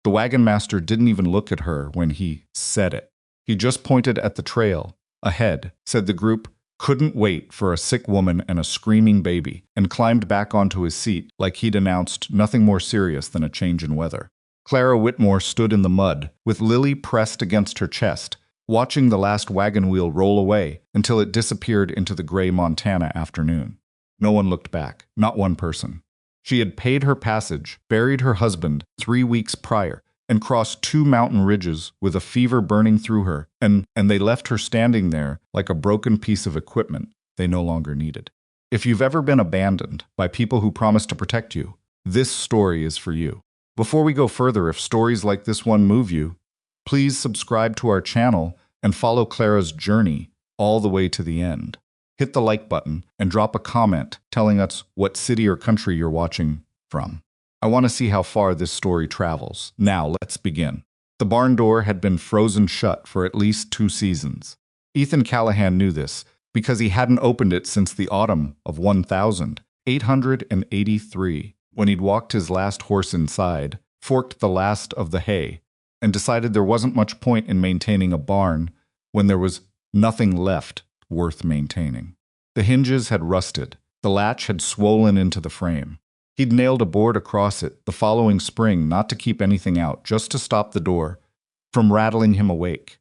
The wagon master didn't even look at her when he said it. He just pointed at the trail ahead, said the group couldn't wait for a sick woman and a screaming baby, and climbed back onto his seat like he'd announced nothing more serious than a change in weather. Clara Whitmore stood in the mud, with Lily pressed against her chest, watching the last wagon wheel roll away until it disappeared into the gray Montana afternoon. No one looked back, not one person. She had paid her passage, buried her husband 3 weeks prior, and crossed 2 mountain ridges with a fever burning through her, and they left her standing there like a broken piece of equipment they no longer needed. If you've ever been abandoned by people who promised to protect you, this story is for you. Before we go further, if stories like this one move you, please subscribe to our channel and follow Clara's journey all the way to the end. Hit the like button and drop a comment telling us what city or country you're watching from. I want to see how far this story travels. Now, let's begin. The barn door had been frozen shut for at least 2 seasons. Ethan Callahan knew this because he hadn't opened it since the autumn of 1883, when he'd walked his last horse inside, forked the last of the hay, and decided there wasn't much point in maintaining a barn when there was nothing left worth maintaining. The hinges had rusted. The latch had swollen into the frame. He'd nailed a board across it the following spring, not to keep anything out, just to stop the door from rattling him awake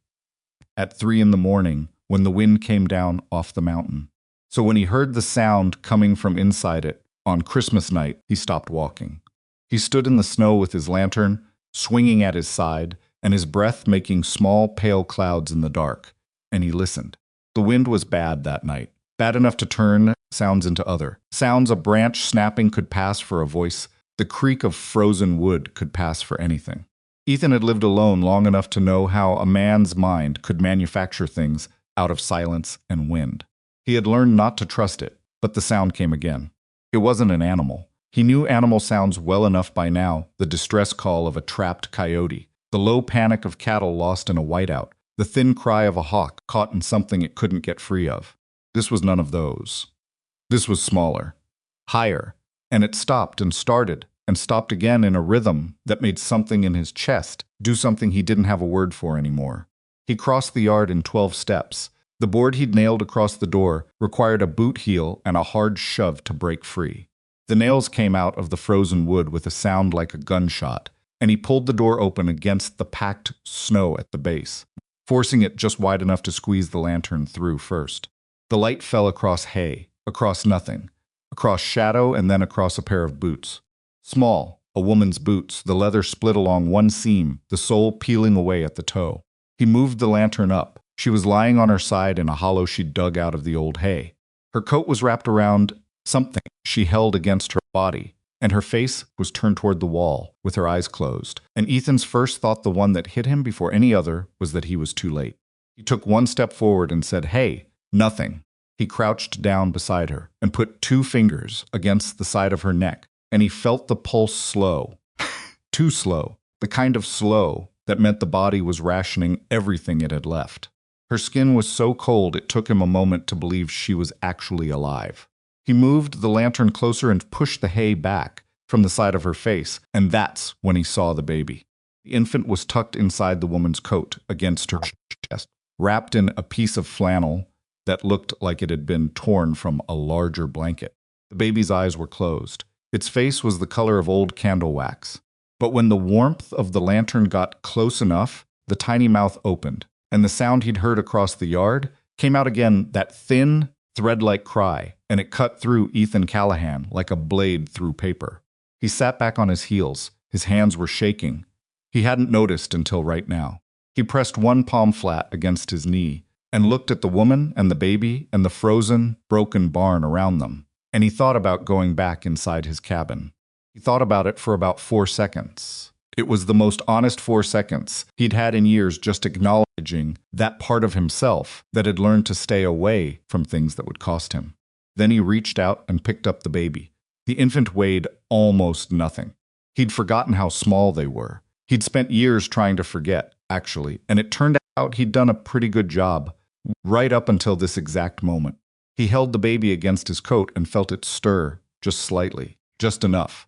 at 3 in the morning when the wind came down off the mountain. So when he heard the sound coming from inside it on Christmas night, he stopped walking. He stood in the snow with his lantern swinging at his side and his breath making small pale clouds in the dark, and he listened. The wind was bad that night. Bad enough to turn sounds into other sounds. A branch snapping could pass for a voice. The creak of frozen wood could pass for anything. Ethan had lived alone long enough to know how a man's mind could manufacture things out of silence and wind. He had learned not to trust it, but the sound came again. It wasn't an animal. He knew animal sounds well enough by now: the distress call of a trapped coyote, the low panic of cattle lost in a whiteout, the thin cry of a hawk caught in something it couldn't get free of. This was none of those. This was smaller, higher, and it stopped and started and stopped again in a rhythm that made something in his chest do something he didn't have a word for anymore. He crossed the yard in 12 steps. The board he'd nailed across the door required a boot heel and a hard shove to break free. The nails came out of the frozen wood with a sound like a gunshot, and he pulled the door open against the packed snow at the base, forcing it just wide enough to squeeze the lantern through first. The light fell across hay, across nothing, across shadow, and then across a pair of boots. Small, a woman's boots, the leather split along one seam, the sole peeling away at the toe. He moved the lantern up. She was lying on her side in a hollow she'd dug out of the old hay. Her coat was wrapped around something she held against her body, and her face was turned toward the wall, with her eyes closed. And Ethan's first thought, the one that hit him before any other, was that he was too late. He took one step forward and said, "Hey." Nothing. He crouched down beside her and put 2 fingers against the side of her neck, and he felt the pulse slow. Too slow. The kind of slow that meant the body was rationing everything it had left. Her skin was so cold it took him a moment to believe she was actually alive. He moved the lantern closer and pushed the hay back from the side of her face, and that's when he saw the baby. The infant was tucked inside the woman's coat against her chest, wrapped in a piece of flannel that looked like it had been torn from a larger blanket. The baby's eyes were closed. Its face was the color of old candle wax. But when the warmth of the lantern got close enough, the tiny mouth opened, and the sound he'd heard across the yard came out again, that thin, thread-like cry, and it cut through Ethan Callahan like a blade through paper. He sat back on his heels. His hands were shaking. He hadn't noticed until right now. He pressed one palm flat against his knee and looked at the woman and the baby and the frozen, broken barn around them. And he thought about going back inside his cabin. He thought about it for about 4 seconds. It was the most honest 4 seconds he'd had in years, just acknowledging that part of himself that had learned to stay away from things that would cost him. Then he reached out and picked up the baby. The infant weighed almost nothing. He'd forgotten how small they were. He'd spent years trying to forget, actually, and it turned out he'd done a pretty good job, right up until this exact moment. He held the baby against his coat and felt it stir, just slightly, just enough.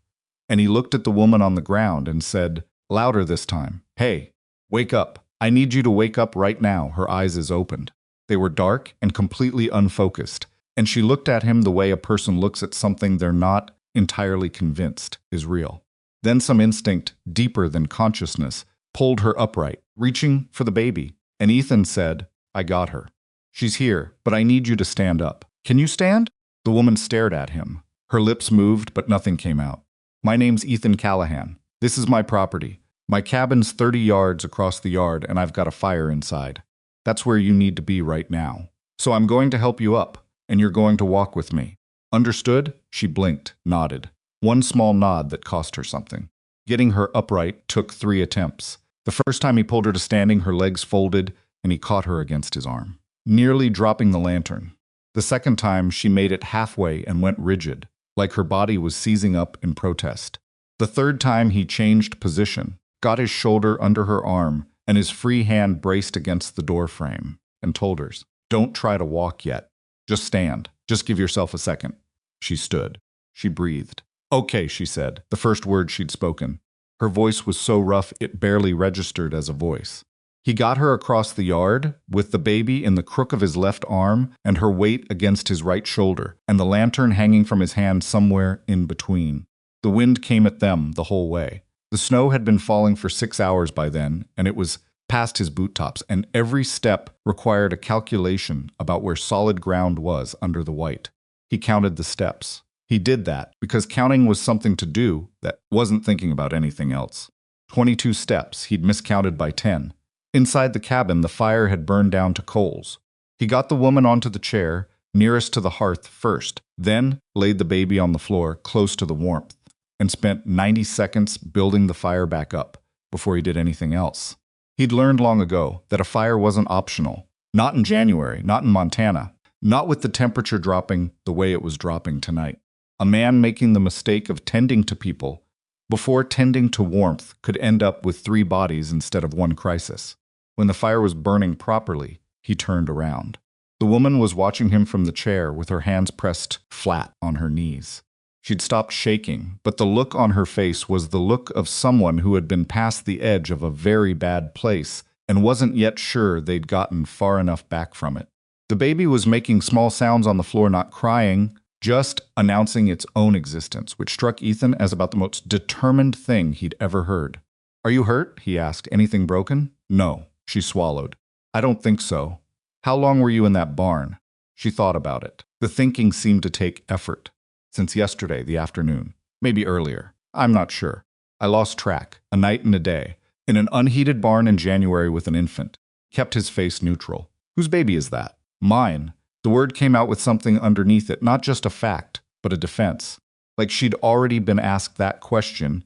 And he looked at the woman on the ground and said, louder this time. Hey, wake up. I need you to wake up right now. Her eyes opened. They were dark and completely unfocused, and she looked at him the way a person looks at something they're not entirely convinced is real. Then some instinct, deeper than consciousness, pulled her upright, reaching for the baby, and Ethan said, I got her. She's here, but I need you to stand up. Can you stand? The woman stared at him. Her lips moved, but nothing came out. My name's Ethan Callahan. This is my property. My cabin's 30 yards across the yard, and I've got a fire inside. That's where you need to be right now. So I'm going to help you up, and you're going to walk with me. Understood? She blinked, nodded. One small nod that cost her something. Getting her upright took 3 attempts. The first time he pulled her to standing, her legs folded, and he caught her against his arm, nearly dropping the lantern. The second time, she made it halfway and went rigid, like her body was seizing up in protest. The third time, he changed position, got his shoulder under her arm, and his free hand braced against the door frame, and told her, Don't try to walk yet. Just stand. Just give yourself a second. She stood. She breathed. Okay, she said, the first word she'd spoken. Her voice was so rough it barely registered as a voice. He got her across the yard, with the baby in the crook of his left arm and her weight against his right shoulder, and the lantern hanging from his hand somewhere in between. The wind came at them the whole way. The snow had been falling for 6 hours by then, and it was past his boot tops, and every step required a calculation about where solid ground was under the white. He counted the steps. He did that because counting was something to do that wasn't thinking about anything else. 22 steps, he'd miscounted by 10. Inside the cabin, the fire had burned down to coals. He got the woman onto the chair, nearest to the hearth first, then laid the baby on the floor, close to the warmth, and spent 90 seconds building the fire back up before he did anything else. He'd learned long ago that a fire wasn't optional. Not in January, not in Montana, not with the temperature dropping the way it was dropping tonight. A man making the mistake of tending to people before tending to warmth could end up with 3 bodies instead of 1 crisis. When the fire was burning properly, he turned around. The woman was watching him from the chair with her hands pressed flat on her knees. She'd stopped shaking, but the look on her face was the look of someone who had been past the edge of a very bad place and wasn't yet sure they'd gotten far enough back from it. The baby was making small sounds on the floor, not crying, just announcing its own existence, which struck Ethan as about the most determined thing he'd ever heard. Are you hurt? He asked. Anything broken? No, she swallowed. I don't think so. How long were you in that barn? She thought about it. The thinking seemed to take effort. Since yesterday, the afternoon. Maybe earlier. I'm not sure. I lost track. A night and a day. In an unheated barn in January with an infant. Kept his face neutral. Whose baby is that? Mine. The word came out with something underneath it, not just a fact, but a defense. Like she'd already been asked that question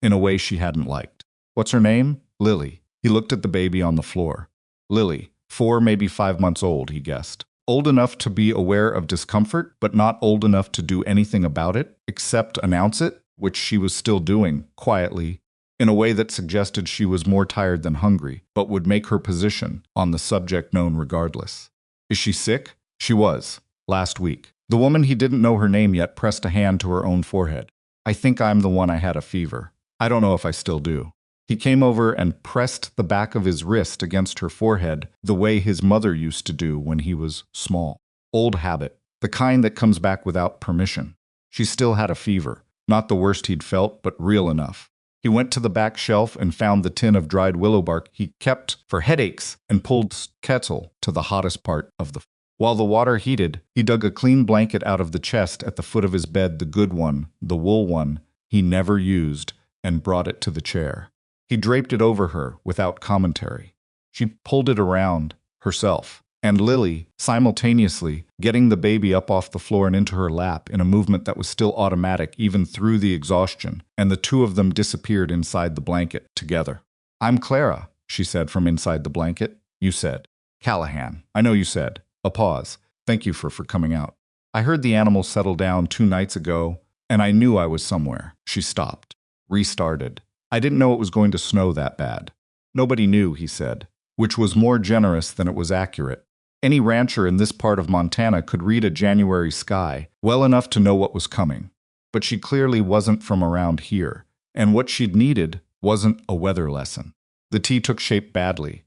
in a way she hadn't liked. What's her name? Lily. He looked at the baby on the floor. Lily. 4, maybe 5 months old, he guessed. Old enough to be aware of discomfort, but not old enough to do anything about it, except announce it, which she was still doing, quietly, in a way that suggested she was more tired than hungry, but would make her position on the subject known regardless. Is she sick? She was. Last week. The woman, he didn't know her name yet, pressed a hand to her own forehead. I think I'm the one. I had a fever. I don't know if I still do. He came over and pressed the back of his wrist against her forehead the way his mother used to do when he was small. Old habit. The kind that comes back without permission. She still had a fever. Not the worst he'd felt, but real enough. He went to the back shelf and found the tin of dried willow bark he kept for headaches and pulled kettle to the hottest part of the. While the water heated, he dug a clean blanket out of the chest at the foot of his bed, the good one, the wool one, he never used, and brought it to the chair. He draped it over her without commentary. She pulled it around herself, and Lily, simultaneously, getting the baby up off the floor and into her lap in a movement that was still automatic even through the exhaustion, and the two of them disappeared inside the blanket together. I'm Clara, she said from inside the blanket. You said. Callahan. I know you said. A pause. Thank you for coming out. I heard the animals settle down 2 nights ago, and I knew I was somewhere. She stopped. Restarted. I didn't know it was going to snow that bad. Nobody knew, he said, which was more generous than it was accurate. Any rancher in this part of Montana could read a January sky well enough to know what was coming. But she clearly wasn't from around here, and what she'd needed wasn't a weather lesson. The tea took shape badly.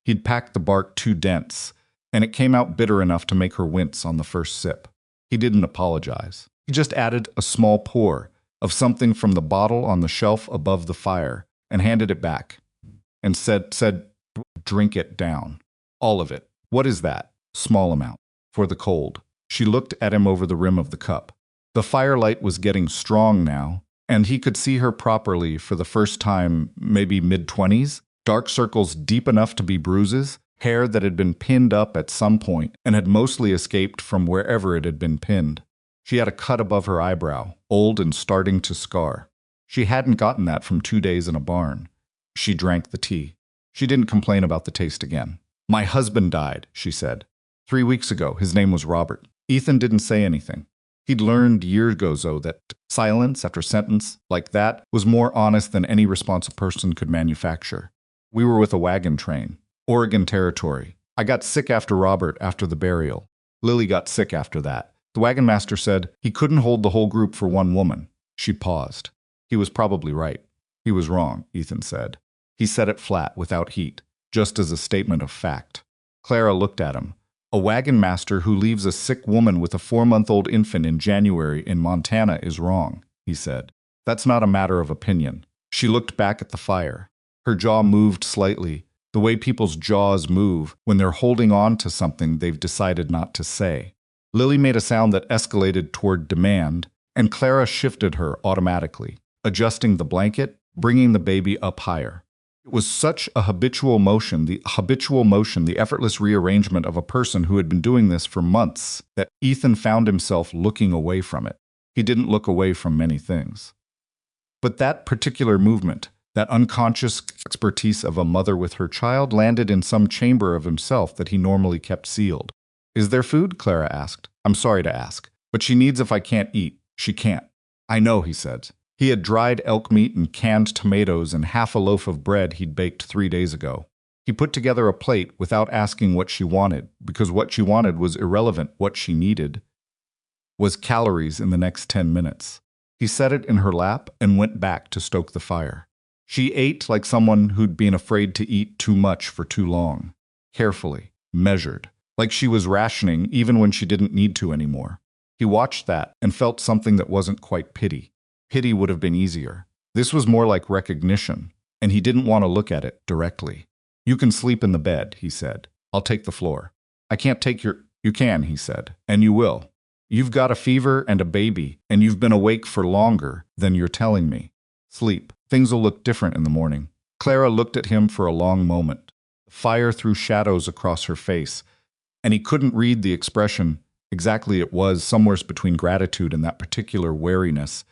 He'd packed the bark too dense, and it came out bitter enough to make her wince on the first sip. He didn't apologize. He just added a small pour of something from the bottle on the shelf above the fire and handed it back and said, "Drink it down. All of it." "What is that?" "Small amount. For the cold." She looked at him over the rim of the cup. The firelight was getting strong now, and he could see her properly for the first time, maybe mid-20s, dark circles deep enough to be bruises, hair that had been pinned up at some point and had mostly escaped from wherever it had been pinned. She had a cut above her eyebrow, old and starting to scar. She hadn't gotten that from 2 days in a barn. She drank the tea. She didn't complain about the taste again. "My husband died," she said. 3 weeks ago. His name was Robert." Ethan didn't say anything. He'd learned years ago that silence after sentence like that was more honest than any responsive person could manufacture. "We were with a wagon train. Oregon Territory. I got sick after Robert after the burial. Lily got sick after that. The wagon master said he couldn't hold the whole group for one woman." She paused. He was probably right. He was wrong, Ethan said. He said it flat, without heat, just as a statement of fact. Clara looked at him. "A wagon master who leaves a sick woman with a 4-month-old infant in January in Montana is wrong," he said. "That's not a matter of opinion." She looked back at the fire. Her jaw moved slightly, the way people's jaws move when they're holding on to something they've decided not to say. Lily made a sound that escalated toward demand, and Clara shifted her automatically, adjusting the blanket, bringing the baby up higher. It was such a habitual motion, the effortless rearrangement of a person who had been doing this for months, that Ethan found himself looking away from it. He didn't look away from many things. But that particular movement, that unconscious expertise of a mother with her child, landed in some chamber of himself that he normally kept sealed. "Is there food?" Clara asked. "I'm sorry to ask, but she needs if I can't eat. She can't." "I know," he said. He had dried elk meat and canned tomatoes and half a loaf of bread he'd baked 3 days ago. He put together a plate without asking what she wanted, because what she wanted was irrelevant. What she needed was calories in the next 10 minutes. He set it in her lap and went back to stoke the fire. She ate like someone who'd been afraid to eat too much for too long. Carefully, measured, like she was rationing even when she didn't need to anymore. He watched that and felt something that wasn't quite pity. Pity would have been easier. This was more like recognition, and he didn't want to look at it directly. "You can sleep in the bed," he said. "I'll take the floor." "I can't take your—" "You can," he said, "and you will. You've got a fever and a baby, and you've been awake for longer than you're telling me. Sleep. Things will look different in the morning." Clara looked at him for a long moment. The fire threw shadows across her face, and he couldn't read the expression. Exactly, it was somewhere between gratitude and that particular wariness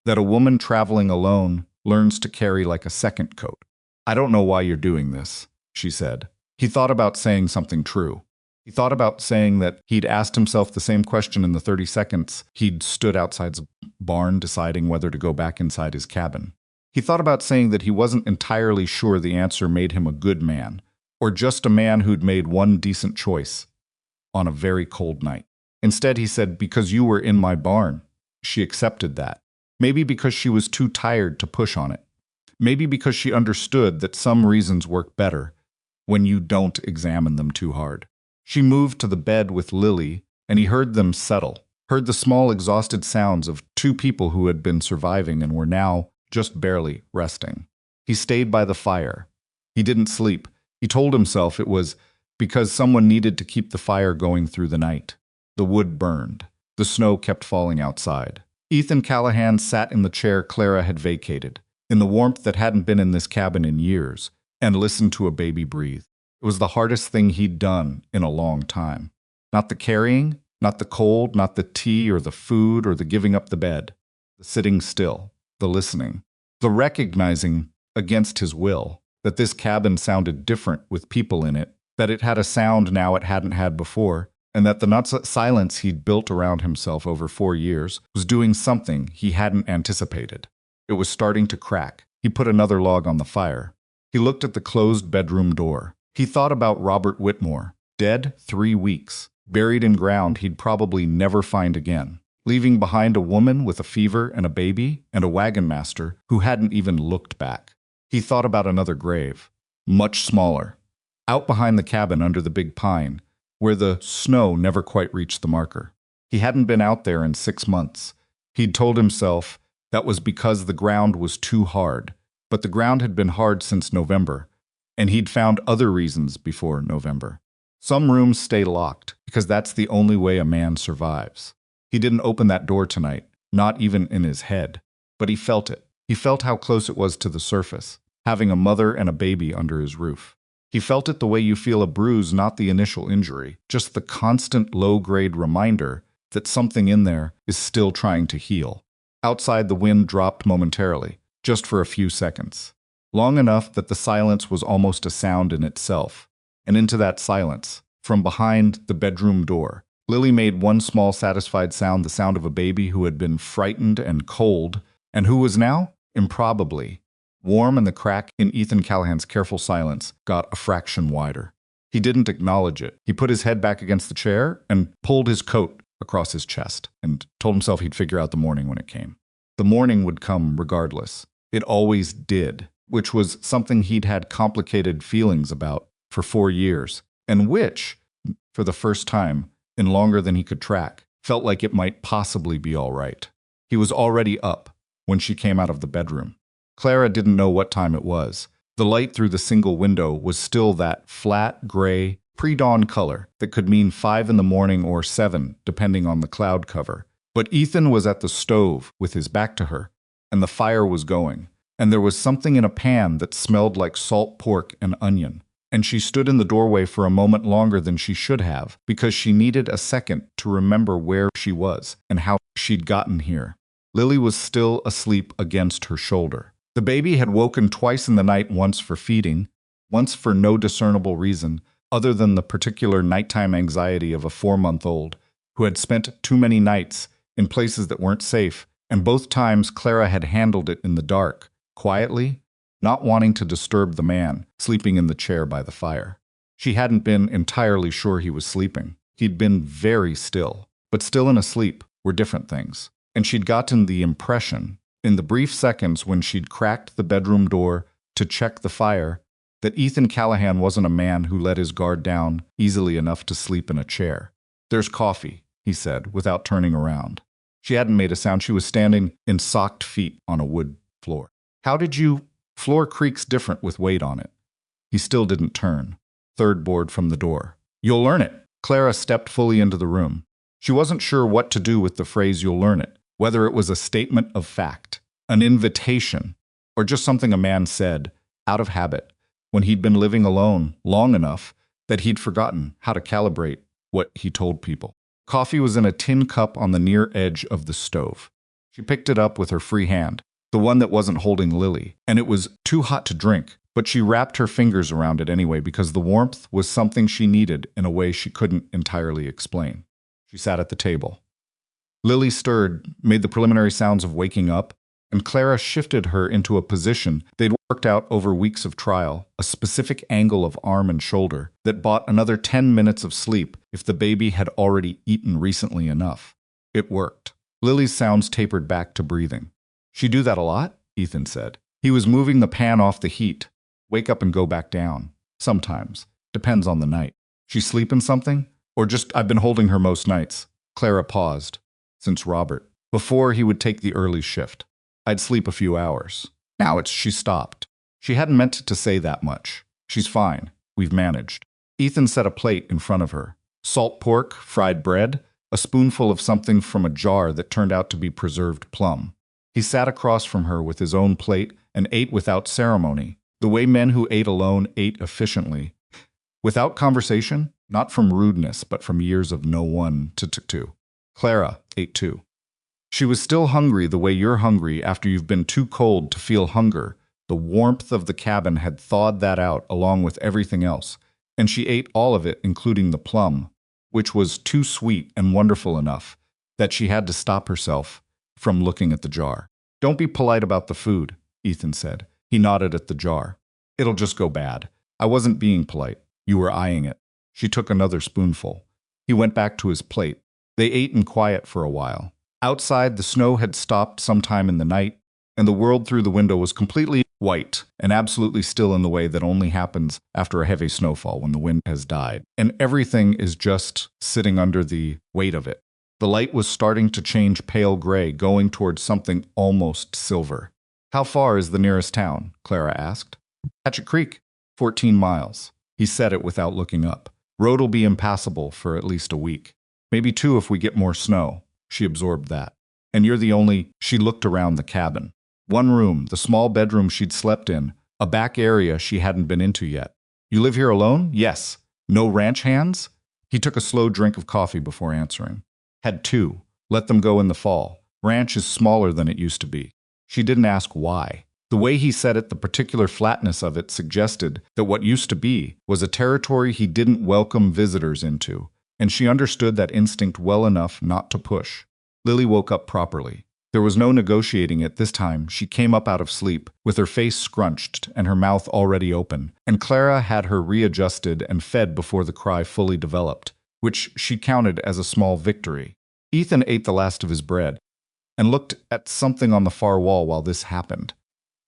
that a woman traveling alone learns to carry like a second coat. "I don't know why you're doing this," she said. He thought about saying something true. He thought about saying that he'd asked himself the same question in the 30 seconds he'd stood outside the barn deciding whether to go back inside his cabin. He thought about saying that he wasn't entirely sure the answer made him a good man, or just a man who'd made one decent choice on a very cold night. Instead, he said, "Because you were in my barn." She accepted that. Maybe because she was too tired to push on it. Maybe because she understood that some reasons work better when you don't examine them too hard. She moved to the bed with Lily, and he heard them settle, heard the small exhausted sounds of 2 people who had been surviving and were now just barely resting. He stayed by the fire. He didn't sleep. He told himself it was because someone needed to keep the fire going through the night. The wood burned. The snow kept falling outside. Ethan Callahan sat in the chair Clara had vacated, in the warmth that hadn't been in this cabin in years, and listened to a baby breathe. It was the hardest thing he'd done in a long time. Not the carrying, not the cold, not the tea or the food or the giving up the bed. The sitting still, the listening, the recognizing against his will that this cabin sounded different with people in it, that it had a sound now it hadn't had before, and that the silence he'd built around himself over 4 years was doing something he hadn't anticipated. It was starting to crack. He put another log on the fire. He looked at the closed bedroom door. He thought about Robert Whitmore, dead 3 weeks, buried in ground he'd probably never find again, leaving behind a woman with a fever and a baby and a wagon master who hadn't even looked back. He thought about another grave, much smaller, out behind the cabin under the big pine, where the snow never quite reached the marker. He hadn't been out there in 6 months. He'd told himself that was because the ground was too hard, but the ground had been hard since November, and he'd found other reasons before November. Some rooms stay locked, because that's the only way a man survives. He didn't open that door tonight, not even in his head, but he felt it. He felt how close it was to the surface, having a mother and a baby under his roof. He felt it the way you feel a bruise, not the initial injury, just the constant low-grade reminder that something in there is still trying to heal. Outside, the wind dropped momentarily, just for a few seconds, long enough that the silence was almost a sound in itself. And into that silence, from behind the bedroom door, Lily made one small satisfied sound, the sound of a baby who had been frightened and cold, and who was now, improbably, warm, and the crack in Ethan Callahan's careful silence got a fraction wider. He didn't acknowledge it. He put his head back against the chair and pulled his coat across his chest and told himself he'd figure out the morning when it came. The morning would come regardless. It always did, which was something he'd had complicated feelings about for 4 years, and which, for the first time in longer than he could track, felt like it might possibly be all right. He was already up when she came out of the bedroom. Clara didn't know what time it was. The light through the single window was still that flat, gray, pre-dawn color that could mean 5 in the morning or 7, depending on the cloud cover. But Ethan was at the stove with his back to her, and the fire was going, and there was something in a pan that smelled like salt pork and onion. And she stood in the doorway for a moment longer than she should have, because she needed a second to remember where she was and how she'd gotten here. Lily was still asleep against her shoulder. The baby had woken twice in the night, once for feeding, once for no discernible reason other than the particular nighttime anxiety of a 4-month-old who had spent too many nights in places that weren't safe, and both times Clara had handled it in the dark, quietly, not wanting to disturb the man sleeping in the chair by the fire. She hadn't been entirely sure he was sleeping. He'd been very still, but still and asleep were different things. And she'd gotten the impression, in the brief seconds when she'd cracked the bedroom door to check the fire, that Ethan Callahan wasn't a man who let his guard down easily enough to sleep in a chair. "There's coffee," he said, without turning around. She hadn't made a sound. She was standing in socked feet on a wood floor. "How did you—" "Floor creaks different with weight on it." He still didn't turn. Third board from the door. "You'll learn it." Clara stepped fully into the room. She wasn't sure what to do with the phrase "you'll learn it," whether it was a statement of fact, an invitation, or just something a man said, out of habit, when he'd been living alone long enough that he'd forgotten how to calibrate what he told people. Coffee was in a tin cup on the near edge of the stove. She picked it up with her free hand, the one that wasn't holding Lily, and it was too hot to drink, but she wrapped her fingers around it anyway because the warmth was something she needed in a way she couldn't entirely explain. She sat at the table. Lily stirred, made the preliminary sounds of waking up, and Clara shifted her into a position they'd worked out over weeks of trial, a specific angle of arm and shoulder that bought another 10 minutes of sleep if the baby had already eaten recently enough. It worked. Lily's sounds tapered back to breathing. "She do that a lot?" Ethan said. He was moving the pan off the heat. "Wake up and go back down." "Sometimes. Depends on the night." "She sleeping something? Or just, I've been holding her most nights." Clara paused. "Since Robert. Before he would take the early shift. I'd sleep a few hours. Now she stopped. She hadn't meant to say that much. "She's fine. We've managed." Ethan set a plate in front of her. Salt pork, fried bread, a spoonful of something from a jar that turned out to be preserved plum. He sat across from her with his own plate and ate without ceremony, the way men who ate alone ate efficiently. Without conversation, not from rudeness, but from years of no one to talk to. Clara ate too. She was still hungry the way you're hungry after you've been too cold to feel hunger. The warmth of the cabin had thawed that out along with everything else, and she ate all of it, including the plum, which was too sweet and wonderful enough that she had to stop herself from looking at the jar. "Don't be polite about the food," Ethan said. He nodded at the jar. "It'll just go bad. I wasn't being polite. You were eyeing it." She took another spoonful. He went back to his plate. They ate in quiet for a while. Outside, the snow had stopped sometime in the night, and the world through the window was completely white and absolutely still in the way that only happens after a heavy snowfall when the wind has died. And everything is just sitting under the weight of it. The light was starting to change pale gray, going towards something almost silver. How far is the nearest town? Clara asked. Hatchet Creek, 14 miles. He said it without looking up. Road'll be impassable for at least a week. Maybe 2 if we get more snow. She absorbed that. And you're the only... She looked around the cabin. 1 room, the small bedroom she'd slept in, a back area she hadn't been into yet. You live here alone? Yes. No ranch hands? He took a slow drink of coffee before answering. Had 2. Let them go in the fall. Ranch is smaller than it used to be. She didn't ask why. The way he said it, the particular flatness of it, suggested that what used to be was a territory he didn't welcome visitors into, and she understood that instinct well enough not to push. Lily woke up properly. There was no negotiating it this time. She came up out of sleep, with her face scrunched and her mouth already open, and Clara had her readjusted and fed before the cry fully developed, which she counted as a small victory. Ethan ate the last of his bread and looked at something on the far wall while this happened,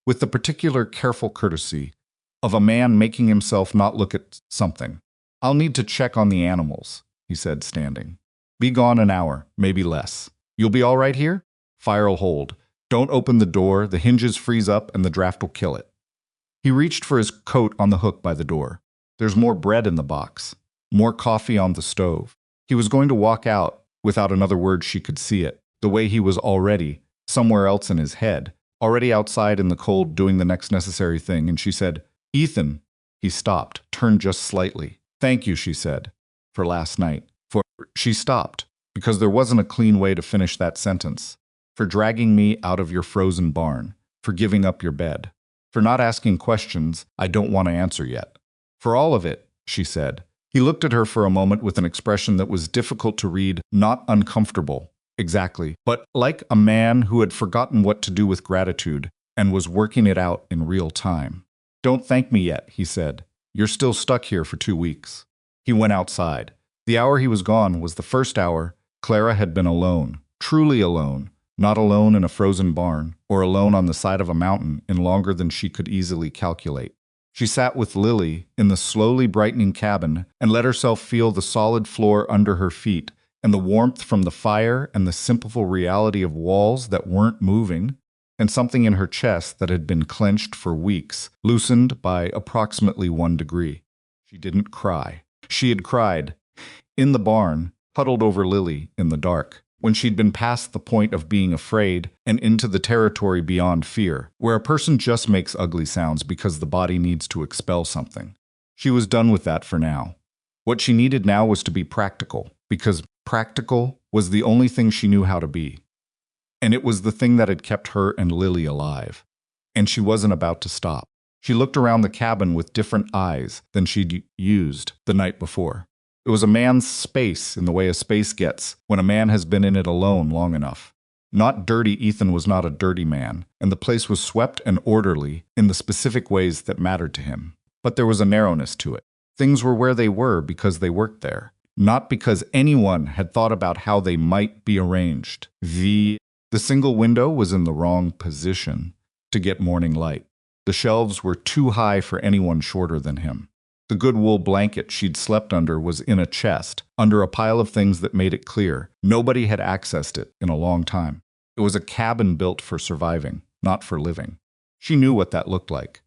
with the particular careful courtesy of a man making himself not look at something. I'll need to check on the animals, he said, standing. Be gone an hour, maybe less. You'll be all right here? Fire'll hold. Don't open the door, the hinges freeze up and the draft will kill it. He reached for his coat on the hook by the door. There's more bread in the box, more coffee on the stove. He was going to walk out without another word. She could see it, the way he was already somewhere else in his head, already outside in the cold doing the next necessary thing, and she said, Ethan. He stopped, turned just slightly. Thank you, she said, for last night. She stopped, because there wasn't a clean way to finish that sentence. For dragging me out of your frozen barn, for giving up your bed, for not asking questions I don't want to answer yet. For all of it, she said. He looked at her for a moment with an expression that was difficult to read, not uncomfortable, exactly, but like a man who had forgotten what to do with gratitude and was working it out in real time. Don't thank me yet, he said. You're still stuck here for 2 weeks. He went outside. The hour he was gone was the first hour Clara had been alone, truly alone, not alone in a frozen barn or alone on the side of a mountain in longer than she could easily calculate. She sat with Lily in the slowly brightening cabin and let herself feel the solid floor under her feet and the warmth from the fire and the simple reality of walls that weren't moving, and something in her chest that had been clenched for weeks, loosened by approximately 1 degree. She didn't cry. She had cried in the barn, huddled over Lily in the dark, when she'd been past the point of being afraid and into the territory beyond fear, where a person just makes ugly sounds because the body needs to expel something. She was done with that for now. What she needed now was to be practical, because practical was the only thing she knew how to be. And it was the thing that had kept her and Lily alive. And she wasn't about to stop. She looked around the cabin with different eyes than she'd used the night before. It was a man's space in the way a space gets when a man has been in it alone long enough. Not dirty. Ethan was not a dirty man, and the place was swept and orderly in the specific ways that mattered to him. But there was a narrowness to it. Things were where they were because they worked there, not because anyone had thought about how they might be arranged. The single window was in the wrong position to get morning light. The shelves were too high for anyone shorter than him. The good wool blanket she'd slept under was in a chest, under a pile of things that made it clear nobody had accessed it in a long time. It was a cabin built for surviving, not for living. She knew what that looked like.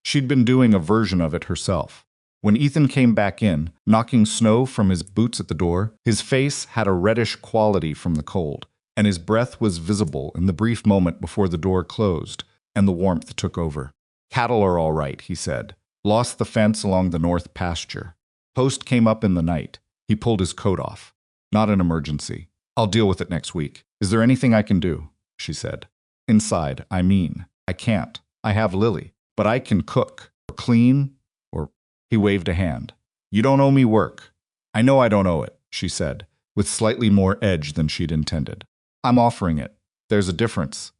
She'd been doing a version of it herself. When Ethan came back in, knocking snow from his boots at the door, his face had a reddish quality from the cold, and his breath was visible in the brief moment before the door closed and the warmth took over. Cattle are all right, he said. Lost the fence along the north pasture. Post came up in the night. He pulled his coat off. Not an emergency. I'll deal with it next week. Is there anything I can do? She said. Inside, I mean. I can't. I have Lily. But I can cook, or clean, or... He waved a hand. You don't owe me work. I know I don't owe it, she said, with slightly more edge than she'd intended. I'm offering it. There's a difference.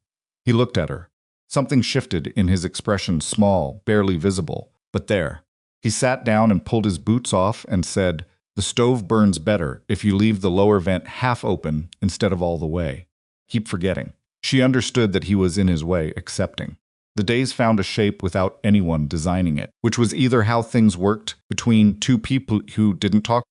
He looked at her. Something shifted in his expression, small, barely visible. But there. He sat down and pulled his boots off and said, The stove burns better if you leave the lower vent half open instead of all the way. Keep forgetting. She understood that he was in his way, accepting. The days found a shape without anyone designing it, which was either how things worked between two people who didn't talk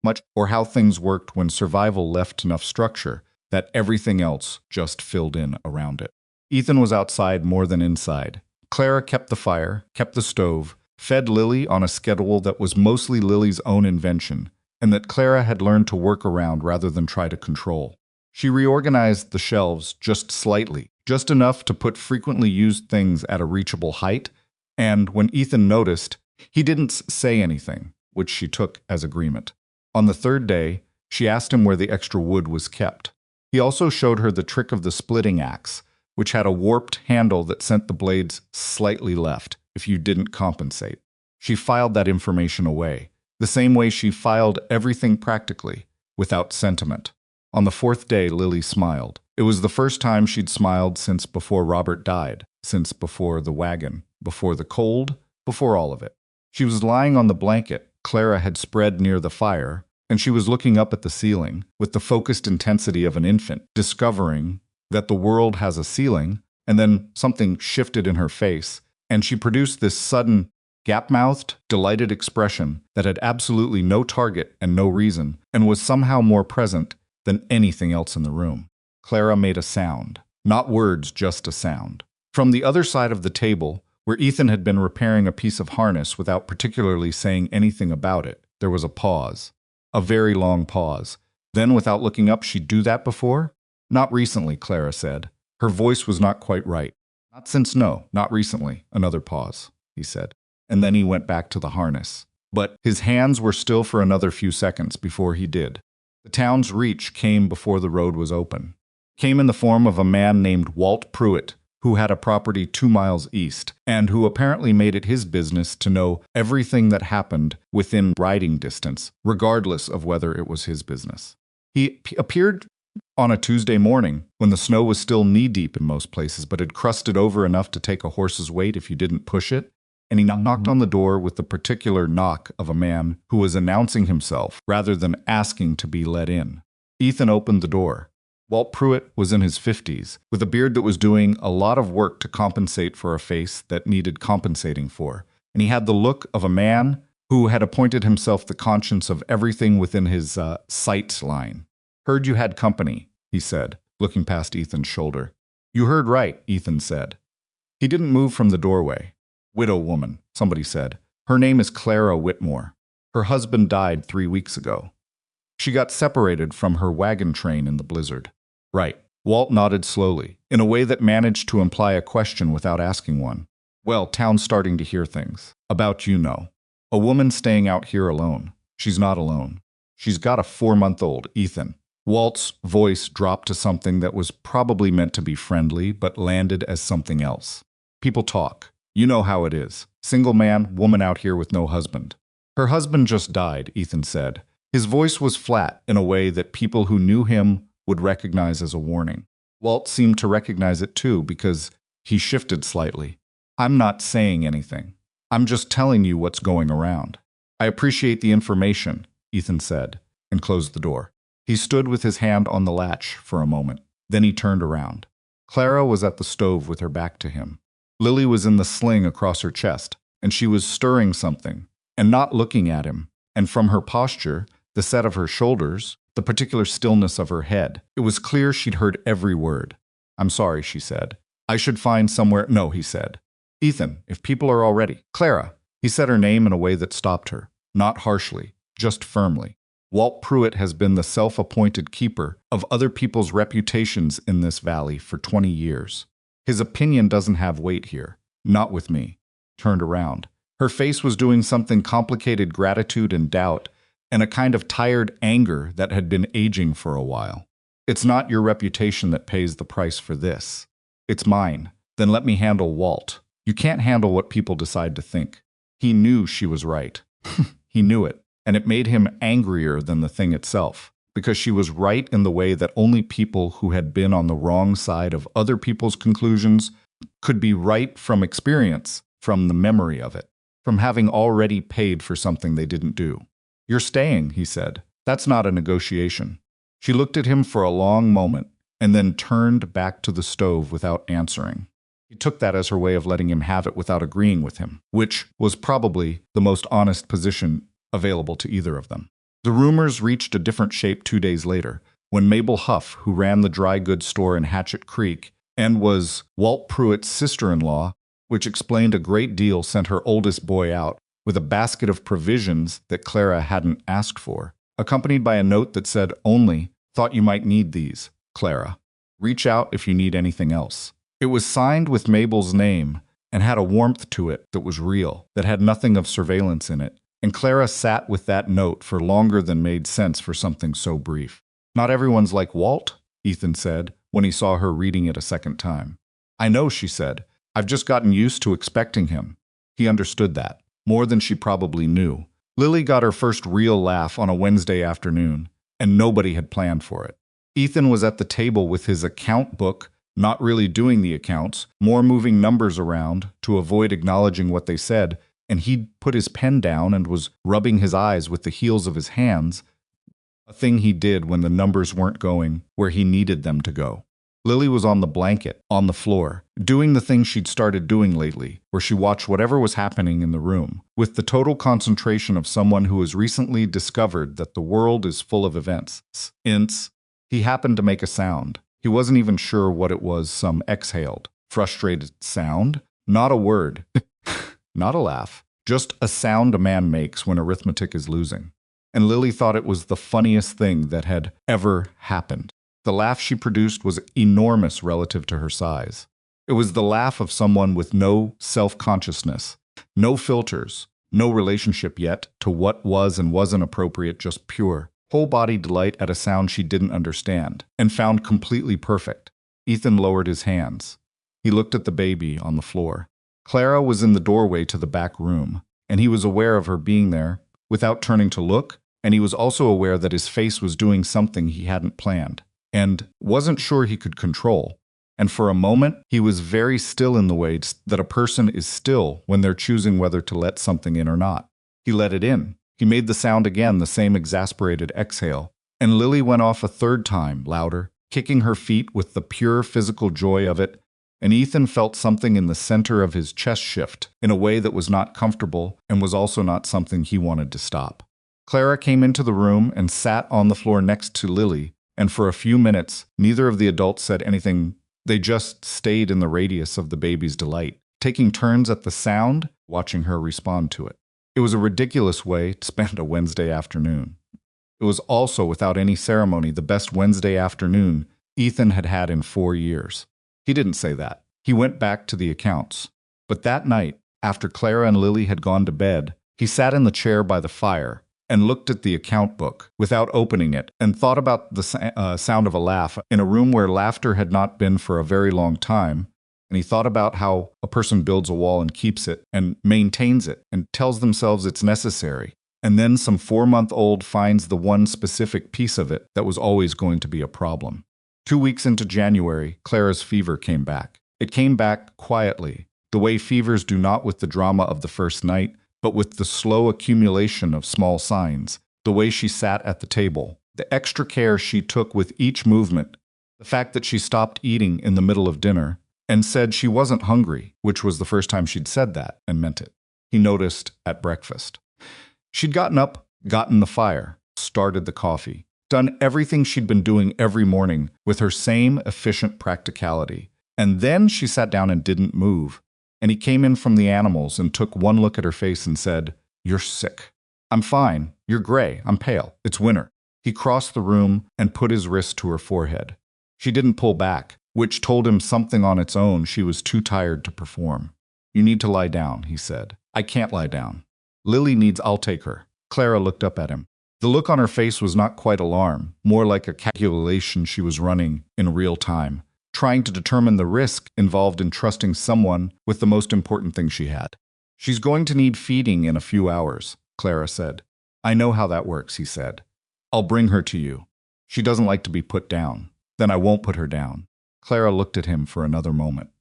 much, or how things worked when survival left enough structure that everything else just filled in around it. Ethan was outside more than inside. Clara kept the fire, kept the stove, fed Lily on a schedule that was mostly Lily's own invention, and that Clara had learned to work around rather than try to control. She reorganized the shelves just slightly, just enough to put frequently used things at a reachable height, and when Ethan noticed, he didn't say anything, which she took as agreement. On the third day, she asked him where the extra wood was kept. He also showed her the trick of the splitting axe, which had a warped handle that sent the blades slightly left if you didn't compensate. She filed that information away, the same way she filed everything practically, without sentiment. On the fourth day, Lily smiled. It was the first time she'd smiled since before Robert died, since before the wagon, before the cold, before all of it. She was lying on the blanket Clara had spread near the fire, and she was looking up at the ceiling with the focused intensity of an infant, discovering that the world has a ceiling, and then something shifted in her face, and she produced this sudden, gap-mouthed, delighted expression that had absolutely no target and no reason, and was somehow more present than anything else in the room. Clara made a sound. Not words, just a sound. From the other side of the table, where Ethan had been repairing a piece of harness without particularly saying anything about it, there was a pause. A very long pause. Then, without looking up, she'd do that before? Not recently, Clara said. Her voice was not quite right. Not recently. Another pause, he said. And then he went back to the harness. But his hands were still for another few seconds before he did. The town's reach came before the road was open. Came in the form of a man named Walt Pruitt, who had a property 2 miles east, and who apparently made it his business to know everything that happened within riding distance, regardless of whether it was his business. He appeared on a Tuesday morning, when the snow was still knee-deep in most places, but had crusted over enough to take a horse's weight if you didn't push it, and he knocked on the door with the particular knock of a man who was announcing himself rather than asking to be let in. Ethan opened the door. Walt Pruitt was in his 50s, with a beard that was doing a lot of work to compensate for a face that needed compensating for, and he had the look of a man who had appointed himself the conscience of everything within his sight line. "Heard you had company," he said, looking past Ethan's shoulder. "You heard right," Ethan said. He didn't move from the doorway. "Widow woman," somebody said. "Her name is Clara Whitmore. Her husband died 3 weeks ago. She got separated from her wagon train in the blizzard." "Right." Walt nodded slowly, in a way that managed to imply a question without asking one. "Well, town's starting to hear things. About you know. A woman staying out here alone. She's not alone. She's got a 4-month-old, Ethan." Walt's voice dropped to something that was probably meant to be friendly, but landed as something else. "People talk. You know how it is. Single man, woman out here with no husband." "Her husband just died," Ethan said. His voice was flat in a way that people who knew him would recognize as a warning. Walt seemed to recognize it too, because he shifted slightly. "I'm not saying anything. I'm just telling you what's going around." "I appreciate the information," Ethan said, and closed the door. He stood with his hand on the latch for a moment. Then he turned around. Clara was at the stove with her back to him. Lily was in the sling across her chest, and she was stirring something, and not looking at him, and from her posture, the set of her shoulders, the particular stillness of her head, it was clear she'd heard every word. "I'm sorry," she said. "I should find somewhere—" "No," he said. "Ethan, if people are already—" "Clara." He said her name in a way that stopped her, not harshly, just firmly. Walt Pruitt has been the self-appointed keeper of other people's reputations in this valley for 20 years. His opinion doesn't have weight here. Not with me. Turned around. Her face was doing something complicated, gratitude and doubt, and a kind of tired anger that had been aging for a while. "It's not your reputation that pays the price for this. It's mine. Then let me handle Walt. You can't handle what people decide to think." He knew she was right. He knew it. And it made him angrier than the thing itself, because she was right in the way that only people who had been on the wrong side of other people's conclusions could be right from experience, from the memory of it, from having already paid for something they didn't do. "You're staying," he said. "That's not a negotiation." She looked at him for a long moment, and then turned back to the stove without answering. He took that as her way of letting him have it without agreeing with him, which was probably the most honest position available to either of them. The rumors reached a different shape 2 days later, when Mabel Huff, who ran the dry goods store in Hatchet Creek and was Walt Pruitt's sister-in-law, which explained a great deal, sent her oldest boy out with a basket of provisions that Clara hadn't asked for, accompanied by a note that said only, "Thought you might need these, Clara. Reach out if you need anything else." It was signed with Mabel's name and had a warmth to it that was real, that had nothing of surveillance in it, and Clara sat with that note for longer than made sense for something so brief. "Not everyone's like Walt," Ethan said when he saw her reading it a second time. "I know," she said. "I've just gotten used to expecting him." He understood that, more than she probably knew. Lily got her first real laugh on a Wednesday afternoon, and nobody had planned for it. Ethan was at the table with his account book, not really doing the accounts, more moving numbers around to avoid acknowledging what they said, and he'd put his pen down and was rubbing his eyes with the heels of his hands, a thing he did when the numbers weren't going where he needed them to go. Lily was on the blanket, on the floor, doing the thing she'd started doing lately, where she watched whatever was happening in the room, with the total concentration of someone who has recently discovered that the world is full of events. He happened to make a sound. He wasn't even sure what it was. Some exhaled, frustrated sound. Not a word. Not a laugh. Just a sound a man makes when arithmetic is losing. And Lily thought it was the funniest thing that had ever happened. The laugh she produced was enormous relative to her size. It was the laugh of someone with no self-consciousness, no filters, no relationship yet to what was and wasn't appropriate, just pure, whole-body delight at a sound she didn't understand and found completely perfect. Ethan lowered his hands. He looked at the baby on the floor. Clara was in the doorway to the back room, and he was aware of her being there without turning to look, and he was also aware that his face was doing something he hadn't planned and wasn't sure he could control. And for a moment, he was very still in the way that a person is still when they're choosing whether to let something in or not. He let it in. He made the sound again, the same exasperated exhale, and Lily went off a third time, louder, kicking her feet with the pure physical joy of it, and Ethan felt something in the center of his chest shift in a way that was not comfortable and was also not something he wanted to stop. Clara came into the room and sat on the floor next to Lily, and for a few minutes, neither of the adults said anything. They just stayed in the radius of the baby's delight, taking turns at the sound, watching her respond to it. It was a ridiculous way to spend a Wednesday afternoon. It was also, without any ceremony, the best Wednesday afternoon Ethan had had in 4 years. He didn't say that. He went back to the accounts. But that night, after Clara and Lily had gone to bed, he sat in the chair by the fire and looked at the account book without opening it and thought about the sound of a laugh in a room where laughter had not been for a very long time. And he thought about how a person builds a wall and keeps it and maintains it and tells themselves it's necessary. And then some 4-month-old finds the one specific piece of it that was always going to be a problem. 2 weeks into January, Clara's fever came back. It came back quietly, the way fevers do, not with the drama of the first night, but with the slow accumulation of small signs, the way she sat at the table, the extra care she took with each movement, the fact that she stopped eating in the middle of dinner and said she wasn't hungry, which was the first time she'd said that and meant it. He noticed at breakfast. She'd gotten up, gotten the fire, started the coffee, done everything she'd been doing every morning with her same efficient practicality. And then she sat down and didn't move. And he came in from the animals and took one look at her face and said, "You're sick." "I'm fine. You're gray. I'm pale. It's winter." He crossed the room and put his wrist to her forehead. She didn't pull back, which told him something on its own she was too tired to perform. "You need to lie down," he said. "I can't lie down." "Lily needs, I'll take her." Clara looked up at him. The look on her face was not quite alarm, more like a calculation she was running in real time, trying to determine the risk involved in trusting someone with the most important thing she had. "She's going to need feeding in a few hours," Clara said. "I know how that works," he said. "I'll bring her to you. She doesn't like to be put down." "Then I won't put her down." Clara looked at him for another moment.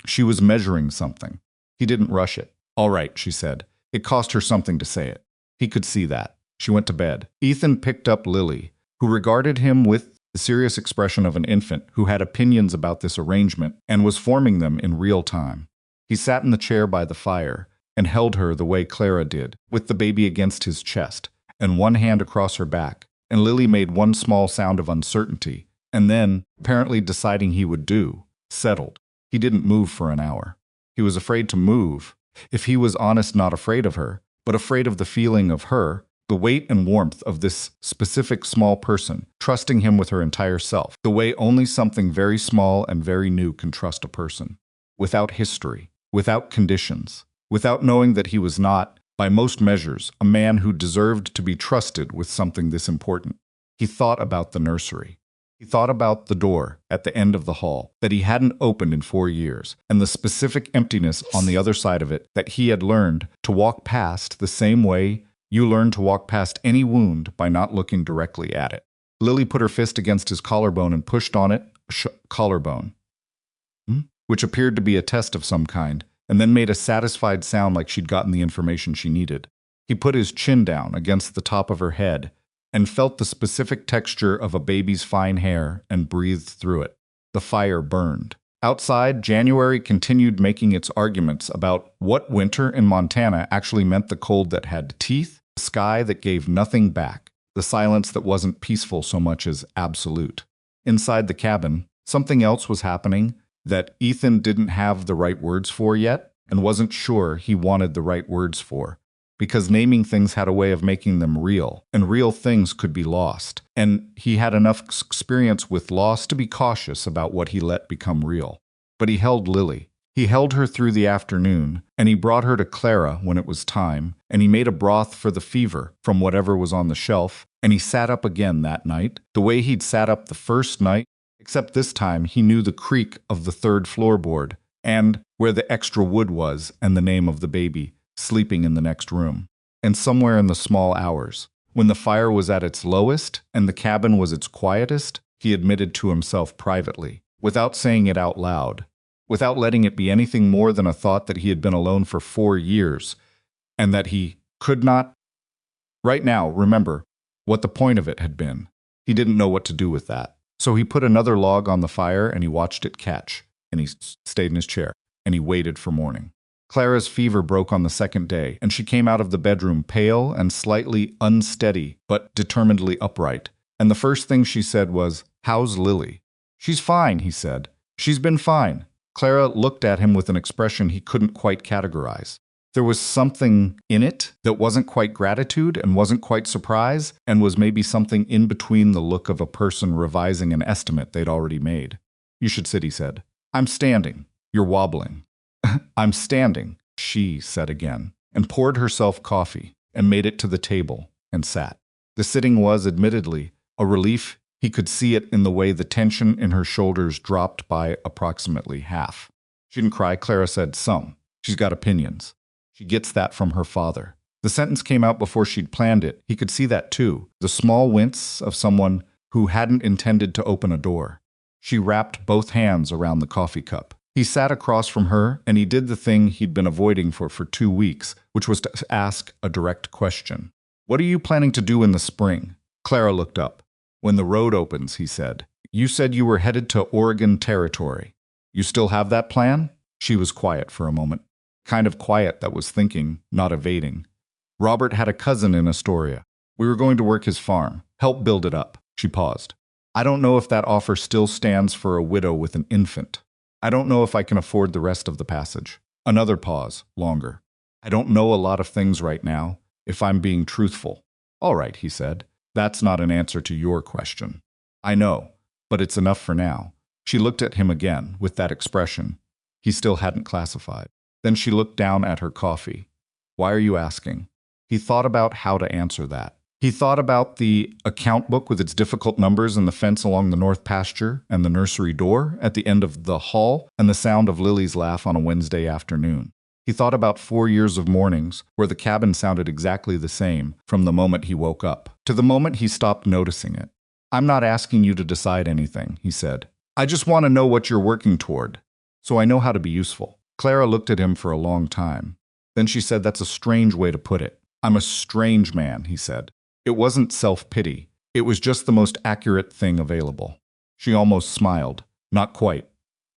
She was measuring something. He didn't rush it. "All right," she said. It cost her something to say it. He could see that. She went to bed. Ethan picked up Lily, who regarded him with the serious expression of an infant who had opinions about this arrangement and was forming them in real time. He sat in the chair by the fire and held her the way Clara did, with the baby against his chest and one hand across her back, and Lily made one small sound of uncertainty, and then, apparently deciding he would do, settled. He didn't move for an hour. He was afraid to move. If he was honest, not afraid of her, but afraid of the feeling of her, the weight and warmth of this specific small person, trusting him with her entire self, the way only something very small and very new can trust a person. Without history, without conditions, without knowing that he was not, by most measures, a man who deserved to be trusted with something this important. He thought about the nursery. He thought about the door at the end of the hall that he hadn't opened in 4 years, and the specific emptiness on the other side of it that he had learned to walk past the same way you learn to walk past any wound by not looking directly at it. Lily put her fist against his collarbone and pushed on it, collarbone, which appeared to be a test of some kind, and then made a satisfied sound like she'd gotten the information she needed. He put his chin down against the top of her head and felt the specific texture of a baby's fine hair and breathed through it. The fire burned. Outside, January continued making its arguments about what winter in Montana actually meant: the cold that had teeth, the sky that gave nothing back, the silence that wasn't peaceful so much as absolute. Inside the cabin, something else was happening that Ethan didn't have the right words for yet and wasn't sure he wanted the right words for, because naming things had a way of making them real, and real things could be lost, and he had enough experience with loss to be cautious about what he let become real. But he held Lily. He held her through the afternoon, and he brought her to Clara when it was time, and he made a broth for the fever from whatever was on the shelf, and he sat up again that night, the way he'd sat up the first night, except this time he knew the creak of the third floorboard, and where the extra wood was, and the name of the baby, sleeping in the next room. And somewhere in the small hours, when the fire was at its lowest and the cabin was its quietest, he admitted to himself privately, without saying it out loud, without letting it be anything more than a thought, that he had been alone for 4 years, and that he could not, right now, remember what the point of it had been. He didn't know what to do with that. So he put another log on the fire and he watched it catch, and he stayed in his chair, and he waited for morning. Clara's fever broke on the second day, and she came out of the bedroom pale and slightly unsteady, but determinedly upright. And the first thing she said was, "How's Lily?" "She's fine," he said. "She's been fine." Clara looked at him with an expression he couldn't quite categorize. There was something in it that wasn't quite gratitude and wasn't quite surprise, and was maybe something in between the look of a person revising an estimate they'd already made. "You should sit," he said. "I'm standing." "You're wobbling." "I'm standing," she said again, and poured herself coffee, and made it to the table, and sat. The sitting was, admittedly, a relief. He could see it in the way the tension in her shoulders dropped by approximately half. "She didn't cry," Clara said. "Some. She's got opinions. She gets that from her father." The sentence came out before she'd planned it. He could see that too, the small wince of someone who hadn't intended to open a door. She wrapped both hands around the coffee cup. He sat across from her, and he did the thing he'd been avoiding for 2 weeks, which was to ask a direct question. "What are you planning to do in the spring?" Clara looked up. "When the road opens," he said. "You said you were headed to Oregon Territory. You still have that plan?" She was quiet for a moment. Kind of quiet that was thinking, not evading. "Robert had a cousin in Astoria. We were going to work his farm, help build it up." She paused. "I don't know if that offer still stands for a widow with an infant. I don't know if I can afford the rest of the passage." Another pause, longer. "I don't know a lot of things right now, if I'm being truthful." "All right," he said. "That's not an answer to your question." "I know, but it's enough for now." She looked at him again, with that expression he still hadn't classified. Then she looked down at her coffee. "Why are you asking?" He thought about how to answer that. He thought about the account book with its difficult numbers and the fence along the north pasture and the nursery door at the end of the hall and the sound of Lily's laugh on a Wednesday afternoon. He thought about 4 years of mornings where the cabin sounded exactly the same from the moment he woke up to the moment he stopped noticing it. "I'm not asking you to decide anything," he said. "I just want to know what you're working toward, so I know how to be useful." Clara looked at him for a long time. Then she said, "That's a strange way to put it." "I'm a strange man," he said. It wasn't self-pity. It was just the most accurate thing available. She almost smiled. Not quite,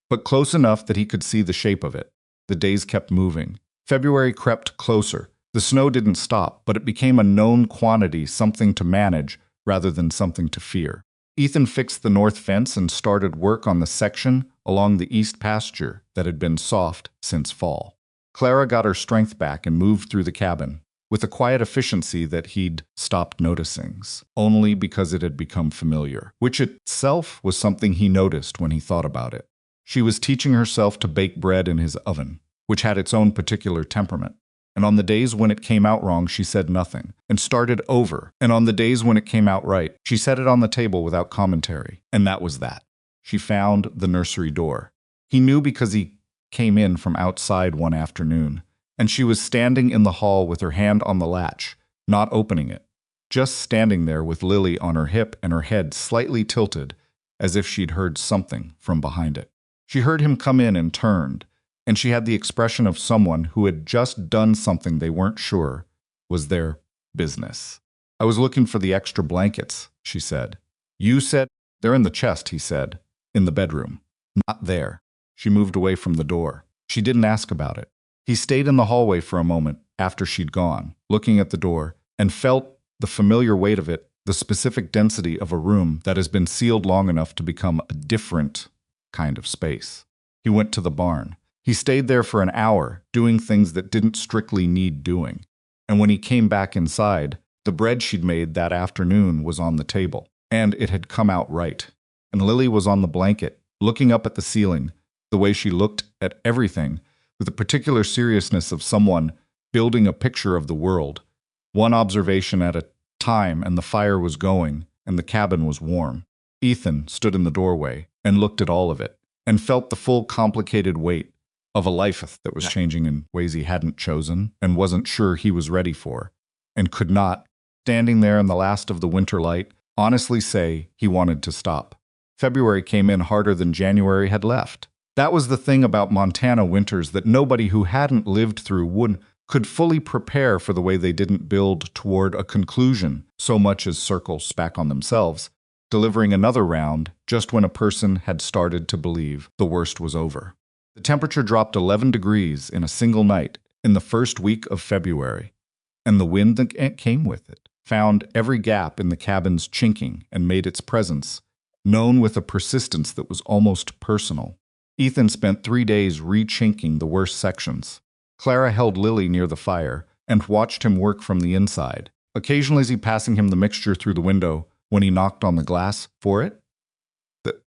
but close enough that he could see the shape of it. The days kept moving. February crept closer. The snow didn't stop, but it became a known quantity, something to manage rather than something to fear. Ethan fixed the north fence and started work on the section along the east pasture that had been soft since fall. Clara got her strength back and moved through the cabin with a quiet efficiency that he'd stopped noticing, only because it had become familiar, which itself was something he noticed when he thought about it. She was teaching herself to bake bread in his oven, which had its own particular temperament. And on the days when it came out wrong, she said nothing and started over. And on the days when it came out right, she set it on the table without commentary. And that was that. She found the nursery door. He knew because he came in from outside one afternoon, and she was standing in the hall with her hand on the latch, not opening it, just standing there with Lily on her hip and her head slightly tilted, as if she'd heard something from behind it. She heard him come in and turned, and she had the expression of someone who had just done something they weren't sure was their business. "I was looking for the extra blankets," she said. "You said—" "They're in the chest," he said. "In the bedroom." "Not there." She moved away from the door. She didn't ask about it. He stayed in the hallway for a moment after she'd gone, looking at the door, and felt the familiar weight of it, the specific density of a room that has been sealed long enough to become a different kind of space. He went to the barn. He stayed there for an hour, doing things that didn't strictly need doing. And when he came back inside, the bread she'd made that afternoon was on the table, and it had come out right. And Lily was on the blanket, looking up at the ceiling, the way she looked at everything, with the particular seriousness of someone building a picture of the world, one observation at a time, and the fire was going, and the cabin was warm. Ethan stood in the doorway and looked at all of it, and felt the full complicated weight of a life that was changing in ways he hadn't chosen and wasn't sure he was ready for, and could not, standing there in the last of the winter light, honestly say he wanted to stop. February came in harder than January had left. That was the thing about Montana winters that nobody who hadn't lived through could fully prepare for, the way they didn't build toward a conclusion so much as circles back on themselves, delivering another round just when a person had started to believe the worst was over. The temperature dropped 11 degrees in a single night in the first week of February, and the wind that came with it found every gap in the cabin's chinking and made its presence known with a persistence that was almost personal. Ethan spent 3 days re-chinking the worst sections. Clara held Lily near the fire and watched him work from the inside, occasionally passing him the mixture through the window when he knocked on the glass for it,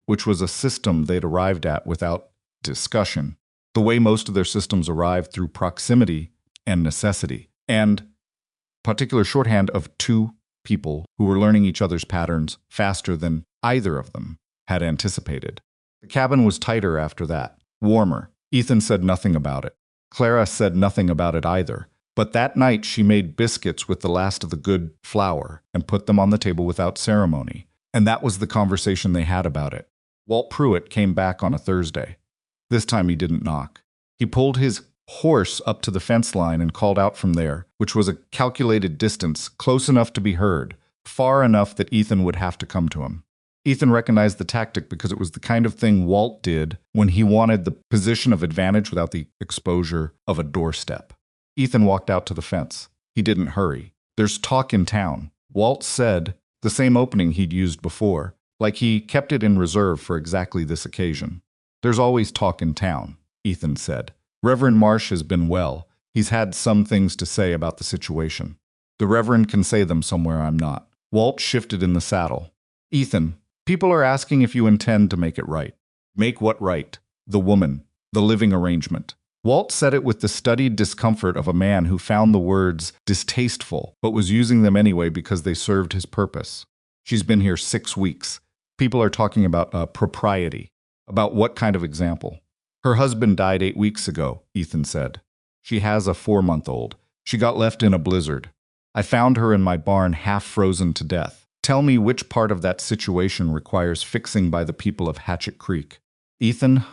which was a system they'd arrived at without discussion, the way most of their systems arrived, through proximity and necessity, and particular shorthand of two people who were learning each other's patterns faster than either of them had anticipated. The cabin was tighter after that, warmer. Ethan said nothing about it. Clara said nothing about it either. But that night she made biscuits with the last of the good flour and put them on the table without ceremony. And that was the conversation they had about it. Walt Pruitt came back on a Thursday. This time he didn't knock. He pulled his horse up to the fence line and called out from there, which was a calculated distance, close enough to be heard, far enough that Ethan would have to come to him. Ethan recognized the tactic because it was the kind of thing Walt did when he wanted the position of advantage without the exposure of a doorstep. Ethan walked out to the fence. He didn't hurry. "There's talk in town," Walt said, the same opening he'd used before, like he kept it in reserve for exactly this occasion. "There's always talk in town," Ethan said. "Reverend Marsh has been well. He's had some things to say about the situation. The Reverend can say them somewhere I'm not." Walt shifted in the saddle. "Ethan, people are asking if you intend to make it right." "Make what right?" "The woman, the living arrangement." Walt said it with the studied discomfort of a man who found the words distasteful, but was using them anyway because they served his purpose. "She's been here 6 weeks. People are talking about propriety." "About what kind of example?" "Her husband died 8 weeks ago," Ethan said. "She has a 4-month-old. She got left in a blizzard. I found her in my barn half frozen to death. Tell me which part of that situation requires fixing by the people of Hatchet Creek." "Ethan,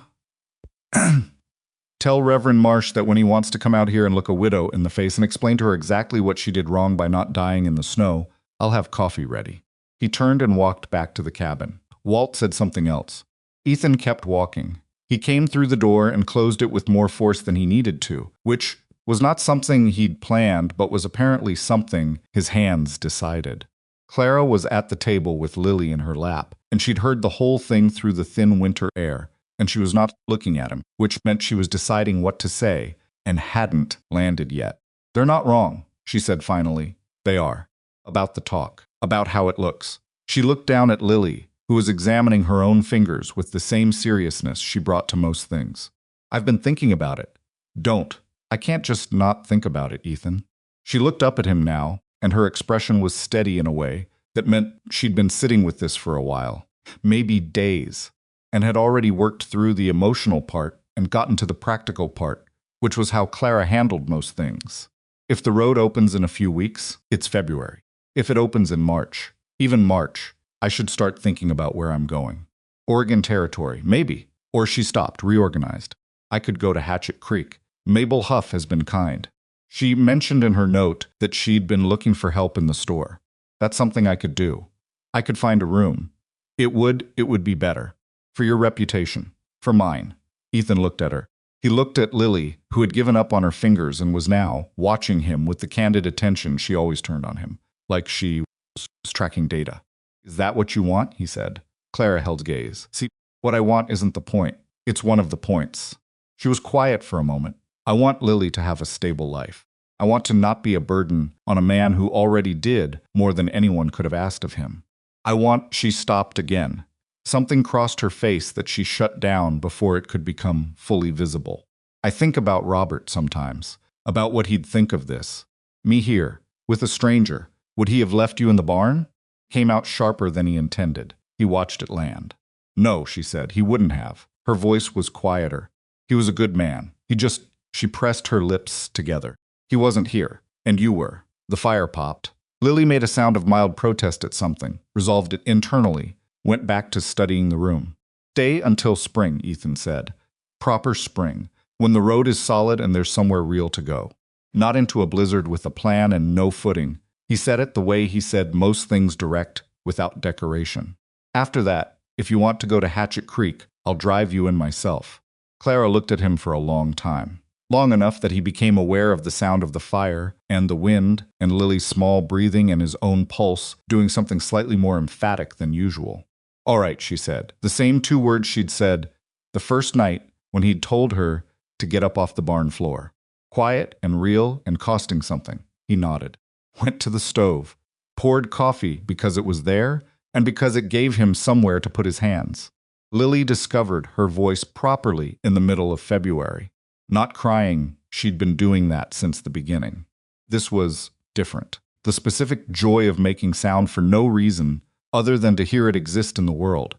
tell Reverend Marsh that when he wants to come out here and look a widow in the face and explain to her exactly what she did wrong by not dying in the snow, I'll have coffee ready." He turned and walked back to the cabin. Walt said something else. Ethan kept walking. He came through the door and closed it with more force than he needed to, which was not something he'd planned, but was apparently something his hands decided. Clara was at the table with Lily in her lap, and she'd heard the whole thing through the thin winter air, and she was not looking at him, which meant she was deciding what to say, and hadn't landed yet. "They're not wrong," she said finally. "They are. About the talk. About how it looks." She looked down at Lily, who was examining her own fingers with the same seriousness she brought to most things. "I've been thinking about it." "Don't. I can't just not think about it, Ethan." She looked up at him now, and her expression was steady in a way that meant she'd been sitting with this for a while, maybe days, and had already worked through the emotional part and gotten to the practical part, which was how Clara handled most things. If the road opens in a few weeks, it's February. If it opens in March, even March, I should start thinking about where I'm going. Oregon Territory, maybe. Or she stopped, reorganized. I could go to Hatchet Creek. Mabel Huff has been kind. She mentioned in her note that she'd been looking for help in the store. That's something I could do. I could find a room. It would be better. For your reputation. For mine. Ethan looked at her. He looked at Lily, who had given up on her fingers and was now watching him with the candid attention she always turned on him, like she was tracking data. "Is that what you want?" he said. Clara held gaze. "See, what I want isn't the point. It's one of the points." She was quiet for a moment. "I want Lily to have a stable life. I want to not be a burden on a man who already did more than anyone could have asked of him. I want—" She stopped again. Something crossed her face that she shut down before it could become fully visible. "I think about Robert sometimes, about what he'd think of this. Me here, with a stranger. Would he have left you in the barn?" Came out sharper than he intended. He watched it land. "No," she said, "he wouldn't have." Her voice was quieter. "He was a good man. He just—" She pressed her lips together. "He wasn't here, and you were." The fire popped. Lily made a sound of mild protest at something, resolved it internally, went back to studying the room. "Stay until spring," Ethan said. "Proper spring, when the road is solid and there's somewhere real to go. Not into a blizzard with a plan and no footing." He said it the way he said most things direct, without decoration. "After that, if you want to go to Hatchet Creek, I'll drive you in myself." Clara looked at him for a long time. Long enough that he became aware of the sound of the fire and the wind and Lily's small breathing and his own pulse doing something slightly more emphatic than usual. "All right," she said, the same 2 words she'd said the first night when he'd told her to get up off the barn floor. Quiet and real and costing something. He nodded. Went to the stove. Poured coffee because it was there and because it gave him somewhere to put his hands. Lily discovered her voice properly in the middle of February. Not crying, she'd been doing that since the beginning. This was different. The specific joy of making sound for no reason other than to hear it exist in the world.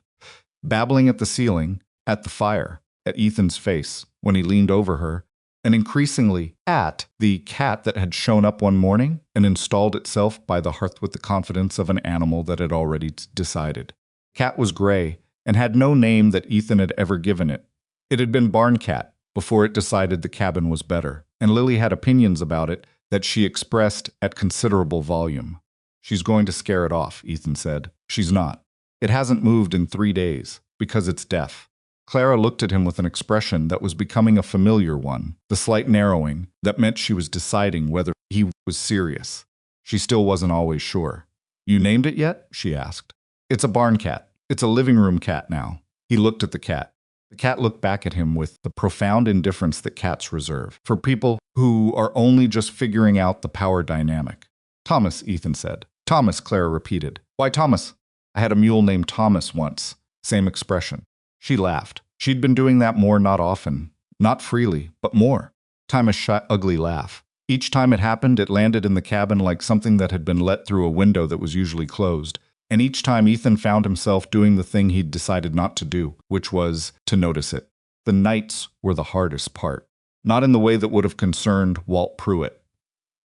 Babbling at the ceiling, at the fire, at Ethan's face when he leaned over her, and increasingly at the cat that had shown up one morning and installed itself by the hearth with the confidence of an animal that had already decided. Cat was gray and had no name that Ethan had ever given it. It had been Barn Cat before it decided the cabin was better, and Lily had opinions about it that she expressed at considerable volume. "She's going to scare it off," Ethan said. "She's not. It hasn't moved in 3 days, because it's deaf." Clara looked at him with an expression that was becoming a familiar one, the slight narrowing that meant she was deciding whether he was serious. She still wasn't always sure. "You named it yet?" she asked. "It's a barn cat. It's a living room cat now." He looked at the cat. The cat looked back at him with the profound indifference that cats reserve for people who are only just figuring out the power dynamic. "Thomas," Ethan said. "Thomas," Clara repeated. "Why Thomas?" "I had a mule named Thomas once." Same expression. She laughed. She'd been doing that more, not often. Not freely, but more. Time a shy, ugly laugh. Each time it happened, it landed in the cabin like something that had been let through a window that was usually closed. And each time Ethan found himself doing the thing he'd decided not to do, which was to notice it. The nights were the hardest part. Not in the way that would have concerned Walt Pruitt.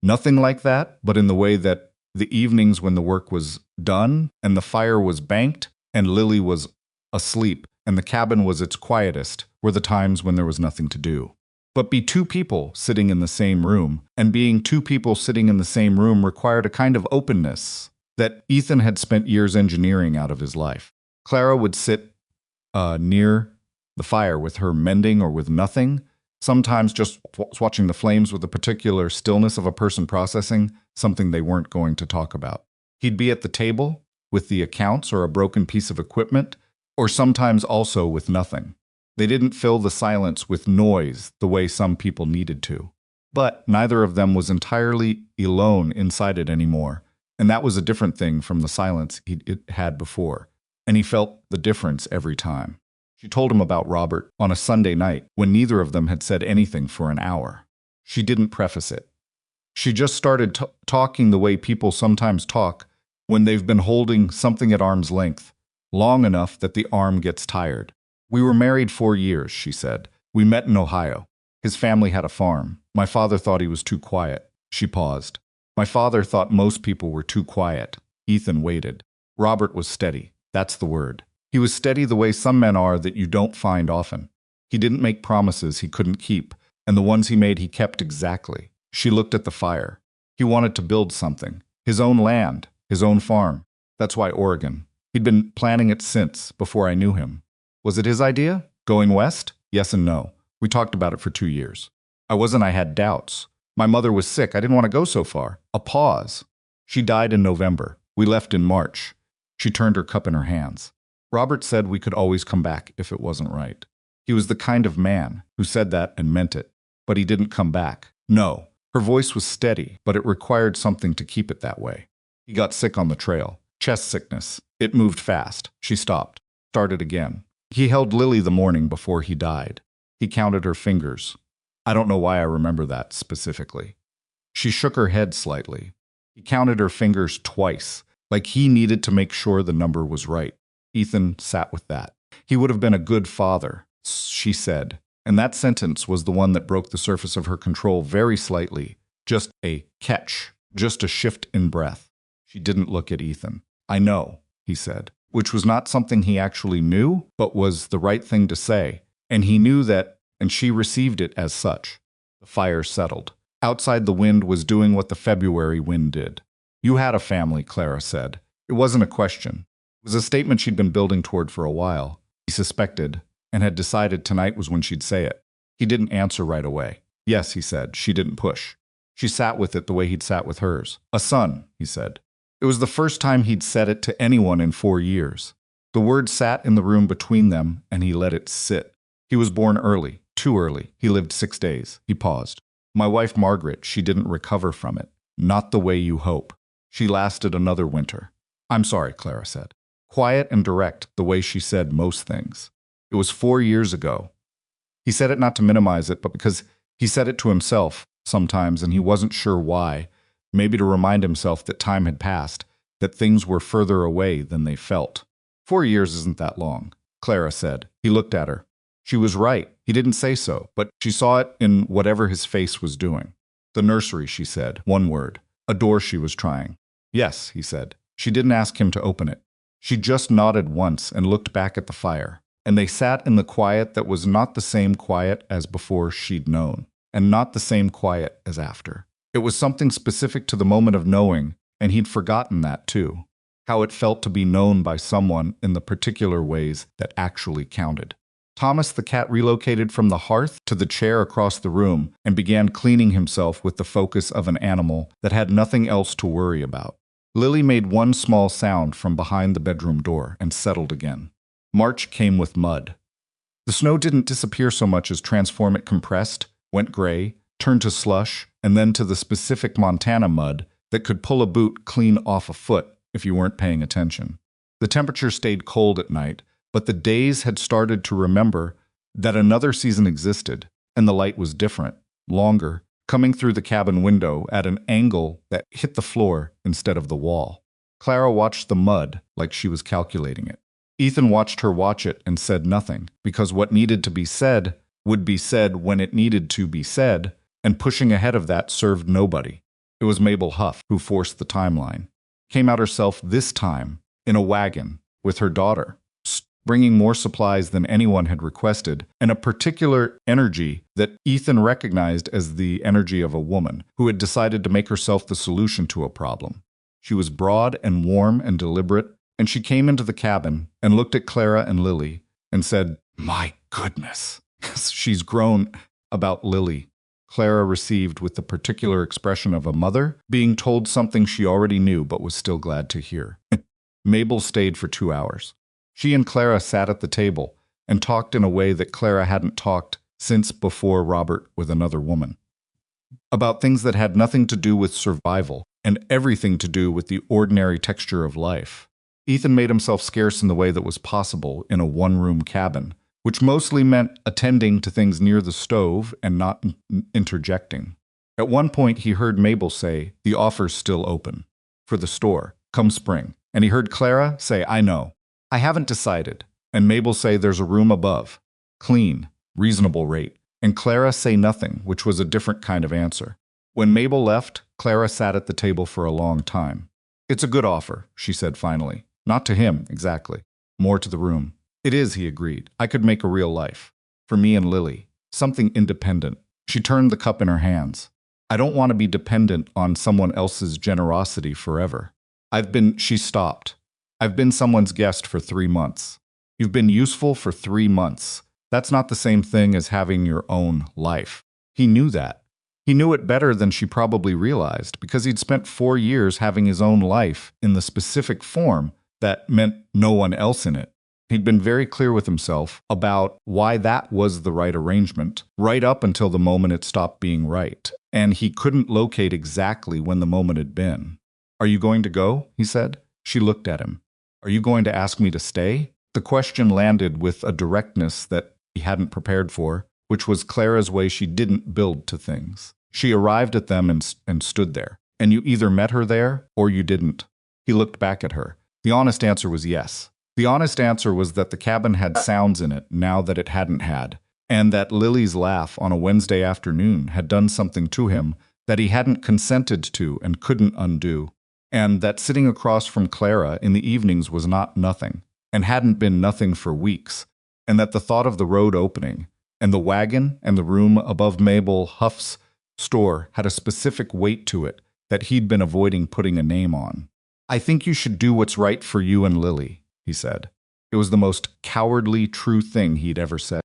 Nothing like that, but in the way that the evenings when the work was done, and the fire was banked, and Lily was asleep, and the cabin was its quietest, were the times when there was nothing to do. But be 2 people sitting in the same room, and being 2 people sitting in the same room required a kind of openness, that Ethan had spent years engineering out of his life. Clara would sit near the fire with her mending or with nothing, sometimes just watching the flames with the particular stillness of a person processing something they weren't going to talk about. He'd be at the table with the accounts or a broken piece of equipment, or sometimes also with nothing. They didn't fill the silence with noise the way some people needed to. But neither of them was entirely alone inside it anymore, and that was a different thing from the silence he'd had before, and he felt the difference every time. She told him about Robert on a Sunday night when neither of them had said anything for an hour. She didn't preface it. She just started talking the way people sometimes talk when they've been holding something at arm's length, long enough that the arm gets tired. "We were married 4 years," she said. "We met in Ohio. His family had a farm. My father thought he was too quiet." She paused. "My father thought most people were too quiet." Ethan waited. Robert was steady. That's the word. He was steady the way some men are that you don't find often. He didn't make promises he couldn't keep, and the ones he made he kept exactly. She looked at the fire. He wanted to build something. His own land, his own farm. That's why Oregon. He'd been planning it since, before I knew him. Was it his idea? Going west? Yes and no. We talked about it for 2 years. I had doubts. My mother was sick. I didn't want to go so far. A pause. She died in November. We left in March. She turned her cup in her hands. Robert said we could always come back if it wasn't right. He was the kind of man who said that and meant it. But he didn't come back. No. Her voice was steady, but it required something to keep it that way. He got sick on the trail. Chest sickness. It moved fast. She stopped. Started again. He held Lily the morning before he died. He counted her fingers. I don't know why I remember that specifically. She shook her head slightly. He counted her fingers twice, like he needed to make sure the number was right. Ethan sat with that. He would have been a good father, she said, and that sentence was the one that broke the surface of her control very slightly. Just a catch, just a shift in breath. She didn't look at Ethan. "I know," he said, which was not something he actually knew, but was the right thing to say. And he knew that, and she received it as such. The fire settled. Outside, the wind was doing what the February wind did. "You had a family," Clara said. It wasn't a question. It was a statement she'd been building toward for a while. He suspected, and had decided tonight was when she'd say it. He didn't answer right away. "Yes," he said. She didn't push. She sat with it the way he'd sat with hers. "A son," he said. It was the first time he'd said it to anyone in 4 years. The word sat in the room between them, and he let it sit. He was born early, too early. He lived 6 days. He paused. "My wife Margaret, she didn't recover from it. Not the way you hope. She lasted another winter." "I'm sorry," Clara said. Quiet and direct, the way she said most things. It was 4 years ago. He said it not to minimize it, but because he said it to himself sometimes, and he wasn't sure why. Maybe to remind himself that time had passed, that things were further away than they felt. 4 years isn't that long, Clara said. He looked at her. She was right. He didn't say so, but she saw it in whatever his face was doing. "The nursery," she said, one word. A door she was trying. "Yes," he said. She didn't ask him to open it. She just nodded once and looked back at the fire. And they sat in the quiet that was not the same quiet as before she'd known, and not the same quiet as after. It was something specific to the moment of knowing, and he'd forgotten that too. How it felt to be known by someone in the particular ways that actually counted. Thomas the cat relocated from the hearth to the chair across the room and began cleaning himself with the focus of an animal that had nothing else to worry about. Lily made one small sound from behind the bedroom door and settled again. March came with mud. The snow didn't disappear so much as transform it compressed, went gray, turned to slush, and then to the specific Montana mud that could pull a boot clean off a foot if you weren't paying attention. The temperature stayed cold at night, but the days had started to remember that another season existed, and the light was different, longer, coming through the cabin window at an angle that hit the floor instead of the wall. Clara watched the mud like she was calculating it. Ethan watched her watch it and said nothing, because what needed to be said would be said when it needed to be said, and pushing ahead of that served nobody. It was Mabel Huff who forced the timeline. Came out herself this time, in a wagon, with her daughter, bringing more supplies than anyone had requested, and a particular energy that Ethan recognized as the energy of a woman who had decided to make herself the solution to a problem. She was broad and warm and deliberate, and she came into the cabin and looked at Clara and Lily and said, "My goodness, she's grown." About Lily, Clara received with the particular expression of a mother being told something she already knew but was still glad to hear. Mabel stayed for 2 hours. She and Clara sat at the table and talked in a way that Clara hadn't talked since before Robert with another woman, about things that had nothing to do with survival and everything to do with the ordinary texture of life. Ethan made himself scarce in the way that was possible in a one-room cabin, which mostly meant attending to things near the stove and not interjecting. At one point, he heard Mabel say, "The offer's still open. For the store, come spring." And he heard Clara say, "I know. I haven't decided." And Mabel say, "There's a room above. Clean, reasonable rate." And Clara say nothing, which was a different kind of answer. When Mabel left, Clara sat at the table for a long time. "It's a good offer," she said finally. Not to him, exactly. More to the room. "It is," he agreed. "I could make a real life. For me and Lily. Something independent." She turned the cup in her hands. "I don't want to be dependent on someone else's generosity forever. She stopped. "I've been someone's guest for 3 months. You've been useful for 3 months. That's not the same thing as having your own life." He knew that. He knew it better than she probably realized, because he'd spent 4 years having his own life in the specific form that meant no one else in it. He'd been very clear with himself about why that was the right arrangement, right up until the moment it stopped being right, and he couldn't locate exactly when the moment had been. "Are you going to go?" he said. She looked at him. "Are you going to ask me to stay?" The question landed with a directness that he hadn't prepared for, which was Clara's way she didn't build to things. She arrived at them and stood there, and you either met her there or you didn't. He looked back at her. The honest answer was yes. The honest answer was that the cabin had sounds in it now that it hadn't had, and that Lily's laugh on a Wednesday afternoon had done something to him that he hadn't consented to and couldn't undo, and that sitting across from Clara in the evenings was not nothing, and hadn't been nothing for weeks, and that the thought of the road opening, and the wagon and the room above Mabel Huff's store had a specific weight to it that he'd been avoiding putting a name on. "I think you should do what's right for you and Lily," he said. It was the most cowardly, true thing he'd ever said.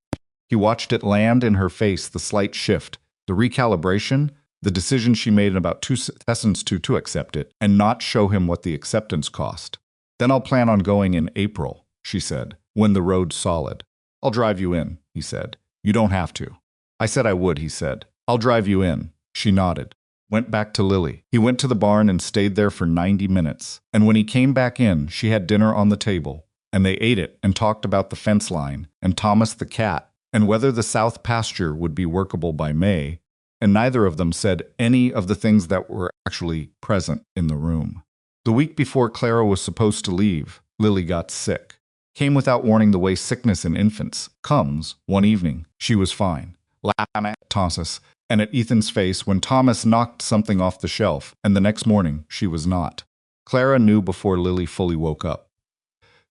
He watched it land in her face, the slight shift, the recalibration, the decision she made in about 2 seconds to accept it, and not show him what the acceptance cost. "Then I'll plan on going in April," she said, "when the road's solid." "I'll drive you in," he said. "You don't have to." "I said I would," he said. "I'll drive you in." She nodded. Went back to Lily. He went to the barn and stayed there for 90 minutes. And when he came back in, she had dinner on the table, and they ate it and talked about the fence line, and Thomas the cat, and whether the south pasture would be workable by May, and neither of them said any of the things that were actually present in the room. The week before Clara was supposed to leave, Lily got sick. Came without warning the way sickness in infants comes. One evening, she was fine. Laughing at Thomas and at Ethan's face when Thomas knocked something off the shelf, and the next morning she was not. Clara knew before Lily fully woke up.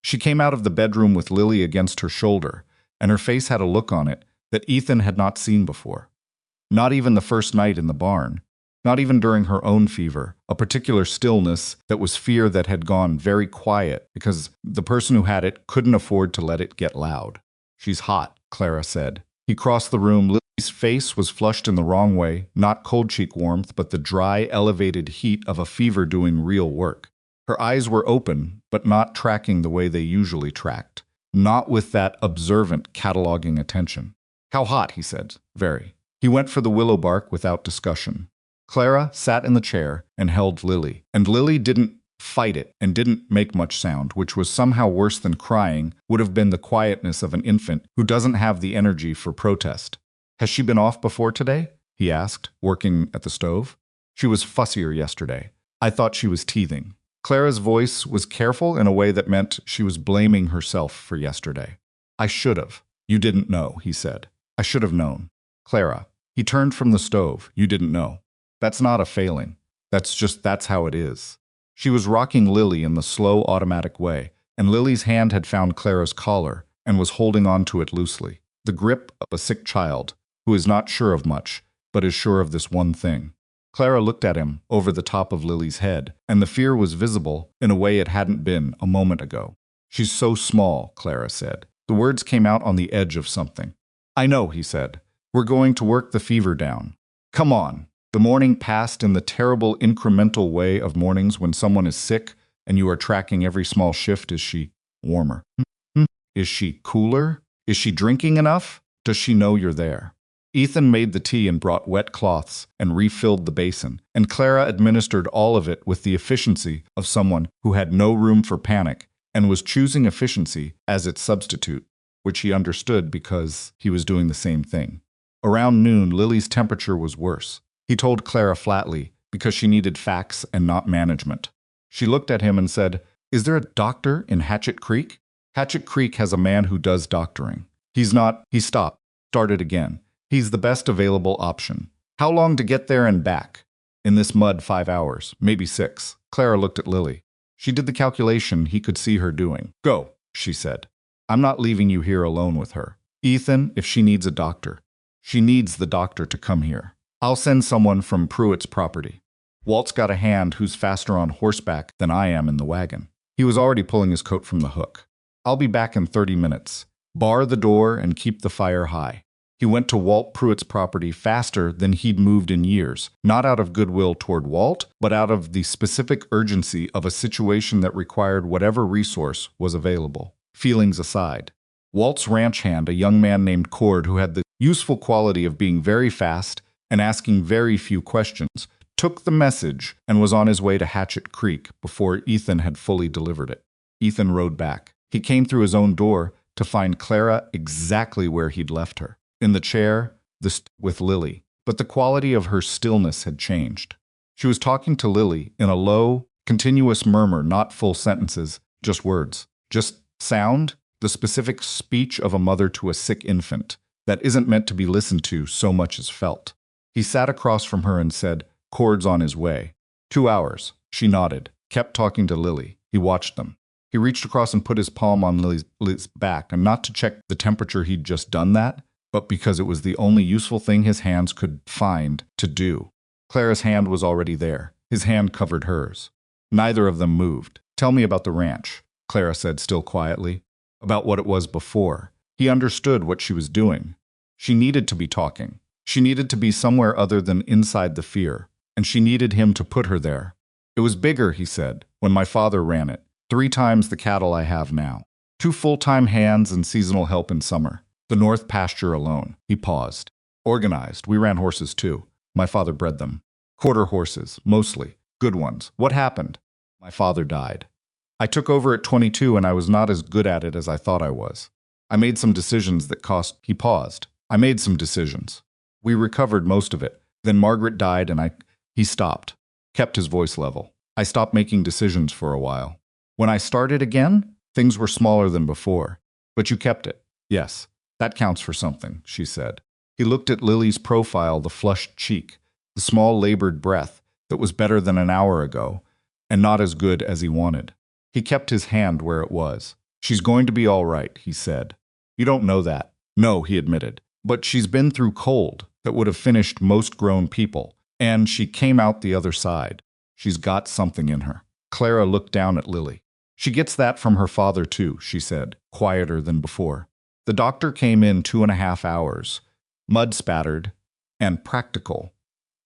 She came out of the bedroom with Lily against her shoulder, and her face had a look on it that Ethan had not seen before. Not even the first night in the barn. Not even during her own fever, a particular stillness that was fear that had gone very quiet because the person who had it couldn't afford to let it get loud. "She's hot," Clara said. He crossed the room. Lily's face was flushed in the wrong way, not cold cheek warmth, but the dry, elevated heat of a fever doing real work. Her eyes were open, but not tracking the way they usually tracked. Not with that observant, cataloging attention. "How hot?" he said. "Very." He went for the willow bark without discussion. Clara sat in the chair and held Lily, and Lily didn't fight it and didn't make much sound, which was somehow worse than crying, would have been the quietness of an infant who doesn't have the energy for protest. "Has she been off before today?" he asked, working at the stove. "She was fussier yesterday. I thought she was teething." Clara's voice was careful in a way that meant she was blaming herself for yesterday. "I should have." "You didn't know," he said. "I should have known." "Clara." He turned from the stove. "You didn't know. That's not a failing. That's how it is." She was rocking Lily in the slow, automatic way, and Lily's hand had found Clara's collar and was holding on to it loosely. The grip of a sick child who is not sure of much, but is sure of this one thing. Clara looked at him over the top of Lily's head, and the fear was visible in a way it hadn't been a moment ago. She's so small, Clara said. The words came out on the edge of something. I know, he said. We're going to work the fever down. Come on. The morning passed in the terrible incremental way of mornings when someone is sick and you are tracking every small shift. Is she warmer? Is she cooler? Is she drinking enough? Does she know you're there? Ethan made the tea and brought wet cloths and refilled the basin, and Clara administered all of it with the efficiency of someone who had no room for panic and was choosing efficiency as its substitute, which he understood because he was doing the same thing. Around noon, Lily's temperature was worse. He told Clara flatly, because she needed facts and not management. She looked at him and said, Is there a doctor in Hatchet Creek? Hatchet Creek has a man who does doctoring. He's not. He stopped, started again. He's the best available option. How long to get there and back? In this mud, 5 hours, maybe 6. Clara looked at Lily. She did the calculation he could see her doing. Go, she said. I'm not leaving you here alone with her. Ethan, if she needs a doctor, she needs the doctor to come here. I'll send someone from Pruitt's property. Walt's got a hand who's faster on horseback than I am in the wagon. He was already pulling his coat from the hook. I'll be back in 30 minutes. Bar the door and keep the fire high. He went to Walt Pruitt's property faster than he'd moved in years, not out of goodwill toward Walt, but out of the specific urgency of a situation that required whatever resource was available. Feelings aside. Walt's ranch hand, a young man named Cord who had the useful quality of being very fast and asking very few questions, took the message and was on his way to Hatchet Creek before Ethan had fully delivered it. Ethan rode back. He came through his own door to find Clara exactly where he'd left her. In the chair, with Lily, but the quality of her stillness had changed. She was talking to Lily in a low, continuous murmur, not full sentences, just words, just sound, the specific speech of a mother to a sick infant that isn't meant to be listened to so much as felt. He sat across from her and said, Cord's on his way. 2 hours. She nodded, kept talking to Lily. He watched them. He reached across and put his palm on Lily's back, and not to check the temperature, he'd just done that, but because it was the only useful thing his hands could find to do. Clara's hand was already there. His hand covered hers. Neither of them moved. Tell me about the ranch, Clara said still quietly. About what it was before. He understood what she was doing. She needed to be talking. She needed to be somewhere other than inside the fear, and she needed him to put her there. It was bigger, he said, when my father ran it. 3 times the cattle I have now. 2 full-time hands and seasonal help in summer. The north pasture alone. He paused. Organized. We ran horses too. My father bred them. Quarter horses, mostly. Good ones. What happened? My father died. I took over at 22 and I was not as good at it as I thought I was. I made some decisions that cost... He paused. I made some decisions. We recovered most of it. Then Margaret died and He stopped. Kept his voice level. I stopped making decisions for a while. When I started again, things were smaller than before. But you kept it. Yes. That counts for something, she said. He looked at Lily's profile, the flushed cheek, the small labored breath that was better than an hour ago, and not as good as he wanted. He kept his hand where it was. She's going to be all right, he said. You don't know that. No, he admitted. But she's been through cold that would have finished most grown people, and she came out the other side. She's got something in her. Clara looked down at Lily. She gets that from her father too, she said, quieter than before. The doctor came in 2.5 hours, mud-spattered and practical.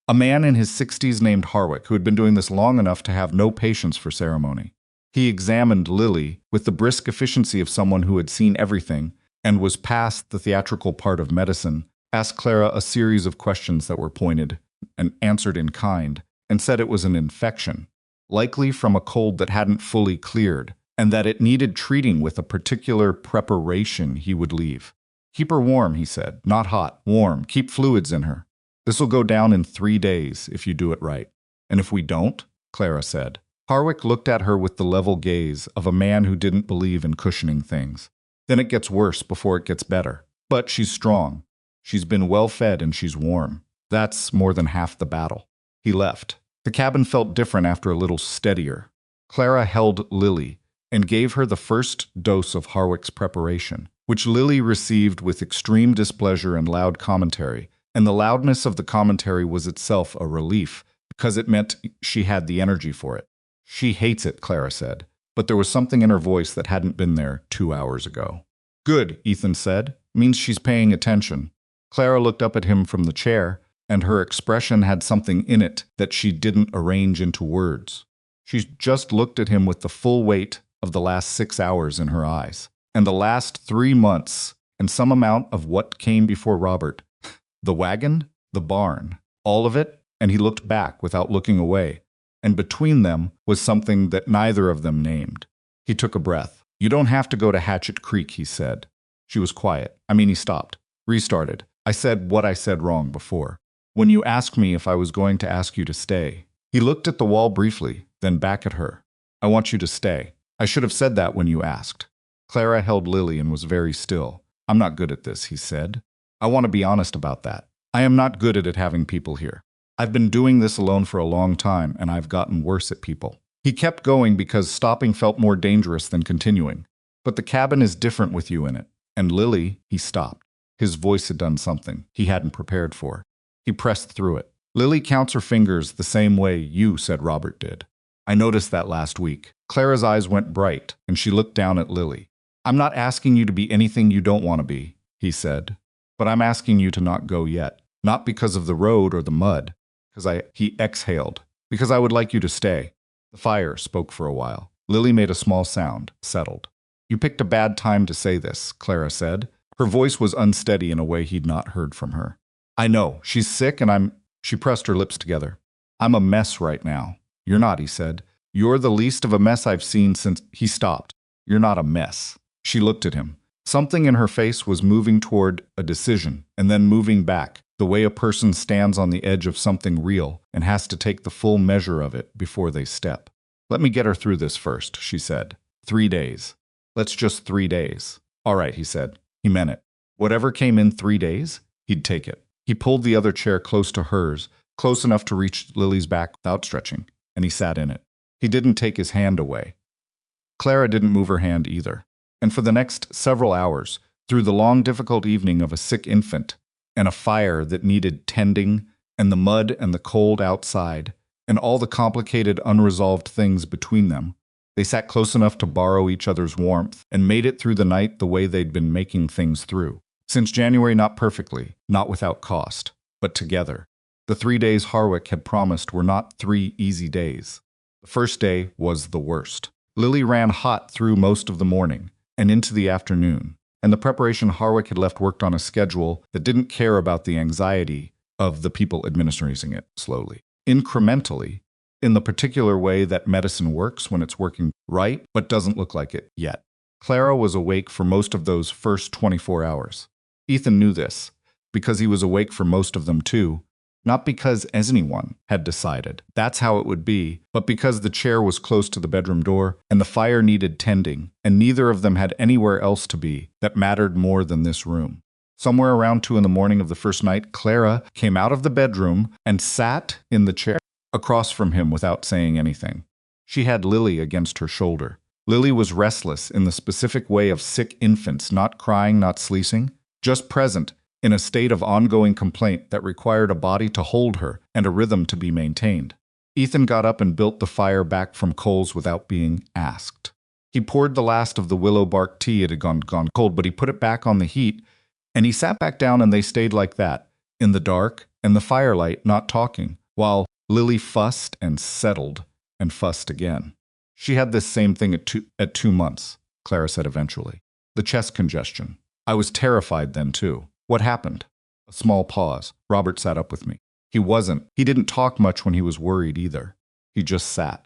A man in his 60s named Harwick, who had been doing this long enough to have no patience for ceremony. He examined Lily with the brisk efficiency of someone who had seen everything and was past the theatrical part of medicine, asked Clara a series of questions that were pointed and answered in kind, and said it was an infection, likely from a cold that hadn't fully cleared, and that it needed treating with a particular preparation he would leave. Keep her warm, he said. Not hot, warm. Keep fluids in her. This will go down in 3 days if you do it right. And if we don't, Clara said. Harwick looked at her with the level gaze of a man who didn't believe in cushioning things. Then it gets worse before it gets better. But she's strong. She's been well fed and she's warm. That's more than half the battle. He left. The cabin felt different after a little steadier. Clara held Lily and gave her the first dose of Harwick's preparation, which Lily received with extreme displeasure and loud commentary, and the loudness of the commentary was itself a relief because it meant she had the energy for it. She hates it, Clara said, but there was something in her voice that hadn't been there 2 hours ago. Good, Ethan said. Means she's paying attention. Clara looked up at him from the chair, and her expression had something in it that she didn't arrange into words. She just looked at him with the full weight of the last 6 hours in her eyes, and the last 3 months, and some amount of what came before Robert. The wagon, the barn, all of it, and he looked back without looking away, and between them was something that neither of them named. He took a breath. You don't have to go to Hatchet Creek, he said. She was quiet. He stopped. Restarted. I said what I said wrong before. When you asked me if I was going to ask you to stay. He looked at the wall briefly, then back at her. I want you to stay. I should have said that when you asked. Clara held Lily and was very still. I'm not good at this, he said. I want to be honest about that. I am not good at it having people here. I've been doing this alone for a long time, and I've gotten worse at people. He kept going because stopping felt more dangerous than continuing. But the cabin is different with you in it. And Lily, he stopped. His voice had done something he hadn't prepared for. He pressed through it. Lily counts her fingers the same way you said Robert did. I noticed that last week. Clara's eyes went bright, and she looked down at Lily. I'm not asking you to be anything you don't want to be, he said. But I'm asking you to not go yet. Not because of the road or the mud. He exhaled. Because I would like you to stay. The fire spoke for a while. Lily made a small sound, settled. You picked a bad time to say this, Clara said. Her voice was unsteady in a way he'd not heard from her. I know. She's sick and She pressed her lips together. I'm a mess right now. You're not, he said. You're the least of a mess I've seen since... He stopped. You're not a mess. She looked at him. Something in her face was moving toward a decision and then moving back, the way a person stands on the edge of something real and has to take the full measure of it before they step. Let me get her through this first, she said. 3 days. Let's just 3 days. All right, he said. He meant it. Whatever came in 3 days, he'd take it. He pulled the other chair close to hers, close enough to reach Lily's back without stretching, and he sat in it. He didn't take his hand away. Clara didn't move her hand either. And for the next several hours, through the long, difficult evening of a sick infant, and a fire that needed tending, and the mud and the cold outside, and all the complicated, unresolved things between them, they sat close enough to borrow each other's warmth and made it through the night the way they'd been making things through. Since January, not perfectly, not without cost, but together. The 3 days Harwick had promised were not 3 easy days. The first day was the worst. Lily ran hot through most of the morning and into the afternoon, and the preparation Harwick had left worked on a schedule that didn't care about the anxiety of the people administering it slowly, incrementally, in the particular way that medicine works when it's working right but doesn't look like it yet. Clara was awake for most of those first 24 hours. Ethan knew this, because he was awake for most of them too, not because anyone had decided that's how it would be, but because the chair was close to the bedroom door and the fire needed tending, and neither of them had anywhere else to be that mattered more than this room. Somewhere around 2 in the morning of the first night, Clara came out of the bedroom and sat in the chair across from him without saying anything. She had Lily against her shoulder. Lily was restless in the specific way of sick infants, not crying, not sleeping, just present, in a state of ongoing complaint that required a body to hold her and a rhythm to be maintained. Ethan got up and built the fire back from coals without being asked. He poured the last of the willow bark tea. It had gone cold, but he put it back on the heat, and he sat back down and they stayed like that, in the dark and the firelight, not talking, while Lily fussed and settled and fussed again. She had this same thing at 2 months, Clara said eventually. The chest congestion. I was terrified then too. What happened? A small pause. Robert sat up with me. He didn't talk much when he was worried either. He just sat.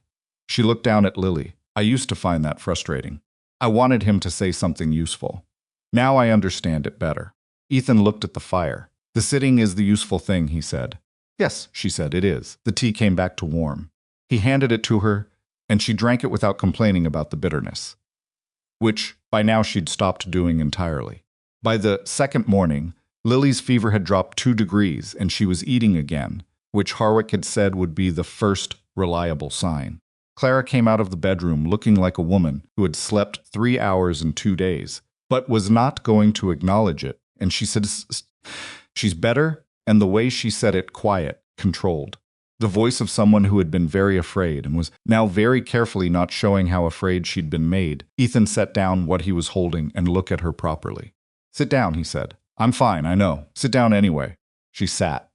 She looked down at Lily. I used to find that frustrating. I wanted him to say something useful. Now I understand it better. Ethan looked at the fire. The sitting is the useful thing, he said. Yes, she said, it is. The tea came back to warm. He handed it to her, and she drank it without complaining about the bitterness, which by now she'd stopped doing entirely. By the second morning, Lily's fever had dropped 2 degrees and she was eating again, which Harwick had said would be the first reliable sign. Clara came out of the bedroom looking like a woman who had slept 3 hours in 2 days, but was not going to acknowledge it, and she said, she's better, and the way she said it quiet, controlled. The voice of someone who had been very afraid and was now very carefully not showing how afraid she'd been made. Ethan set down what he was holding and looked at her properly. "Sit down," he said. "I'm fine, I know. Sit down anyway." She sat.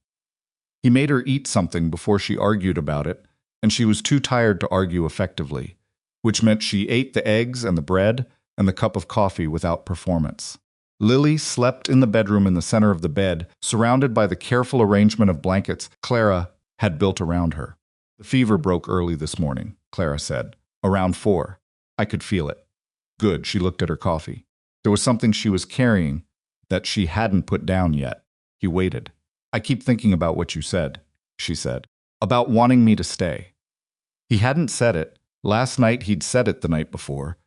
He made her eat something before she argued about it, and she was too tired to argue effectively, which meant she ate the eggs and the bread and the cup of coffee without performance. Lily slept in the bedroom in the center of the bed, surrounded by the careful arrangement of blankets Clara had built around her. "The fever broke early this morning," Clara said. "Around 4. I could feel it." "Good," she looked at her coffee. There was something she was carrying that she hadn't put down yet. He waited. "I keep thinking about what you said," she said. "About wanting me to stay." He hadn't said it. Last night he'd said it the night before.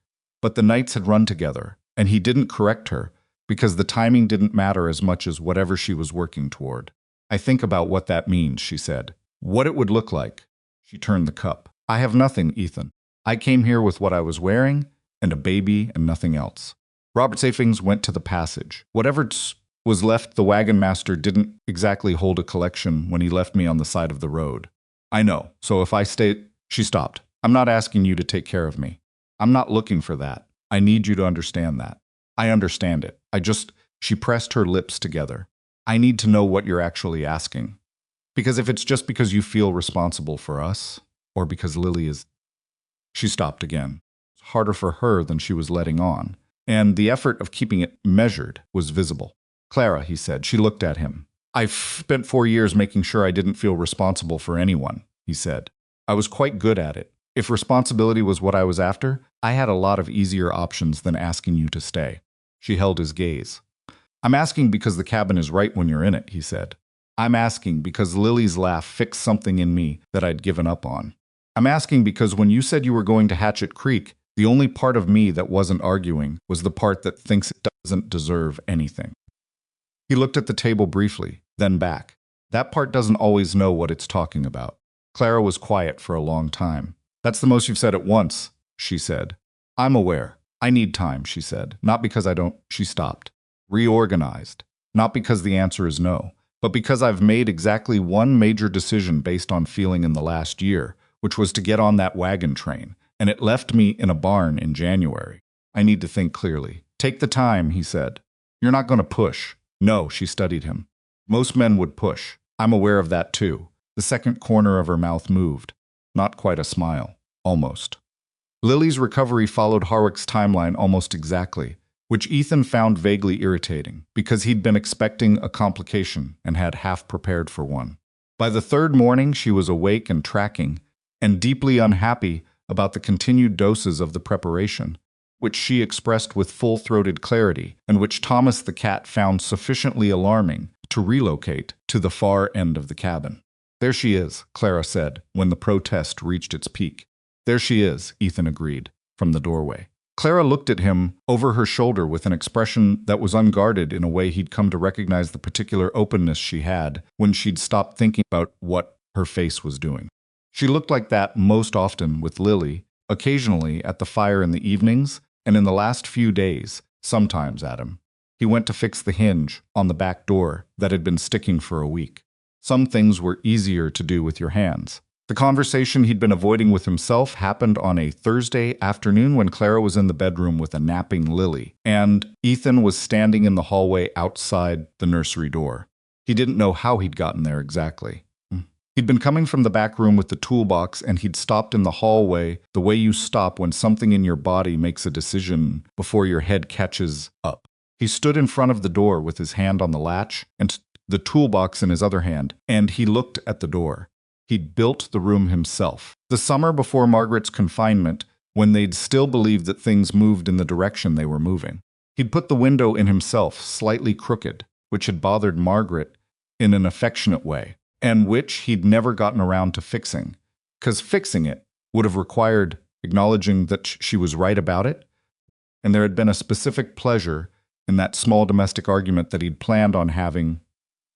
But the nights had run together, and he didn't correct her, because the timing didn't matter as much as whatever she was working toward. "I think about what that means," she said. "What it would look like." She turned the cup. "I have nothing, Ethan. I came here with what I was wearing, and a baby, and nothing else." Robert Safings went to the passage. "Whatever was left, the wagon master didn't exactly hold a collection when he left me on the side of the road." "I know. So if I stay—" She stopped. "I'm not asking you to take care of me. I'm not looking for that. I need you to understand that." "I understand it. She pressed her lips together. "I need to know what you're actually asking. Because if it's just because you feel responsible for us, or because Lily is—" She stopped again. It was harder for her than she was letting on, and the effort of keeping it measured was visible. "Clara," he said. She looked at him. "I've spent 4 years making sure I didn't feel responsible for anyone," he said. "I was quite good at it. If responsibility was what I was after, I had a lot of easier options than asking you to stay." She held his gaze. "I'm asking because the cabin is right when you're in it," he said. "I'm asking because Lily's laugh fixed something in me that I'd given up on. I'm asking because when you said you were going to Hatchet Creek, the only part of me that wasn't arguing was the part that thinks it doesn't deserve anything." He looked at the table briefly, then back. "That part doesn't always know what it's talking about." Clara was quiet for a long time. "That's the most you've said at once," she said. "I'm aware. I need time," she said. "Not because I don't—" She stopped. "Reorganized. Not because the answer is no, but because I've made exactly one major decision based on feeling in the last year, which was to get on that wagon train, and it left me in a barn in January. I need to think clearly." "Take the time," he said. "You're not going to push." "No," she studied him. "Most men would push. I'm aware of that too." The second corner of her mouth moved. Not quite a smile. Almost. Lily's recovery followed Harwick's timeline almost exactly, which Ethan found vaguely irritating, because he'd been expecting a complication and had half prepared for one. By the third morning, she was awake and tracking, and deeply unhappy about the continued doses of the preparation, which she expressed with full-throated clarity, and which Thomas the cat found sufficiently alarming to relocate to the far end of the cabin. "There she is," Clara said, when the protest reached its peak. "There she is," Ethan agreed, from the doorway. Clara looked at him over her shoulder with an expression that was unguarded in a way he'd come to recognize the particular openness she had when she'd stopped thinking about what her face was doing. She looked like that most often with Lily, occasionally at the fire in the evenings, and in the last few days, sometimes at him. He went to fix the hinge on the back door that had been sticking for a week. Some things were easier to do with your hands. The conversation he'd been avoiding with himself happened on a Thursday afternoon when Clara was in the bedroom with a napping Lily, and Ethan was standing in the hallway outside the nursery door. He didn't know how he'd gotten there exactly. He'd been coming from the back room with the toolbox, and he'd stopped in the hallway the way you stop when something in your body makes a decision before your head catches up. He stood in front of the door with his hand on the latch and the toolbox in his other hand, and he looked at the door. He'd built the room himself. The summer before Margaret's confinement, when they'd still believed that things moved in the direction they were moving. He'd put the window in himself, slightly crooked, which had bothered Margaret in an affectionate way, and which he'd never gotten around to fixing, because fixing it would have required acknowledging that she was right about it, and there had been a specific pleasure in that small domestic argument that he'd planned on having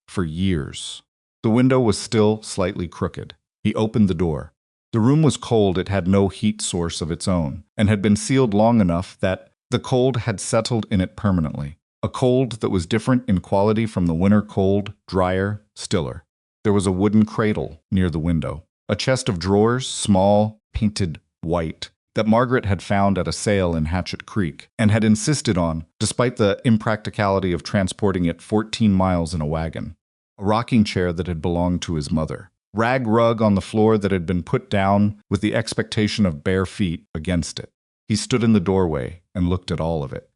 for years. The window was still slightly crooked. He opened the door. The room was cold. It had no heat source of its own, and had been sealed long enough that the cold had settled in it permanently. A cold that was different in quality from the winter cold, drier, stiller. There was a wooden cradle near the window, a chest of drawers, small, painted white, that Margaret had found at a sale in Hatchet Creek and had insisted on, despite the impracticality of transporting it 14 miles in a wagon. A rocking chair that had belonged to his mother. Rag rug on the floor that had been put down with the expectation of bare feet against it. He stood in the doorway and looked at all of it.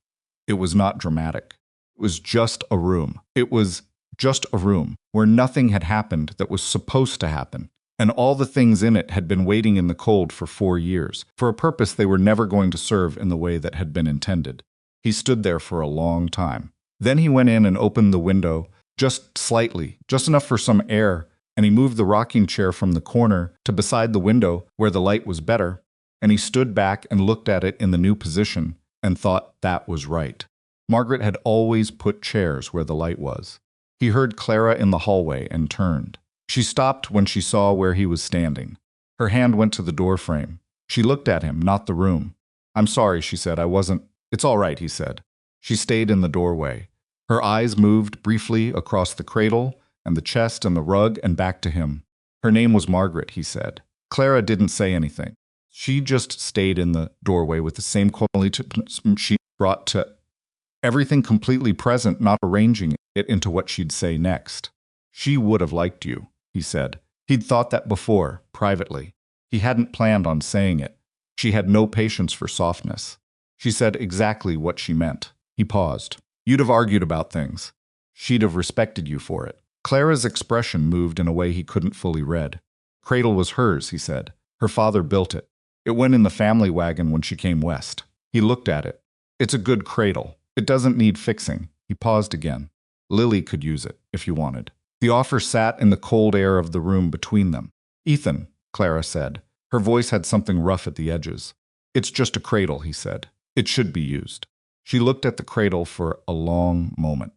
It was not dramatic. It was just a room. It was just a room where nothing had happened that was supposed to happen. And all the things in it had been waiting in the cold for 4 years, for a purpose they were never going to serve in the way that had been intended. He stood there for a long time. Then he went in and opened the window, just slightly, just enough for some air, and he moved the rocking chair from the corner to beside the window where the light was better, and he stood back and looked at it in the new position and thought that was right. Margaret had always put chairs where the light was. He heard Clara in the hallway and turned. She stopped when she saw where he was standing. Her hand went to the doorframe. She looked at him, not the room. "I'm sorry," she said. "I wasn't—" "It's all right," he said. She stayed in the doorway. Her eyes moved briefly across the cradle and the chest and the rug and back to him. Her name was Margaret, he said. Clara didn't say anything. She just stayed in the doorway with the same quality she brought to everything completely present, not arranging it into what she'd say next. "She would have liked you," he said. He'd thought that before, privately. He hadn't planned on saying it. She had no patience for softness. She said exactly what she meant. He paused. "You'd have argued about things. She'd have respected you for it." Clara's expression moved in a way he couldn't fully read. "Cradle was hers," he said. "Her father built it. It went in the family wagon when she came west." He looked at it. "It's a good cradle. It doesn't need fixing." He paused again. "Lily could use it, if you wanted." The offer sat in the cold air of the room between them. "Ethan," Clara said. Her voice had something rough at the edges. "It's just a cradle," he said. "It should be used." She looked at the cradle for a long moment.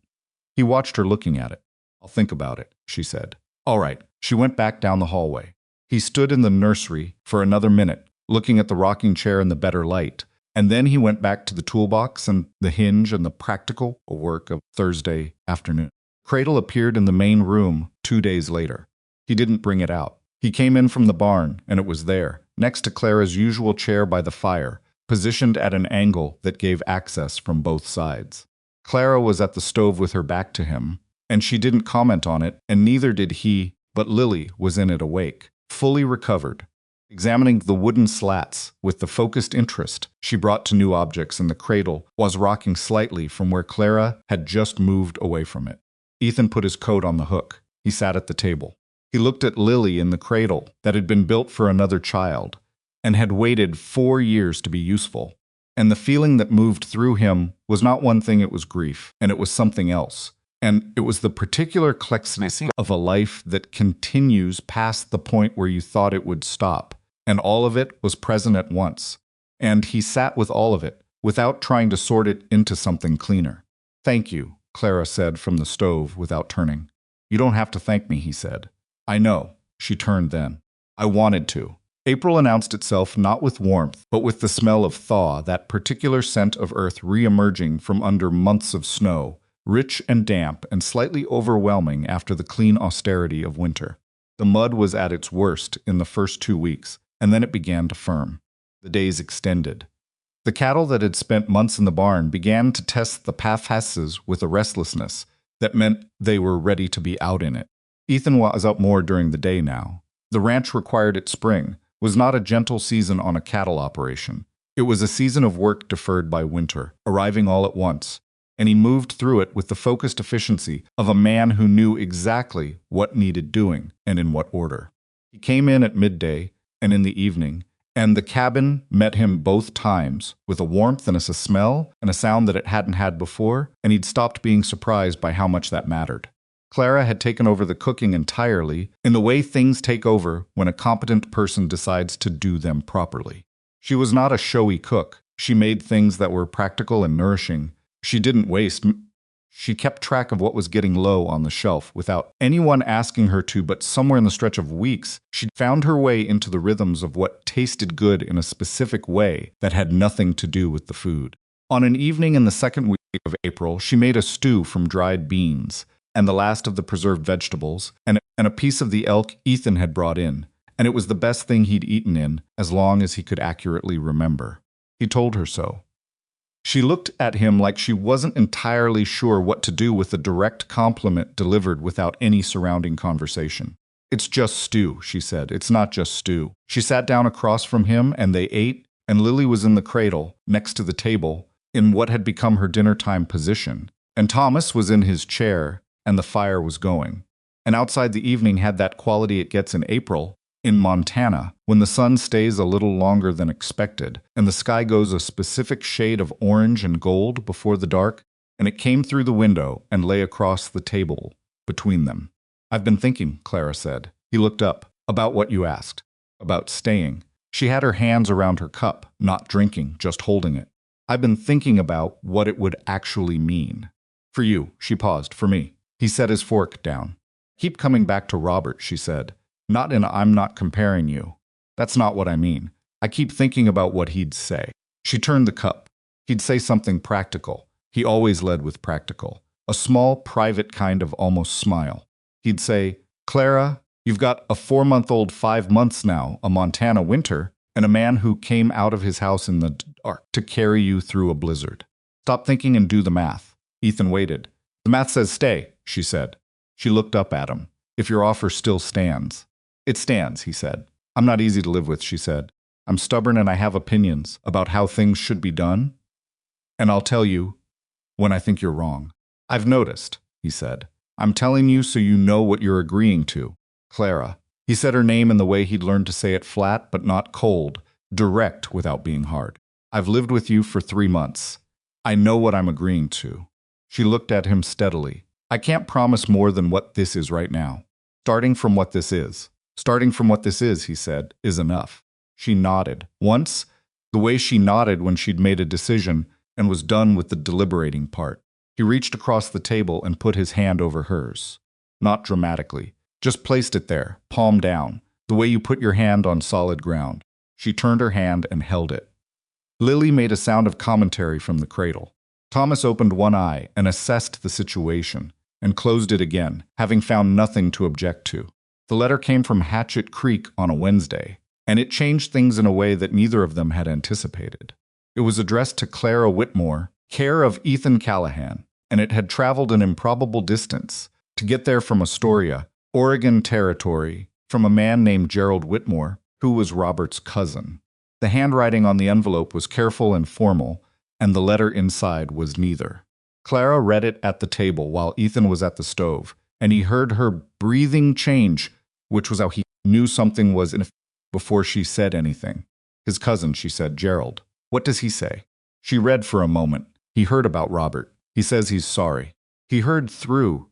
He watched her looking at it. "I'll think about it," she said. "All right." She went back down the hallway. He stood in the nursery for another minute, looking at the rocking chair in the better light, and then he went back to the toolbox and the hinge and the practical work of Thursday afternoon. Cradle appeared in the main room 2 days later. He didn't bring it out. He came in from the barn, and it was there, next to Clara's usual chair by the fire, positioned at an angle that gave access from both sides. Clara was at the stove with her back to him, and she didn't comment on it, and neither did he, but Lily was in it awake, fully recovered, examining the wooden slats with the focused interest she brought to new objects, and the cradle was rocking slightly from where Clara had just moved away from it. Ethan put his coat on the hook. He sat at the table. He looked at Lily in the cradle that had been built for another child and had waited 4 years to be useful. And the feeling that moved through him was not one thing, it was grief, and it was something else. And it was the particular complexity of a life that continues past the point where you thought it would stop, and all of it was present at once. And he sat with all of it, without trying to sort it into something cleaner. "Thank you," Clara said from the stove without turning. "You don't have to thank me," he said. "I know." She turned then. "I wanted to." April announced itself not with warmth, but with the smell of thaw, that particular scent of earth re-emerging from under months of snow, rich and damp and slightly overwhelming after the clean austerity of winter. The mud was at its worst in the first 2 weeks, and then it began to firm. The days extended. The cattle that had spent months in the barn began to test the pathasses with a restlessness that meant they were ready to be out in it. Ethan was out more during the day now. The ranch required its spring was not a gentle season on a cattle operation. It was a season of work deferred by winter, arriving all at once, and he moved through it with the focused efficiency of a man who knew exactly what needed doing and in what order. He came in at midday and in the evening, and the cabin met him both times with a warmth and a smell and a sound that it hadn't had before, and he'd stopped being surprised by how much that mattered. Clara had taken over the cooking entirely in the way things take over when a competent person decides to do them properly. She was not a showy cook. She made things that were practical and nourishing. She didn't waste. She kept track of what was getting low on the shelf without anyone asking her to, but somewhere in the stretch of weeks, she'd found her way into the rhythms of what tasted good in a specific way that had nothing to do with the food. On an evening in the second week of April, she made a stew from dried beans, and the last of the preserved vegetables, and a piece of the elk Ethan had brought in, and it was the best thing he'd eaten in as long as he could accurately remember. He told her so. She looked at him like she wasn't entirely sure what to do with the direct compliment delivered without any surrounding conversation. "It's just stew," she said. "It's not just stew." She sat down across from him and they ate, and Lily was in the cradle, next to the table, in what had become her dinner-time position, and Thomas was in his chair, and the fire was going. And outside the evening had that quality it gets in April, in Montana, when the sun stays a little longer than expected, and the sky goes a specific shade of orange and gold before the dark, and it came through the window and lay across the table between them. "I've been thinking," Clara said. He looked up. "About what you asked. About staying." She had her hands around her cup, not drinking, just holding it. "I've been thinking about what it would actually mean. For you," she paused, "for me." He set his fork down. "Keep coming back to Robert," she said. "Not in I'm not comparing you. That's not what I mean. I keep thinking about what he'd say." She turned the cup. He'd say something practical. He always led with practical. A small, private kind of almost smile. He'd say, "Clara, you've got a 4-month-old 5 months now, a Montana winter, and a man who came out of his house in the dark to carry you through a blizzard. Stop thinking and do the math." Ethan waited. "The math says stay," she said. She looked up at him. "If your offer still stands." "It stands," he said. "I'm not easy to live with," she said. "I'm stubborn and I have opinions about how things should be done. And I'll tell you when I think you're wrong." "I've noticed," he said. "I'm telling you so you know what you're agreeing to. Clara." He said her name in the way he'd learned to say it, flat but not cold, direct without being hard. "I've lived with you for 3 months. I know what I'm agreeing to." She looked at him steadily. "I can't promise more than what this is right now. Starting from what this is." "Starting from what this is," he said, "is enough." She nodded. Once, the way she nodded when she'd made a decision and was done with the deliberating part. He reached across the table and put his hand over hers. Not dramatically. Just placed it there, palm down, the way you put your hand on solid ground. She turned her hand and held it. Lily made a sound of commentary from the cradle. Thomas opened one eye and assessed the situation, and closed it again, having found nothing to object to. The letter came from Hatchet Creek on a Wednesday, and it changed things in a way that neither of them had anticipated. It was addressed to Clara Whitmore, care of Ethan Callahan, and it had traveled an improbable distance to get there from Astoria, Oregon Territory, from a man named Gerald Whitmore, who was Robert's cousin. The handwriting on the envelope was careful and formal, and the letter inside was neither. Clara read it at the table while Ethan was at the stove, and he heard her breathing change, which was how he knew something was in before she said anything. "His cousin," she said, "Gerald. What does he say?" She read for a moment. "He heard about Robert. He says he's sorry. He heard through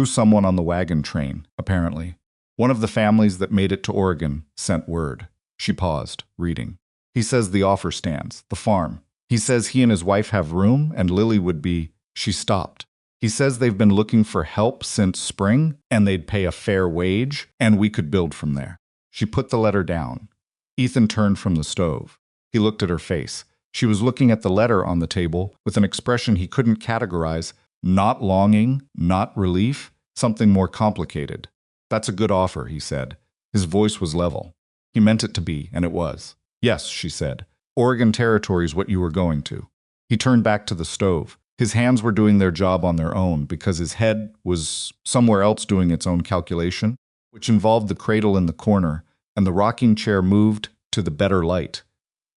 someone on the wagon train, apparently. One of the families that made it to Oregon sent word." She paused, reading. "He says the offer stands, the farm. He says he and his wife have room, and Lily would be—" She stopped. "He says they've been looking for help since spring, and they'd pay a fair wage, and we could build from there." She put the letter down. Ethan turned from the stove. He looked at her face. She was looking at the letter on the table with an expression he couldn't categorize, not longing, not relief, something more complicated. "That's a good offer," he said. His voice was level. He meant it to be, and it was. "Yes," she said. "Oregon Territory is what you were going to." He turned back to the stove. His hands were doing their job on their own because his head was somewhere else doing its own calculation, which involved the cradle in the corner, and the rocking chair moved to the better light,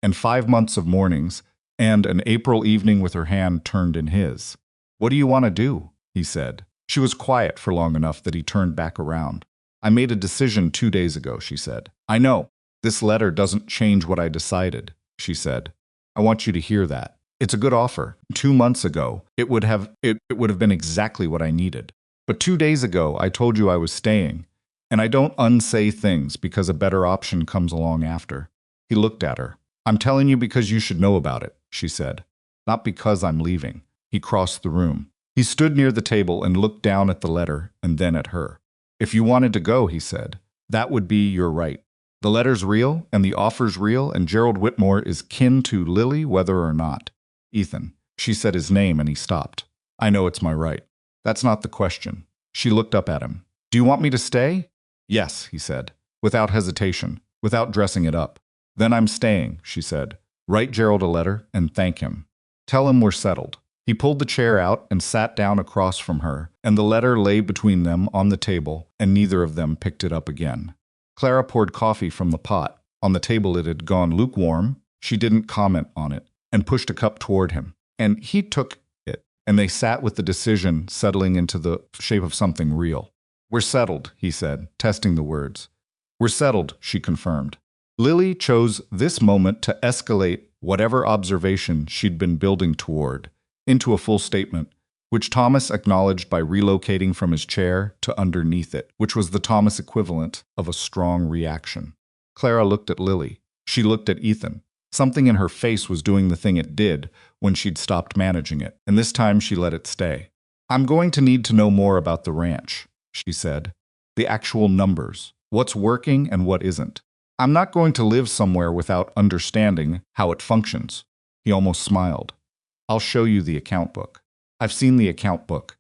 and 5 months of mornings, and an April evening with her hand turned in his. "What do you want to do?" he said. She was quiet for long enough that he turned back around. "I made a decision 2 days ago," she said. "I know. This letter doesn't change what I decided," she said. "I want you to hear that. It's a good offer. 2 months ago, it would have been exactly what I needed. But 2 days ago, I told you I was staying, and I don't unsay things because a better option comes along after." He looked at her. "I'm telling you because you should know about it," she said. "Not because I'm leaving." He crossed the room. He stood near the table and looked down at the letter and then at her. "If you wanted to go," he said, "that would be your right. The letter's real, and the offer's real, and Gerald Whitmore is kin to Lily whether or not." "Ethan." She said his name and he stopped. "I know it's my right. That's not the question. She looked up at him. Do you want me to stay? Yes, he said, without hesitation, without dressing it up. Then I'm staying, she said. Write Gerald a letter and thank him. Tell him we're settled. He pulled the chair out and sat down across from her, and the letter lay between them on the table, and neither of them picked it up again. Clara poured coffee from the pot. On the table it had gone lukewarm. She didn't comment on it, and pushed a cup toward him. And he took it, and they sat with the decision settling into the shape of something real. We're settled, he said, testing the words. We're settled, she confirmed. Lily chose this moment to escalate whatever observation she'd been building toward into a full statement, which Thomas acknowledged by relocating from his chair to underneath it, which was the Thomas equivalent of a strong reaction. Clara looked at Lily. She looked at Ethan. Something in her face was doing the thing it did when she'd stopped managing it, and this time she let it stay. I'm going to need to know more about the ranch, she said. The actual numbers, what's working and what isn't. I'm not going to live somewhere without understanding how it functions. He almost smiled. I'll show you the account book. I've seen the account book.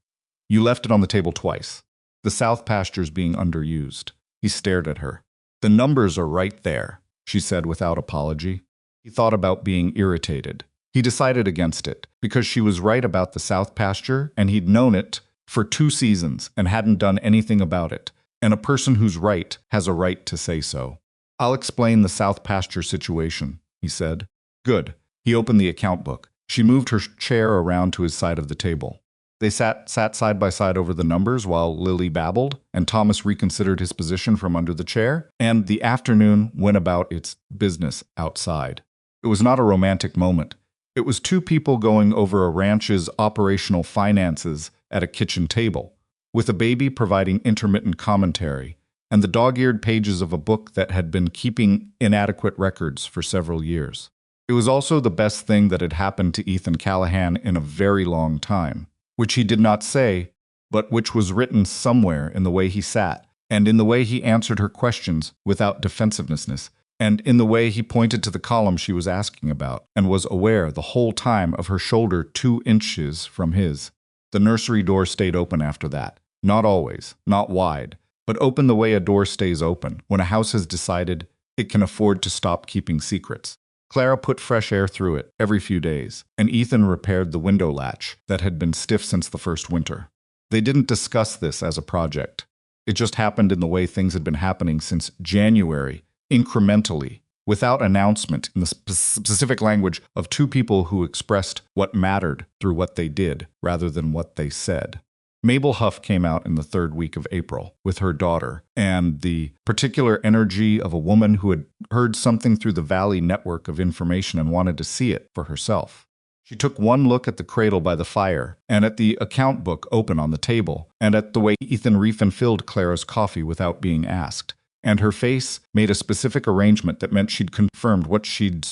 You left it on the table twice. The south pasture's being underused. He stared at her. The numbers are right there, she said without apology. He thought about being irritated. He decided against it, because she was right about the south pasture, and he'd known it for 2 seasons and hadn't done anything about it. And a person who's right has a right to say so. I'll explain the south pasture situation, he said. Good. He opened the account book. She moved her chair around to his side of the table. They sat side by side over the numbers while Lily babbled, and Thomas reconsidered his position from under the chair, and the afternoon went about its business outside. It was not a romantic moment. It was 2 people going over a ranch's operational finances at a kitchen table, with a baby providing intermittent commentary, and the dog-eared pages of a book that had been keeping inadequate records for several years. It was also the best thing that had happened to Ethan Callahan in a very long time, which he did not say, but which was written somewhere in the way he sat, and in the way he answered her questions without defensiveness, and in the way he pointed to the column she was asking about, and was aware the whole time of her shoulder 2 inches from his. The nursery door stayed open after that. Not always, not wide, but open the way a door stays open when a house has decided it can afford to stop keeping secrets. Clara put fresh air through it every few days, and Ethan repaired the window latch that had been stiff since the first winter. They didn't discuss this as a project. It just happened in the way things had been happening since January, incrementally, without announcement, in the specific language of 2 people who expressed what mattered through what they did rather than what they said. Mabel Huff came out in the 3rd week of April with her daughter, and the particular energy of a woman who had heard something through the Valley network of information and wanted to see it for herself. She took one look at the cradle by the fire, and at the account book open on the table, and at the way Ethan refilled Clara's coffee without being asked, and her face made a specific arrangement that meant she'd confirmed what she'd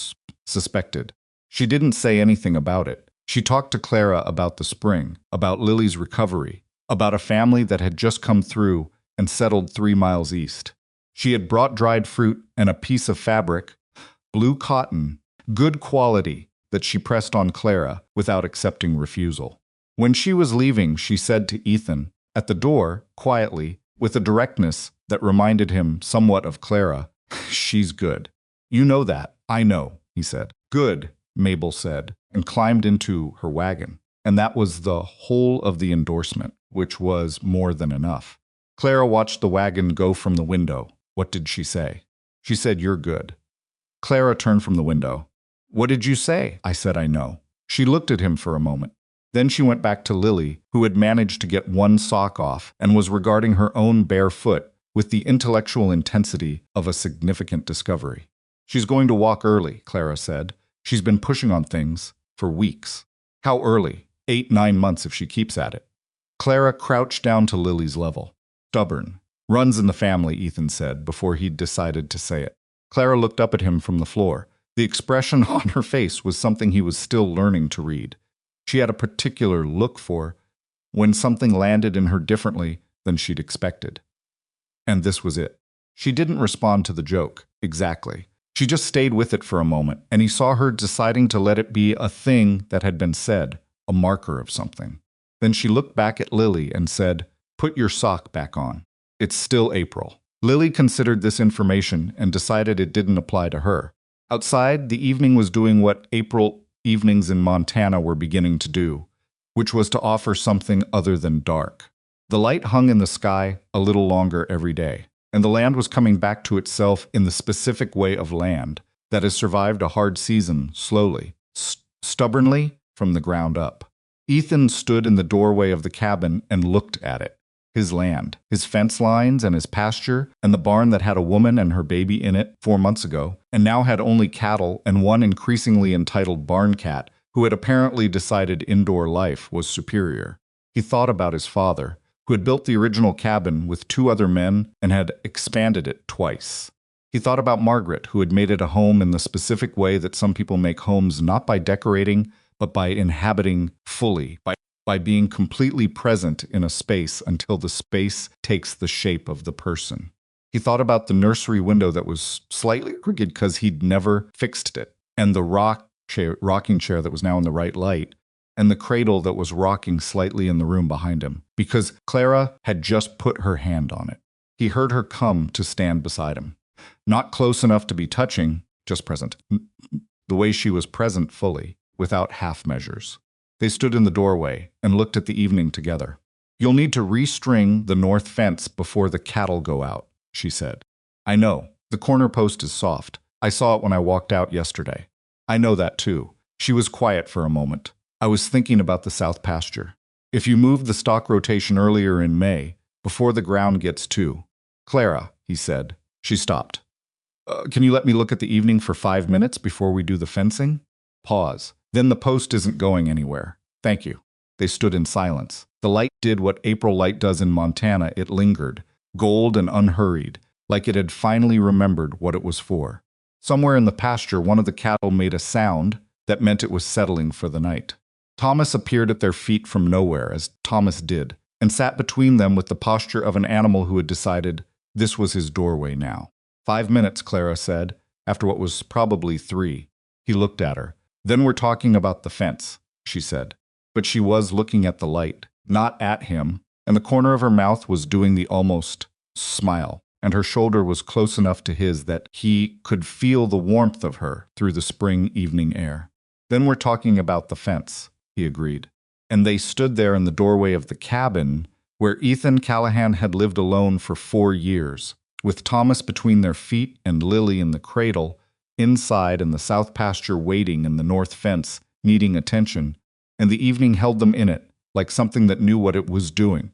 suspected. She didn't say anything about it. She talked to Clara about the spring, about Lily's recovery, about a family that had just come through and settled 3 miles east. She had brought dried fruit and a piece of fabric, blue cotton, good quality, that she pressed on Clara without accepting refusal. When she was leaving, she said to Ethan, at the door, quietly, with a directness that reminded him somewhat of Clara, "She's good." "You know that, I know," he said. "Good," Mabel said, and climbed into her wagon. And that was the whole of the endorsement, which was more than enough. Clara watched the wagon go from the window. What did she say? She said, "You're good." Clara turned from the window. "What did you say?" I said, "I know." She looked at him for a moment. Then she went back to Lily, who had managed to get one sock off and was regarding her own bare foot with the intellectual intensity of a significant discovery. "She's going to walk early," Clara said. "She's been pushing on things for weeks." "How early?" 8-9 months if she keeps at it. Clara crouched down to Lily's level. "Stubborn. Runs in the family," Ethan said, before he'd decided to say it. Clara looked up at him from the floor. The expression on her face was something he was still learning to read. She had a particular look for when something landed in her differently than she'd expected. And this was it. She didn't respond to the joke, exactly. She just stayed with it for a moment, and he saw her deciding to let it be a thing that had been said, a marker of something. Then she looked back at Lily and said, Put your sock back on. It's still April. Lily considered this information and decided it didn't apply to her. Outside, the evening was doing what April evenings in Montana were beginning to do, which was to offer something other than dark. The light hung in the sky a little longer every day, and the land was coming back to itself in the specific way of land that has survived a hard season slowly, stubbornly from the ground up. Ethan stood in the doorway of the cabin and looked at it. His land, his fence lines and his pasture, and the barn that had a woman and her baby in it 4 months ago, and now had only cattle and one increasingly entitled barn cat who had apparently decided indoor life was superior. He thought about his father, who had built the original cabin with 2 other men and had expanded it twice. He thought about Margaret, who had made it a home in the specific way that some people make homes not by decorating, but by inhabiting fully, by being completely present in a space until the space takes the shape of the person. He thought about the nursery window that was slightly crooked because he'd never fixed it, and the rocking chair that was now in the right light, and the cradle that was rocking slightly in the room behind him, because Clara had just put her hand on it. He heard her come to stand beside him. Not close enough to be touching, just present. The way she was present fully, without half measures. They stood in the doorway and looked at the evening together. "You'll need to restring the north fence before the cattle go out," she said. "I know. The corner post is soft. I saw it when I walked out yesterday." "I know that too." She was quiet for a moment. "I was thinking about the south pasture. If you moved the stock rotation earlier in May, before the ground gets too..." "Clara," he said. She stopped. Can you let me look at the evening for 5 minutes before we do the fencing?" Pause. "Then the post isn't going anywhere. Thank you." They stood in silence. The light did what April light does in Montana. It lingered, gold and unhurried, like it had finally remembered what it was for. Somewhere in the pasture, one of the cattle made a sound that meant it was settling for the night. Thomas appeared at their feet from nowhere, as Thomas did, and sat between them with the posture of an animal who had decided this was his doorway now. 5 minutes, Clara said, after what was probably 3. He looked at her. "Then we're talking about the fence," she said. But she was looking at the light, not at him, and the corner of her mouth was doing the almost smile, and her shoulder was close enough to his that he could feel the warmth of her through the spring evening air. "Then we're talking about the fence," he agreed. And they stood there in the doorway of the cabin where Ethan Callahan had lived alone for 4 years, with Thomas between their feet and Lily in the cradle, inside in the south pasture waiting in the north fence, needing attention, and the evening held them in it, like something that knew what it was doing,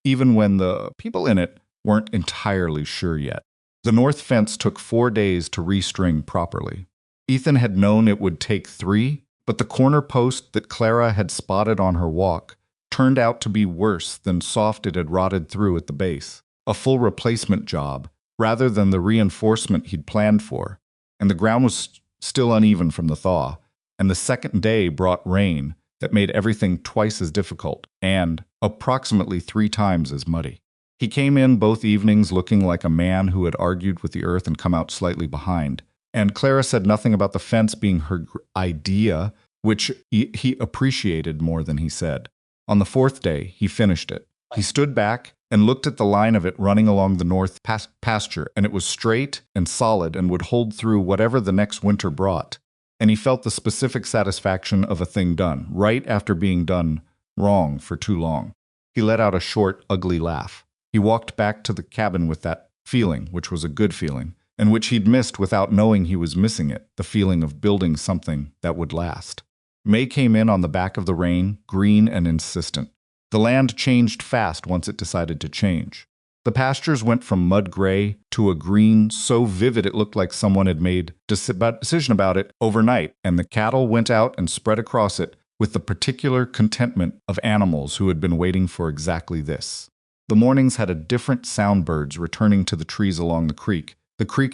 even when the people in it weren't entirely sure yet. The north fence took 4 days to restring properly. Ethan had known it would take 3, but the corner post that Clara had spotted on her walk turned out to be worse than soft it had rotted through at the base. A full replacement job, rather than the reinforcement he'd planned for. And the ground was still uneven from the thaw, and the second day brought rain that made everything twice as difficult and approximately 3 times as muddy. He came in both evenings looking like a man who had argued with the earth and come out slightly behind, and Clara said nothing about the fence being her idea, which he appreciated more than he said. On the 4th day, he finished it. He stood back and looked at the line of it running along the north pasture, and it was straight and solid and would hold through whatever the next winter brought. And he felt the specific satisfaction of a thing done, right after being done wrong for too long. He let out a short, ugly laugh. He walked back to the cabin with that feeling, which was a good feeling, and which he'd missed without knowing he was missing it, the feeling of building something that would last. May came in on the back of the rain, green and insistent. The land changed fast once it decided to change. The pastures went from mud gray to a green so vivid it looked like someone had made a decision about it overnight, and the cattle went out and spread across it with the particular contentment of animals who had been waiting for exactly this. The mornings had a different sound, birds returning to the trees along the creek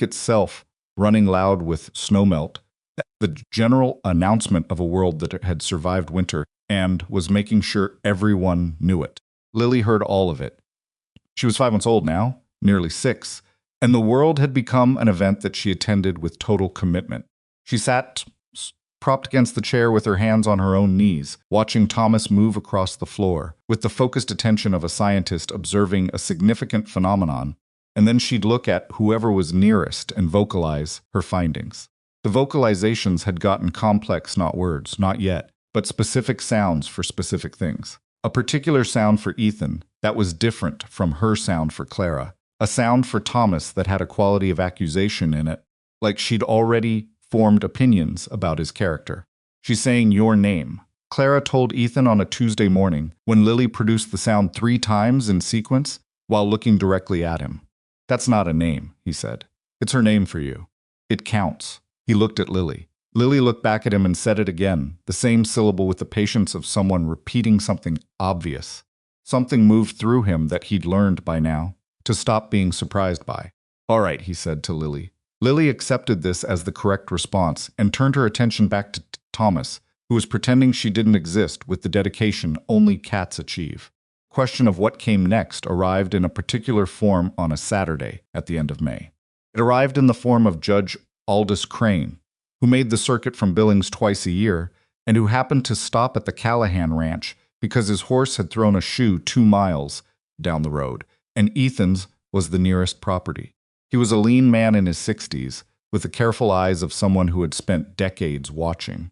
itself running loud with snowmelt, the general announcement of a world that had survived winter and was making sure everyone knew it. Lily heard all of it. She was 5 months old now, nearly 6, and the world had become an event that she attended with total commitment. She sat propped against the chair with her hands on her own knees, watching Thomas move across the floor, with the focused attention of a scientist observing a significant phenomenon, and then she'd look at whoever was nearest and vocalize her findings. The vocalizations had gotten complex, not words, not yet, but specific sounds for specific things. A particular sound for Ethan that was different from her sound for Clara. A sound for Thomas that had a quality of accusation in it, like she'd already formed opinions about his character. She's saying your name. Clara told Ethan on a Tuesday morning when Lily produced the sound 3 times in sequence while looking directly at him. That's not a name, he said. It's her name for you. It counts. He looked at Lily. Lily looked back at him and said it again, the same syllable with the patience of someone repeating something obvious. Something moved through him that he'd learned by now to stop being surprised by. All right, he said to Lily. Lily accepted this as the correct response and turned her attention back to Thomas, who was pretending she didn't exist with the dedication only cats achieve. Question of what came next arrived in a particular form on a Saturday at the end of May. It arrived in the form of Judge Aldous Crane, who made the circuit from Billings twice a year and who happened to stop at the Callahan ranch because his horse had thrown a shoe 2 miles down the road, and Ethan's was the nearest property. He was a lean man in his 60s, with the careful eyes of someone who had spent decades watching.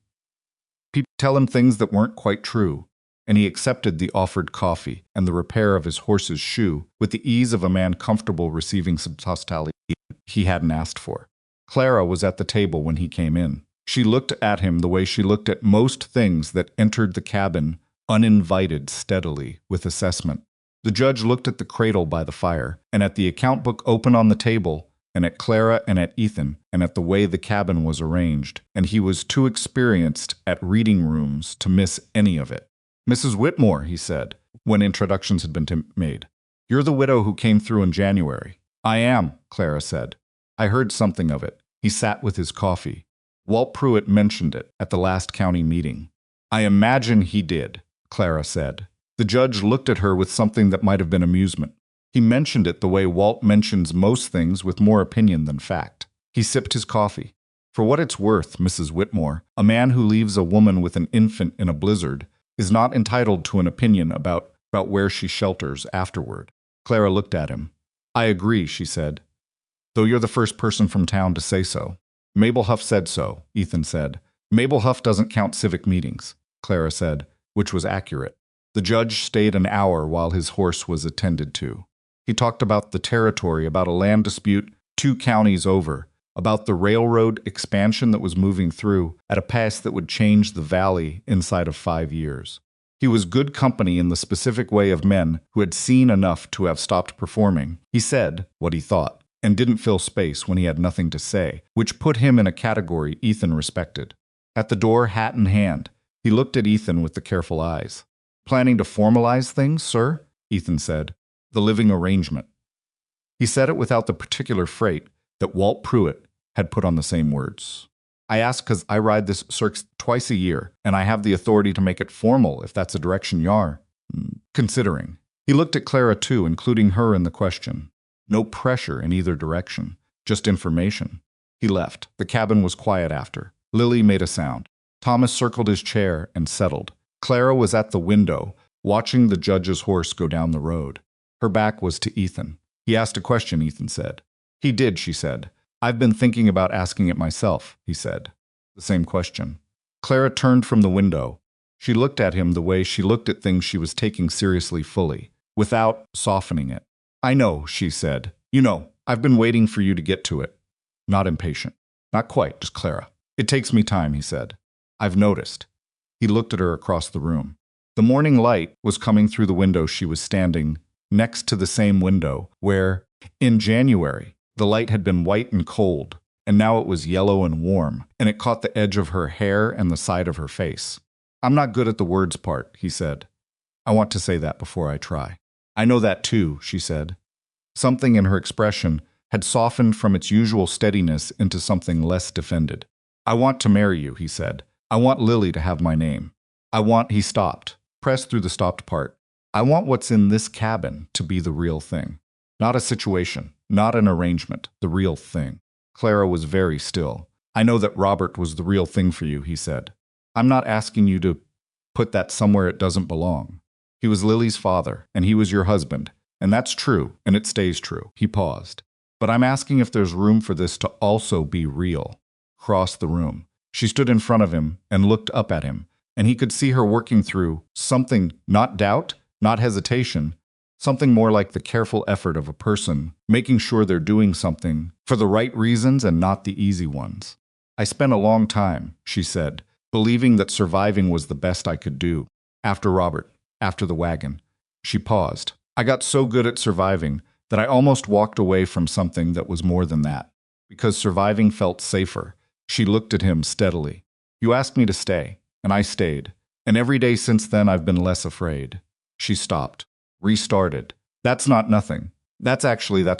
People tell him things that weren't quite true, and he accepted the offered coffee and the repair of his horse's shoe with the ease of a man comfortable receiving some hospitality he hadn't asked for. Clara was at the table when he came in. She looked at him the way she looked at most things that entered the cabin, uninvited, steadily, with assessment. The judge looked at the cradle by the fire, and at the account book open on the table, and at Clara and at Ethan, and at the way the cabin was arranged, and he was too experienced at reading rooms to miss any of it. Mrs. Whitmore, he said, when introductions had been made. You're the widow who came through in January. I am, Clara said. I heard something of it. He sat with his coffee. Walt Pruitt mentioned it at the last county meeting. I imagine he did, Clara said. The judge looked at her with something that might have been amusement. He mentioned it the way Walt mentions most things with more opinion than fact. He sipped his coffee. For what it's worth, Mrs. Whitmore, a man who leaves a woman with an infant in a blizzard is not entitled to an opinion about where she shelters afterward. Clara looked at him. I agree, she said, though you're the first person from town to say so. Mabel Huff said so, Ethan said. Mabel Huff doesn't count civic meetings, Clara said, which was accurate. The judge stayed an hour while his horse was attended to. He talked about the territory, about a land dispute 2 counties over, about the railroad expansion that was moving through at a pace that would change the valley inside of 5 years. He was good company in the specific way of men who had seen enough to have stopped performing. He said what he thought, and didn't fill space when he had nothing to say, which put him in a category Ethan respected. At the door, hat in hand, he looked at Ethan with the careful eyes. Planning to formalize things, sir? Ethan said. The living arrangement. He said it without the particular freight that Walt Pruitt had put on the same words. I ask because I ride this circus twice a year, and I have the authority to make it formal if that's a direction you're considering. He looked at Clara too, including her in the question. No pressure in either direction, just information. He left. The cabin was quiet after. Lily made a sound. Thomas circled his chair and settled. Clara was at the window, watching the judge's horse go down the road. Her back was to Ethan. He asked a question, Ethan said. He did, she said. I've been thinking about asking it myself, he said. The same question. Clara turned from the window. She looked at him the way she looked at things she was taking seriously fully, without softening it. I know, she said. You know, I've been waiting for you to get to it. Not impatient. Not quite, just Clara. It takes me time, he said. I've noticed. He looked at her across the room. The morning light was coming through the window she was standing next to the same window where, in January, the light had been white and cold, and now it was yellow and warm, and it caught the edge of her hair and the side of her face. I'm not good at the words part, he said. I want to say that before I try. I know that too, she said. Something in her expression had softened from its usual steadiness into something less defended. I want to marry you, he said. I want Lily to have my name. He stopped, pressed through the stopped part. I want what's in this cabin to be the real thing. Not a situation, not an arrangement, the real thing. Clara was very still. I know that Robert was the real thing for you, he said. I'm not asking you to put that somewhere it doesn't belong. He was Lily's father, and he was your husband, and that's true, and it stays true. He paused. But I'm asking if there's room for this to also be real. Across the room. She stood in front of him and looked up at him, and he could see her working through something, not doubt, not hesitation, something more like the careful effort of a person, making sure they're doing something for the right reasons and not the easy ones. I spent a long time, she said, believing that surviving was the best I could do. After Robert, after the wagon. She paused. I got so good at surviving that I almost walked away from something that was more than that. Because surviving felt safer. She looked at him steadily. You asked me to stay, and I stayed. And every day since then I've been less afraid. She stopped. Restarted. That's not nothing. That's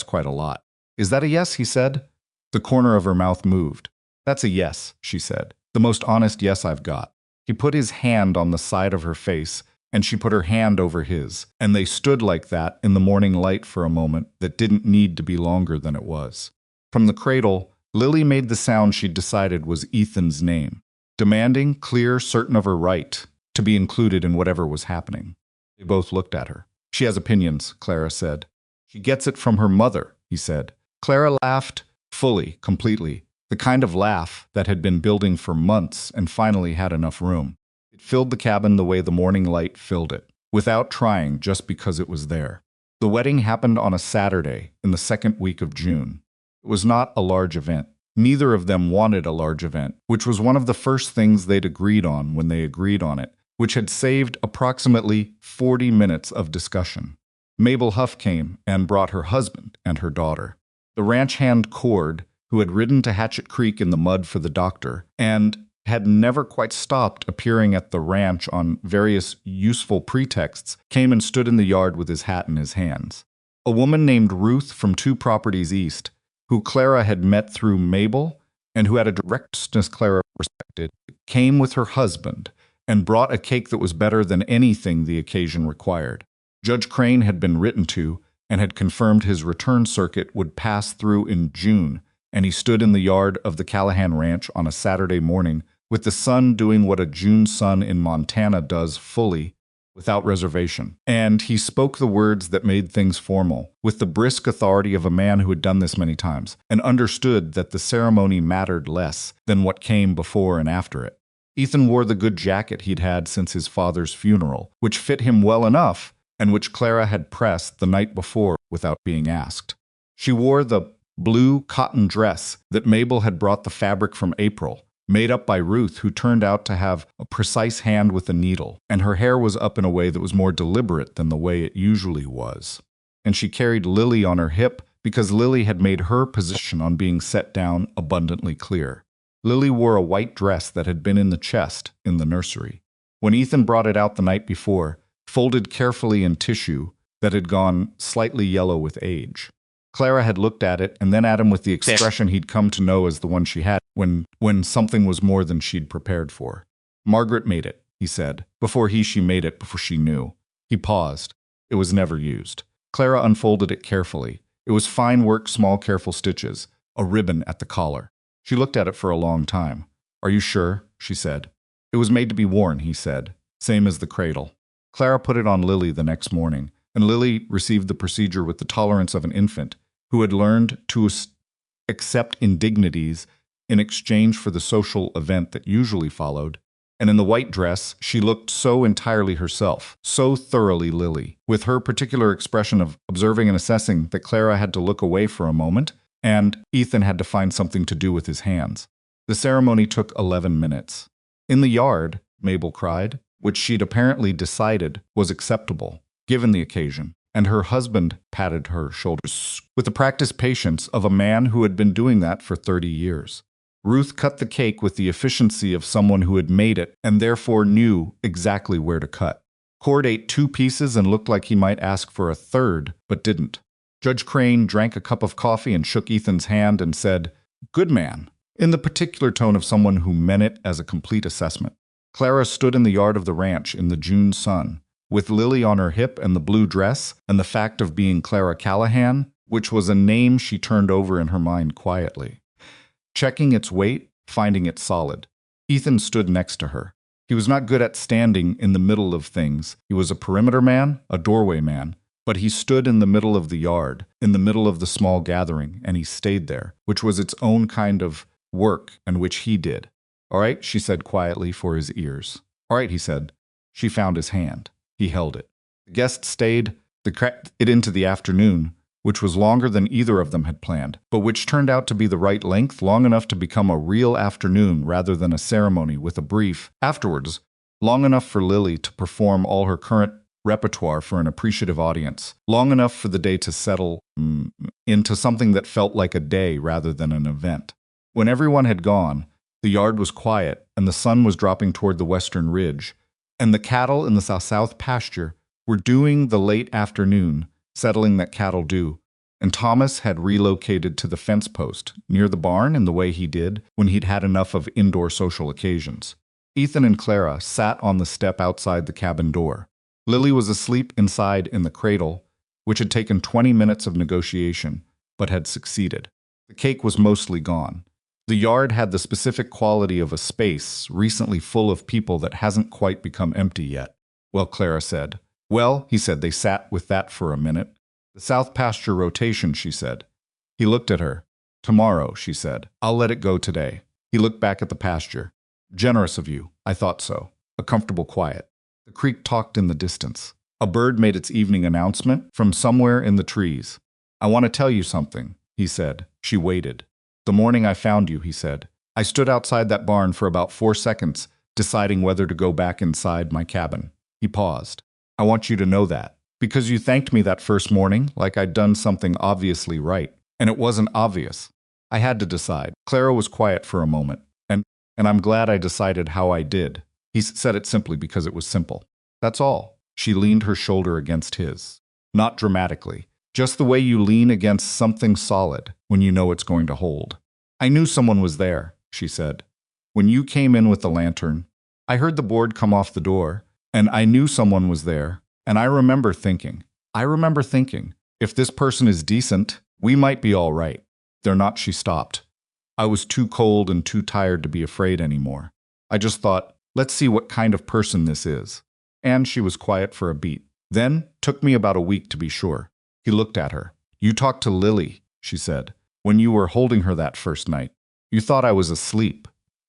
quite a lot. Is that a yes, he said? The corner of her mouth moved. That's a yes, she said. The most honest yes I've got. He put his hand on the side of her face, and she put her hand over his, and they stood like that in the morning light for a moment that didn't need to be longer than it was. From the cradle, Lily made the sound she'd decided was Ethan's name, demanding, clear, certain of her right to be included in whatever was happening. They both looked at her. She has opinions, Clara said. She gets it from her mother, he said. Clara laughed, fully, completely, the kind of laugh that had been building for months and finally had enough room. It filled the cabin the way the morning light filled it, without trying, just because it was there. The wedding happened on a Saturday in the second week of June. It was not a large event. Neither of them wanted a large event, which was one of the first things they'd agreed on when they agreed on it, which had saved approximately 40 minutes of discussion. Mabel Huff came and brought her husband and her daughter. The ranch hand Cord, who had ridden to Hatchet Creek in the mud for the doctor, and had never quite stopped appearing at the ranch on various useful pretexts, came and stood in the yard with his hat in his hands. A woman named Ruth from 2 properties east, who Clara had met through Mabel, and who had a directness Clara respected, came with her husband, and brought a cake that was better than anything the occasion required. Judge Crane had been written to, and had confirmed his return circuit would pass through in June, and he stood in the yard of the Callahan Ranch on a Saturday morning, with the sun doing what a June sun in Montana does fully, without reservation. And he spoke the words that made things formal, with the brisk authority of a man who had done this many times, and understood that the ceremony mattered less than what came before and after it. Ethan wore the good jacket he'd had since his father's funeral, which fit him well enough, and which Clara had pressed the night before without being asked. She wore the blue cotton dress that Mabel had brought the fabric from April, made up by Ruth, who turned out to have a precise hand with a needle, and her hair was up in a way that was more deliberate than the way it usually was. And she carried Lily on her hip because Lily had made her position on being set down abundantly clear. Lily wore a white dress that had been in the chest in the nursery. When Ethan brought it out the night before, folded carefully in tissue that had gone slightly yellow with age. Clara had looked at it and then at him with the expression he'd come to know as the one she had when something was more than she'd prepared for. Margaret made it, he said, before she made it, before she knew. He paused. It was never used. Clara unfolded it carefully. It was fine work, small careful stitches, a ribbon at the collar. She looked at it for a long time. Are you sure? She said. It was made to be worn, he said, same as the cradle. Clara put it on Lily the next morning, and Lily received the procedure with the tolerance of an infant who had learned to accept indignities in exchange for the social event that usually followed. And in the white dress, she looked so entirely herself, so thoroughly Lily, with her particular expression of observing and assessing that Clara had to look away for a moment, and Ethan had to find something to do with his hands. The ceremony took 11 minutes. In the yard, Mabel cried, which she'd apparently decided was acceptable, given the occasion, and her husband patted her shoulders with the practiced patience of a man who had been doing that for 30 years. Ruth cut the cake with the efficiency of someone who had made it and therefore knew exactly where to cut. Cord ate 2 pieces and looked like he might ask for a third, but didn't. Judge Crane drank a cup of coffee and shook Ethan's hand and said, "Good man," in the particular tone of someone who meant it as a complete assessment. Clara stood in the yard of the ranch in the June sun, with Lily on her hip and the blue dress, and the fact of being Clara Callahan, which was a name she turned over in her mind quietly. Checking its weight, finding it solid. Ethan stood next to her. He was not good at standing in the middle of things. He was a perimeter man, a doorway man. But he stood in the middle of the yard, in the middle of the small gathering, and he stayed there, which was its own kind of work, and which he did. "All right," she said quietly for his ears. "All right," he said. She found his hand. He held it. The guests stayed it into the afternoon, which was longer than either of them had planned, but which turned out to be the right length, long enough to become a real afternoon rather than a ceremony with a brief afterwards, long enough for Lily to perform all her current repertoire for an appreciative audience, long enough for the day to settle into something that felt like a day rather than an event. When everyone had gone, the yard was quiet, and the sun was dropping toward the western ridge, and the cattle in the south pasture were doing the late afternoon, settling that cattle do, and Thomas had relocated to the fence post near the barn in the way he did when he'd had enough of indoor social occasions. Ethan and Clara sat on the step outside the cabin door. Lily was asleep inside in the cradle, which had taken 20 minutes of negotiation, but had succeeded. The cake was mostly gone. The yard had the specific quality of a space recently full of people that hasn't quite become empty yet. "Well," Clara said. "Well," he said. They sat with that for a minute. "The south pasture rotation," she said. He looked at her. "Tomorrow," she said. "I'll let it go today." He looked back at the pasture. "Generous of you. I thought so." A comfortable quiet. The creek talked in the distance. A bird made its evening announcement from somewhere in the trees. "I want to tell you something," he said. She waited. "The morning I found you," he said. "I stood outside that barn for about 4 seconds, deciding whether to go back inside my cabin." He paused. "I want you to know that. Because you thanked me that first morning like I'd done something obviously right. And it wasn't obvious. I had to decide." Clara was quiet for a moment. And I'm glad I decided how I did." He said it simply because it was simple. "That's all." She leaned her shoulder against his. Not dramatically. Just the way you lean against something solid when you know it's going to hold. "I knew someone was there," she said. "When you came in with the lantern, I heard the board come off the door, and I knew someone was there, and I remember thinking, if this person is decent, we might be all right." "They're not," she stopped. "I was too cold and too tired to be afraid anymore. I just thought, let's see what kind of person this is." And she was quiet for a beat. "Then, took me about a week to be sure." He looked at her. "You talked to Lily," she said, "when you were holding her that first night. You thought I was asleep.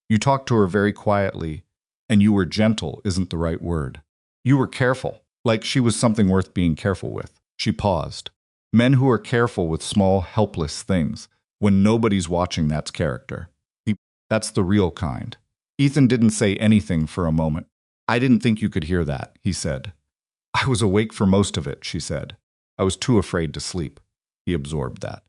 You talked to her very quietly, and you were gentle isn't the right word. You were careful, like she was something worth being careful with." She paused. Men who are careful with small, helpless things, when nobody's watching, that's character. That's the real kind. Ethan didn't say anything for a moment. "I didn't think you could hear that," he said. "I was awake for most of it," she said. "I was too afraid to sleep." He absorbed that.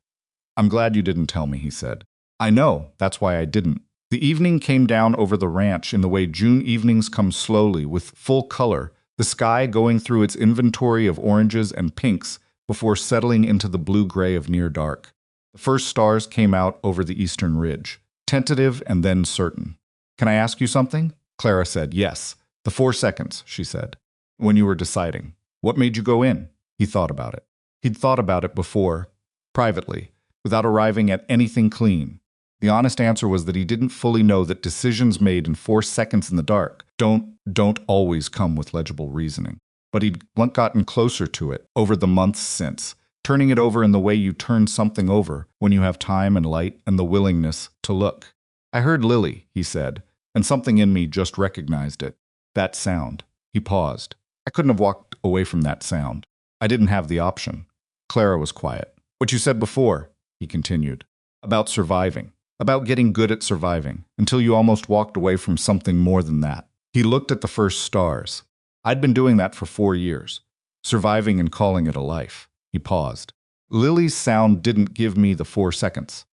"I'm glad you didn't tell me," he said. "I know, that's why I didn't." The evening came down over the ranch in the way June evenings come slowly, with full color, the sky going through its inventory of oranges and pinks before settling into the blue-gray of near dark. The first stars came out over the eastern ridge, tentative and then certain. "Can I ask you something?" Clara said. "Yes." "The 4 seconds," she said. "When you were deciding. What made you go in?" He thought about it. He'd thought about it before, privately, without arriving at anything clean. The honest answer was that he didn't fully know that decisions made in 4 seconds in the dark don't always come with legible reasoning. But he'd gotten closer to it over the months since, turning it over in the way you turn something over when you have time and light and the willingness to look. "I heard Lily," he said, and something in me just recognized it. That sound. He paused. "I couldn't have walked away from that sound. I didn't have the option." Clara was quiet. "What you said before," he continued, "about surviving. About getting good at surviving, until you almost walked away from something more than that." He looked at the first stars. "I'd been doing that for 4 years. Surviving and calling it a life." He paused. "Lily's sound didn't give me the 4 seconds.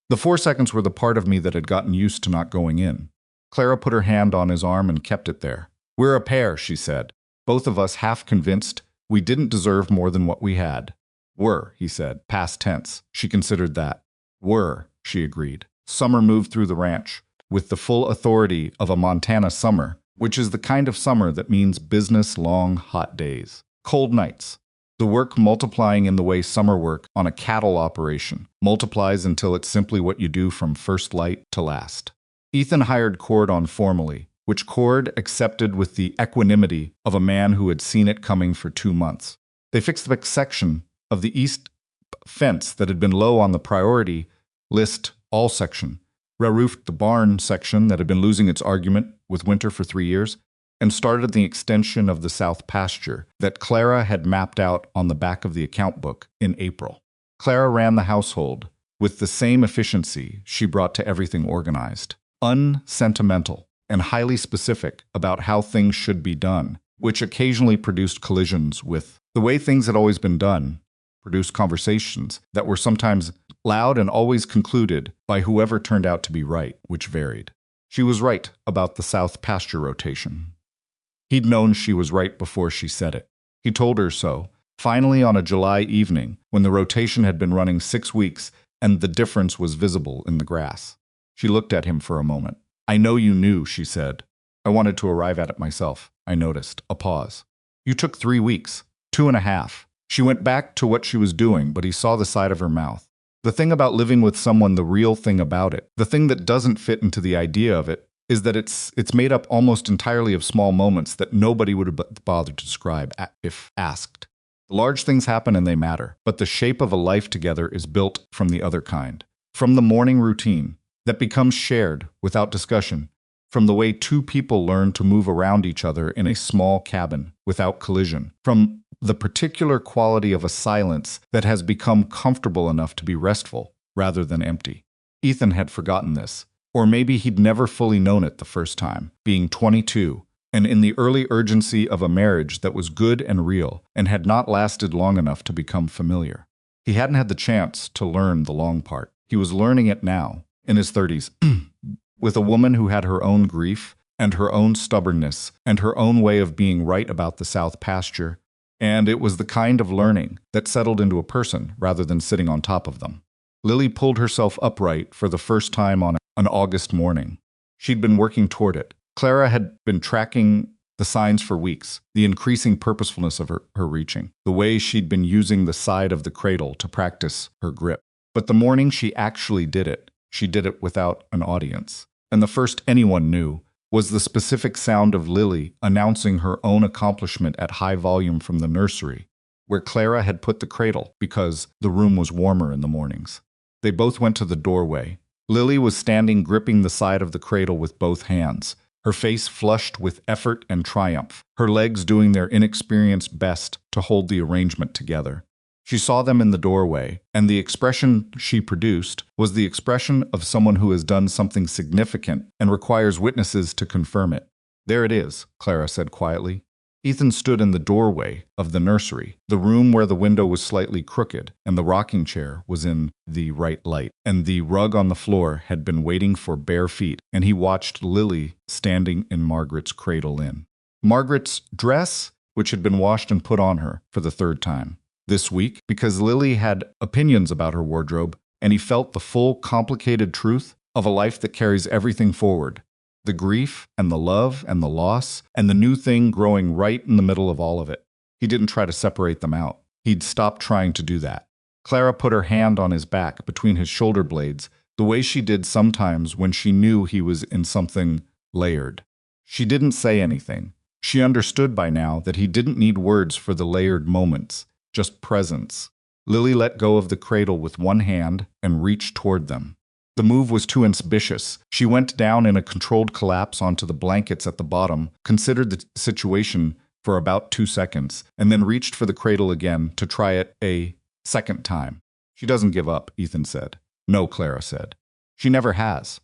The 4 seconds were the part of me that had gotten used to not going in." Clara put her hand on his arm and kept it there. "We're a pair," she said. "Both of us half convinced we didn't deserve more than what we had." "Were," he said, past tense. She considered that. "Were," she agreed. Summer moved through the ranch, with the full authority of a Montana summer, which is the kind of summer that means business, long, hot days, cold nights. The work multiplying in the way summer work on a cattle operation multiplies until it's simply what you do from first light to last. Ethan hired Cord on formally, which Cord accepted with the equanimity of a man who had seen it coming for 2 months. They fixed the section of the east fence that had been low on the priority list all section, re-roofed the barn section that had been losing its argument with winter for 3 years, and started the extension of the south pasture that Clara had mapped out on the back of the account book in April. Clara ran the household with the same efficiency she brought to everything organized, unsentimental and highly specific about how things should be done, which occasionally produced collisions with the way things had always been done, produced conversations that were sometimes loud and always concluded by whoever turned out to be right, which varied. She was right about the south pasture rotation. He'd known she was right before she said it. He told her so, finally on a July evening when the rotation had been running 6 weeks and the difference was visible in the grass. She looked at him for a moment. "I know you knew," she said. "I wanted to arrive at it myself." I noticed. A pause. "You took 3 weeks. 2.5. She went back to what she was doing, but he saw the side of her mouth. The thing about living with someone, the real thing about it, the thing that doesn't fit into the idea of it, is that it's made up almost entirely of small moments that nobody would have bothered to describe if asked. The large things happen and they matter, but the shape of a life together is built from the other kind. From the morning routine that becomes shared without discussion, from the way 2 people learn to move around each other in a small cabin without collision, from the particular quality of a silence that has become comfortable enough to be restful rather than empty. Ethan had forgotten this. Or maybe he'd never fully known it the first time, being 22, and in the early urgency of a marriage that was good and real and had not lasted long enough to become familiar. He hadn't had the chance to learn the long part. He was learning it now, in his 30s, with a woman who had her own grief and her own stubbornness and her own way of being right about the south pasture, and it was the kind of learning that settled into a person rather than sitting on top of them. Lily pulled herself upright for the first time on an August morning. She'd been working toward it. Clara had been tracking the signs for weeks, the increasing purposefulness of her reaching, the way she'd been using the side of the cradle to practice her grip. But the morning she actually did it, she did it without an audience. And the first anyone knew was the specific sound of Lily announcing her own accomplishment at high volume from the nursery, where Clara had put the cradle because the room was warmer in the mornings. They both went to the doorway. Lily was standing gripping the side of the cradle with both hands, her face flushed with effort and triumph, her legs doing their inexperienced best to hold the arrangement together. She saw them in the doorway, and the expression she produced was the expression of someone who has done something significant and requires witnesses to confirm it. "There it is," Clara said quietly. Ethan stood in the doorway of the nursery, the room where the window was slightly crooked and the rocking chair was in the right light, and the rug on the floor had been waiting for bare feet, and he watched Lily standing in Margaret's cradle in Margaret's dress, which had been washed and put on her for the 3rd time this week, because Lily had opinions about her wardrobe, and he felt the full, complicated truth of a life that carries everything forward. The grief and the love and the loss and the new thing growing right in the middle of all of it. He didn't try to separate them out. He'd stopped trying to do that. Clara put her hand on his back between his shoulder blades, the way she did sometimes when she knew he was in something layered. She didn't say anything. She understood by now that he didn't need words for the layered moments, just presence. Lily let go of the cradle with one hand and reached toward them. The move was too ambitious. She went down in a controlled collapse onto the blankets at the bottom, considered the situation for about 2 seconds, and then reached for the cradle again to try it a second time. "She doesn't give up," Ethan said. "No," Clara said. "She never has."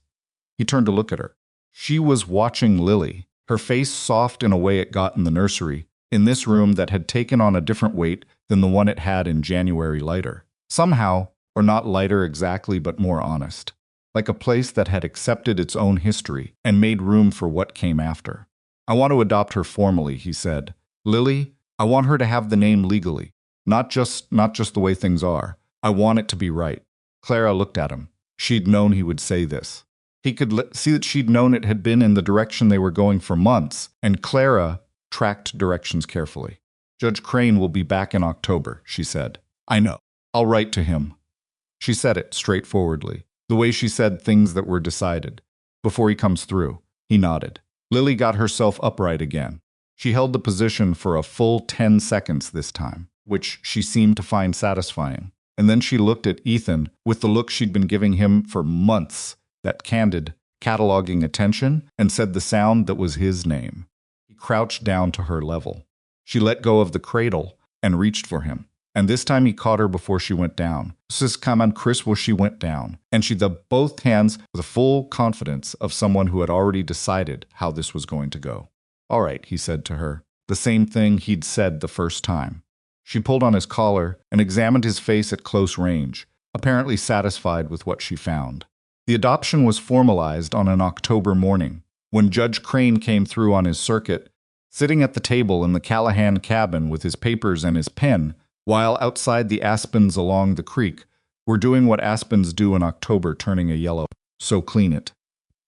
He turned to look at her. She was watching Lily, her face soft in a way it got in the nursery, in this room that had taken on a different weight than the one it had in January lighter. Somehow, or not lighter exactly, but more honest. Like a place that had accepted its own history and made room for what came after. "I want to adopt her formally," he said. "Lily, I want her to have the name legally. Not just the way things are. I want it to be right." Clara looked at him. She'd known he would say this. He could see that she'd known it had been in the direction they were going for months, and Clara tracked directions carefully. "Judge Crane will be back in October," she said. "I know. I'll write to him." She said it straightforwardly, the way she said things that were decided. before he comes through. He nodded. Lily got herself upright again. She held the position for a full 10 seconds this time, which she seemed to find satisfying. And then she looked at Ethan with the look she'd been giving him for months, that candid, cataloging attention, and said the sound that was his name. He crouched down to her level. She let go of the cradle and reached for him. And this time he caught her before she went down. Sis come on Chris where she went down. And she did both hands with the full confidence of someone who had already decided how this was going to go. All right, he said to her, the same thing he'd said the first time. She pulled on his collar and examined his face at close range, apparently satisfied with what she found. The adoption was formalized on an October morning, when Judge Crane came through on his circuit, sitting at the table in the Callahan cabin with his papers and his pen, while outside the aspens along the creek were doing what aspens do in October, turning a yellow. So clean it.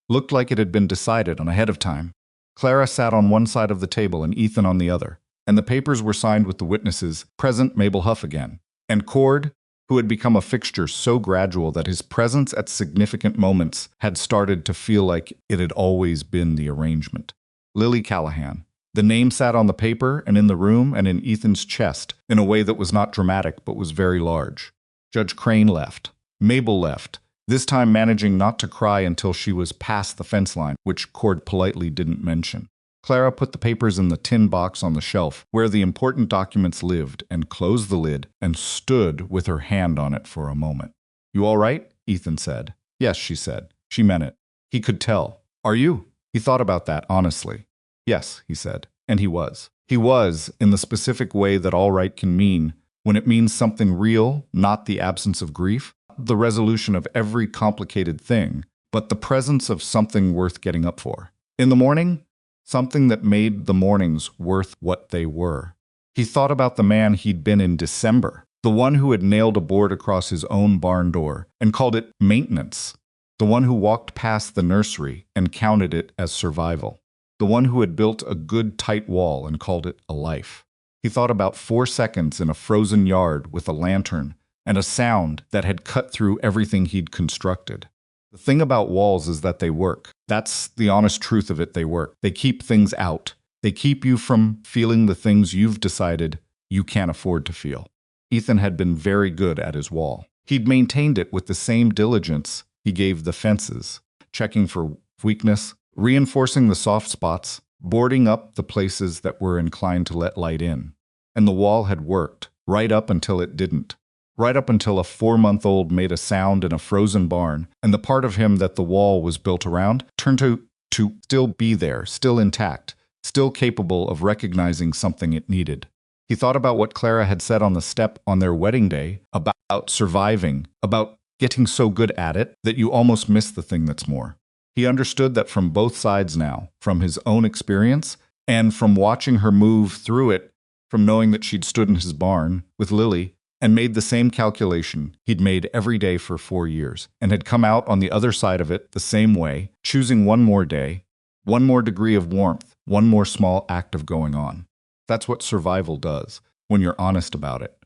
Looked like it had been decided on ahead of time. Clara sat on one side of the table and Ethan on the other, and the papers were signed with the witnesses, present Mabel Huff again, and Cord, who had become a fixture so gradual that his presence at significant moments had started to feel like it had always been the arrangement. Lily Callahan. The name sat on the paper and in the room and in Ethan's chest in a way that was not dramatic but was very large. Judge Crane left. Mabel left, this time managing not to cry until she was past the fence line, which Cord politely didn't mention. Clara put the papers in the tin box on the shelf where the important documents lived and closed the lid and stood with her hand on it for a moment. You all right? Ethan said. Yes, she said. She meant it. He could tell. Are you? He thought about that honestly. Yes, he said. And he was. He was, in the specific way that all right can mean, when it means something real, not the absence of grief, the resolution of every complicated thing, but the presence of something worth getting up for. In the morning, something that made the mornings worth what they were. He thought about the man he'd been in December, the one who had nailed a board across his own barn door and called it maintenance, the one who walked past the nursery and counted it as survival, the one who had built a good tight wall and called it a life. He thought about 4 seconds in a frozen yard with a lantern and a sound that had cut through everything he'd constructed. The thing about walls is that they work. That's the honest truth of it, they work. They keep things out. They keep you from feeling the things you've decided you can't afford to feel. Ethan had been very good at his wall. He'd maintained it with the same diligence he gave the fences, checking for weakness, reinforcing the soft spots, boarding up the places that were inclined to let light in. And the wall had worked, right up until it didn't. Right up until a 4-month-old made a sound in a frozen barn, and the part of him that the wall was built around turned to still be there, still intact, still capable of recognizing something it needed. He thought about what Clara had said on the step on their wedding day, about surviving, about getting so good at it that you almost miss the thing that's more. He understood that from both sides now, from his own experience, and from watching her move through it, from knowing that she'd stood in his barn with Lily, and made the same calculation he'd made every day for 4 years, and had come out on the other side of it the same way, choosing one more day, one more degree of warmth, one more small act of going on. That's what survival does, when you're honest about it.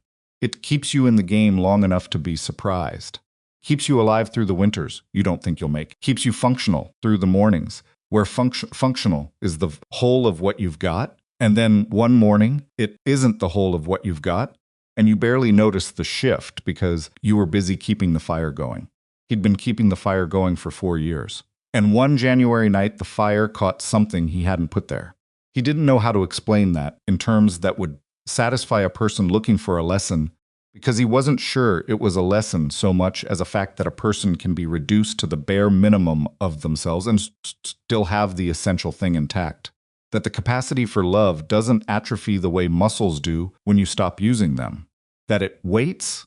It keeps you in the game long enough to be surprised. Keeps you alive through the winters you don't think you'll make. Keeps you functional through the mornings, where functional is the whole of what you've got, and then one morning it isn't the whole of what you've got, and you barely notice the shift because you were busy keeping the fire going. He'd been keeping the fire going for 4 years. And one January night, the fire caught something he hadn't put there. He didn't know how to explain that in terms that would satisfy a person looking for a lesson, because he wasn't sure it was a lesson so much as a fact that a person can be reduced to the bare minimum of themselves and still have the essential thing intact. That the capacity for love doesn't atrophy the way muscles do when you stop using them. That it waits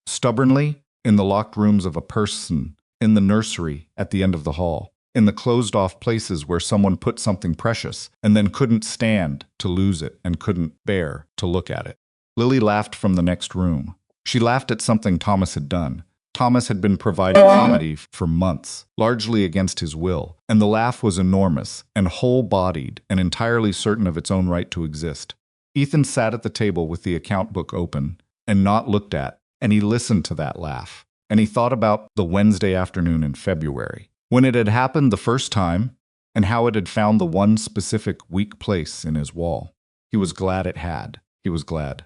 stubbornly in the locked rooms of a person, in the nursery at the end of the hall, in the closed-off places where someone put something precious and then couldn't stand to lose it and couldn't bear to look at it. Lily laughed from the next room. She laughed at something Thomas had done. Thomas had been providing comedy for months, largely against his will, and the laugh was enormous and whole-bodied and entirely certain of its own right to exist. Ethan sat at the table with the account book open and not looked at, and he listened to that laugh. And he thought about the Wednesday afternoon in February, When it had happened the first time, and how it had found the one specific weak place in his wall. He was glad it had. He was glad.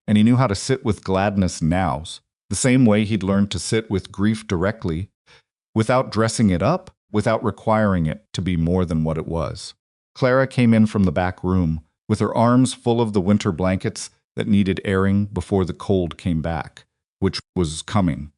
And he knew how to sit with gladness nows, the same way he'd learned to sit with grief directly, without dressing it up, without requiring it to be more than what it was. Clara came in from the back room, with her arms full of the winter blankets that needed airing before the cold came back, which was coming.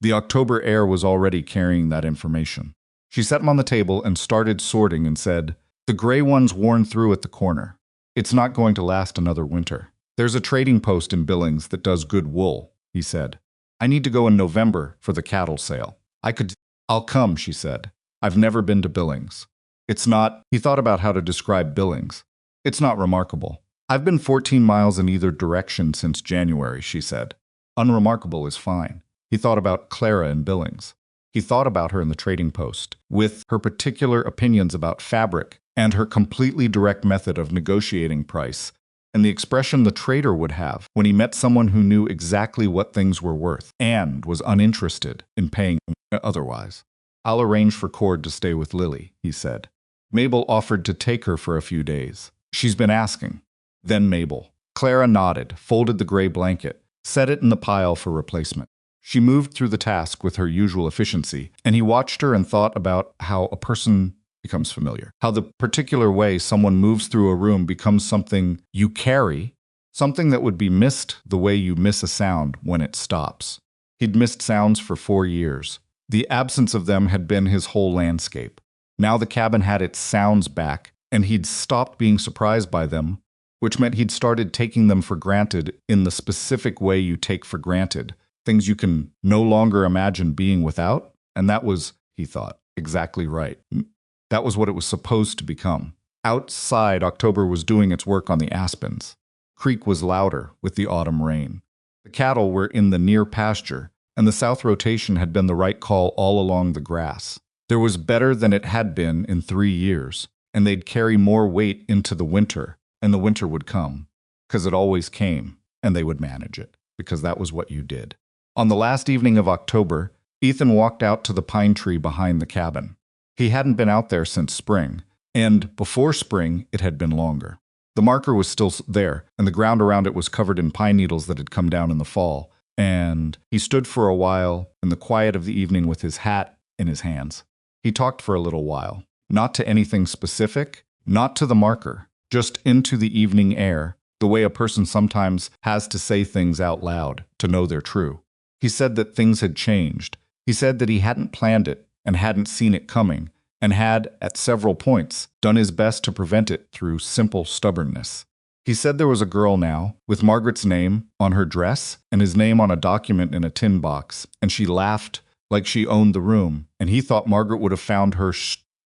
The October air was already carrying that information. She set them on the table and started sorting and said, "The gray one's worn through at the corner. It's not going to last another winter. There's a trading post in Billings that does good wool," he said. "I need to go in November for the cattle sale. I'll come," she said. "I've never been to Billings. It's not," he thought about how to describe Billings. "It's not remarkable. I've been 14 miles in either direction since January," she said. "Unremarkable is fine." He thought about Clara in Billings. He thought about her in the trading post, with her particular opinions about fabric and her completely direct method of negotiating price, and the expression the trader would have when he met someone who knew exactly what things were worth and was uninterested in paying otherwise. "I'll arrange for Cord to stay with Lily," he said. Mabel offered to take her for a few days. "She's been asking." Then Mabel. Clara nodded, folded the gray blanket, set it in the pile for replacement. She moved through the task with her usual efficiency, and he watched her and thought about how a person becomes familiar, how the particular way someone moves through a room becomes something you carry, something that would be missed the way you miss a sound when it stops. He'd missed sounds for 4 years. The absence of them had been his whole landscape. Now the cabin had its sounds back, and he'd stopped being surprised by them, which meant he'd started taking them for granted in the specific way you take for granted, things you can no longer imagine being without, and that was, he thought, exactly right. That was what it was supposed to become. Outside, October was doing its work on the aspens. Creek was louder with the autumn rain. The cattle were in the near pasture, and the south rotation had been the right call all along the grass. There was better than it had been in 3 years, and they'd carry more weight into the winter, and the winter would come, because it always came, and they would manage it, because that was what you did. On the last evening of October, Ethan walked out to the pine tree behind the cabin. He hadn't been out there since spring, and before spring it had been longer. The marker was still there, and the ground around it was covered in pine needles that had come down in the fall, and he stood for a while in the quiet of the evening with his hat in his hands. He talked for a little while, not to anything specific, not to the marker, just into the evening air, the way a person sometimes has to say things out loud to know they're true. He said that things had changed. He said that he hadn't planned it and hadn't seen it coming, and had, at several points, done his best to prevent it through simple stubbornness. He said there was a girl now, with Margaret's name on her dress and his name on a document in a tin box, and she laughed like she owned the room, and he thought Margaret would have found her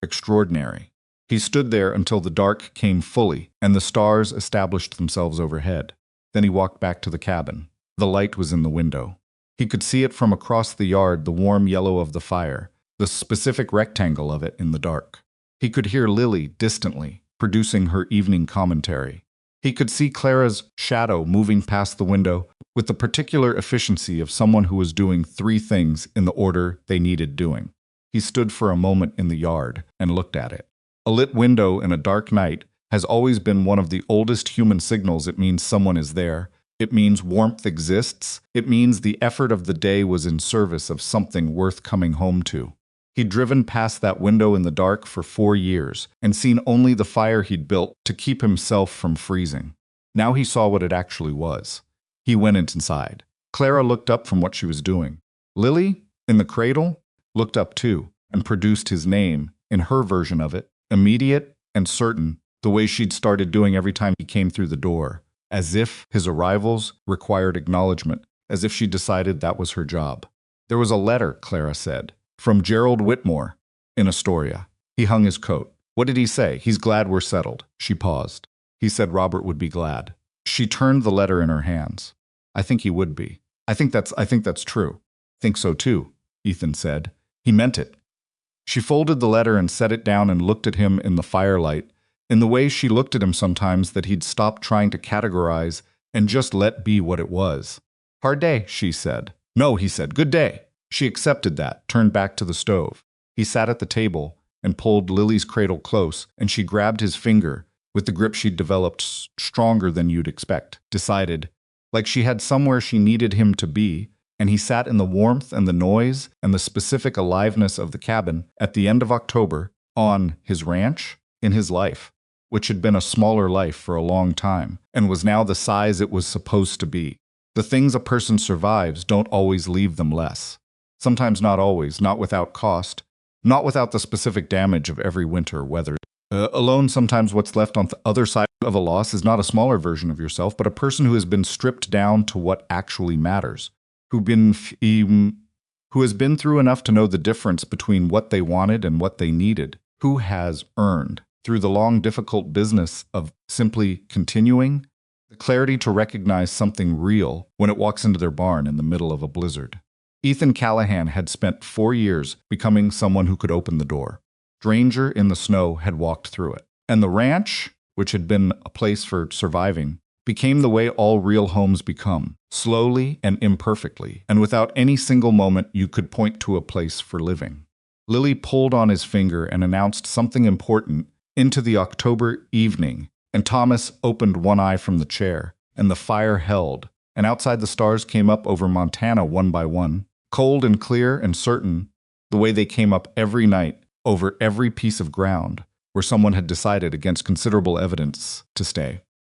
extraordinary. He stood there until the dark came fully, and the stars established themselves overhead. Then he walked back to the cabin. The light was in the window. He could see it from across the yard, the warm yellow of the fire, the specific rectangle of it in the dark. He could hear Lily distantly, producing her evening commentary. He could see Clara's shadow moving past the window with the particular efficiency of someone who was doing 3 things in the order they needed doing. He stood for a moment in the yard and looked at it. A lit window in a dark night has always been one of the oldest human signals. It means someone is there. It means warmth exists. It means the effort of the day was in service of something worth coming home to. He'd driven past that window in the dark for 4 years and seen only the fire he'd built to keep himself from freezing. Now he saw what it actually was. He went inside. Clara looked up from what she was doing. Lily, in the cradle, looked up too and produced his name, in her version of it, immediate and certain, the way she'd started doing every time he came through the door, as if his arrivals required acknowledgement, as if she decided that was her job. There was a letter, Clara said, from Gerald Whitmore, in Astoria. He hung his coat. What did he say? He's glad we're settled. She paused. He said Robert would be glad. She turned the letter in her hands. I think he would be. I think that's true. Think so too, Ethan said. He meant it. She folded the letter and set it down and looked at him in the firelight, in the way she looked at him sometimes that he'd stopped trying to categorize and just let be what it was. Hard day, she said. No, he said, good day. She accepted that, turned back to the stove. He sat at the table and pulled Lily's cradle close, and she grabbed his finger with the grip she'd developed stronger than you'd expect, decided, like she had somewhere she needed him to be, and he sat in the warmth and the noise and the specific aliveness of the cabin at the end of October on his ranch in his life, which had been a smaller life for a long time and was now the size it was supposed to be. The things a person survives don't always leave them less. Sometimes not always, not without cost, not without the specific damage of every winter weather. Alone, sometimes what's left on the other side of a loss is not a smaller version of yourself, but a person who has been stripped down to what actually matters, who has been through enough to know the difference between what they wanted and what they needed, who has earned, through the long, difficult business of simply continuing, the clarity to recognize something real when it walks into their barn in the middle of a blizzard. Ethan Callahan had spent 4 years becoming someone who could open the door. Stranger in the snow had walked through it. And the ranch, which had been a place for surviving, became the way all real homes become, slowly and imperfectly, and without any single moment you could point to a place for living. Lily pulled on his finger and announced something important into the October evening, and Thomas opened one eye from the chair, and the fire held, and outside the stars came up over Montana one by one, cold and clear and certain, the way they came up every night over every piece of ground where someone had decided against considerable evidence to stay.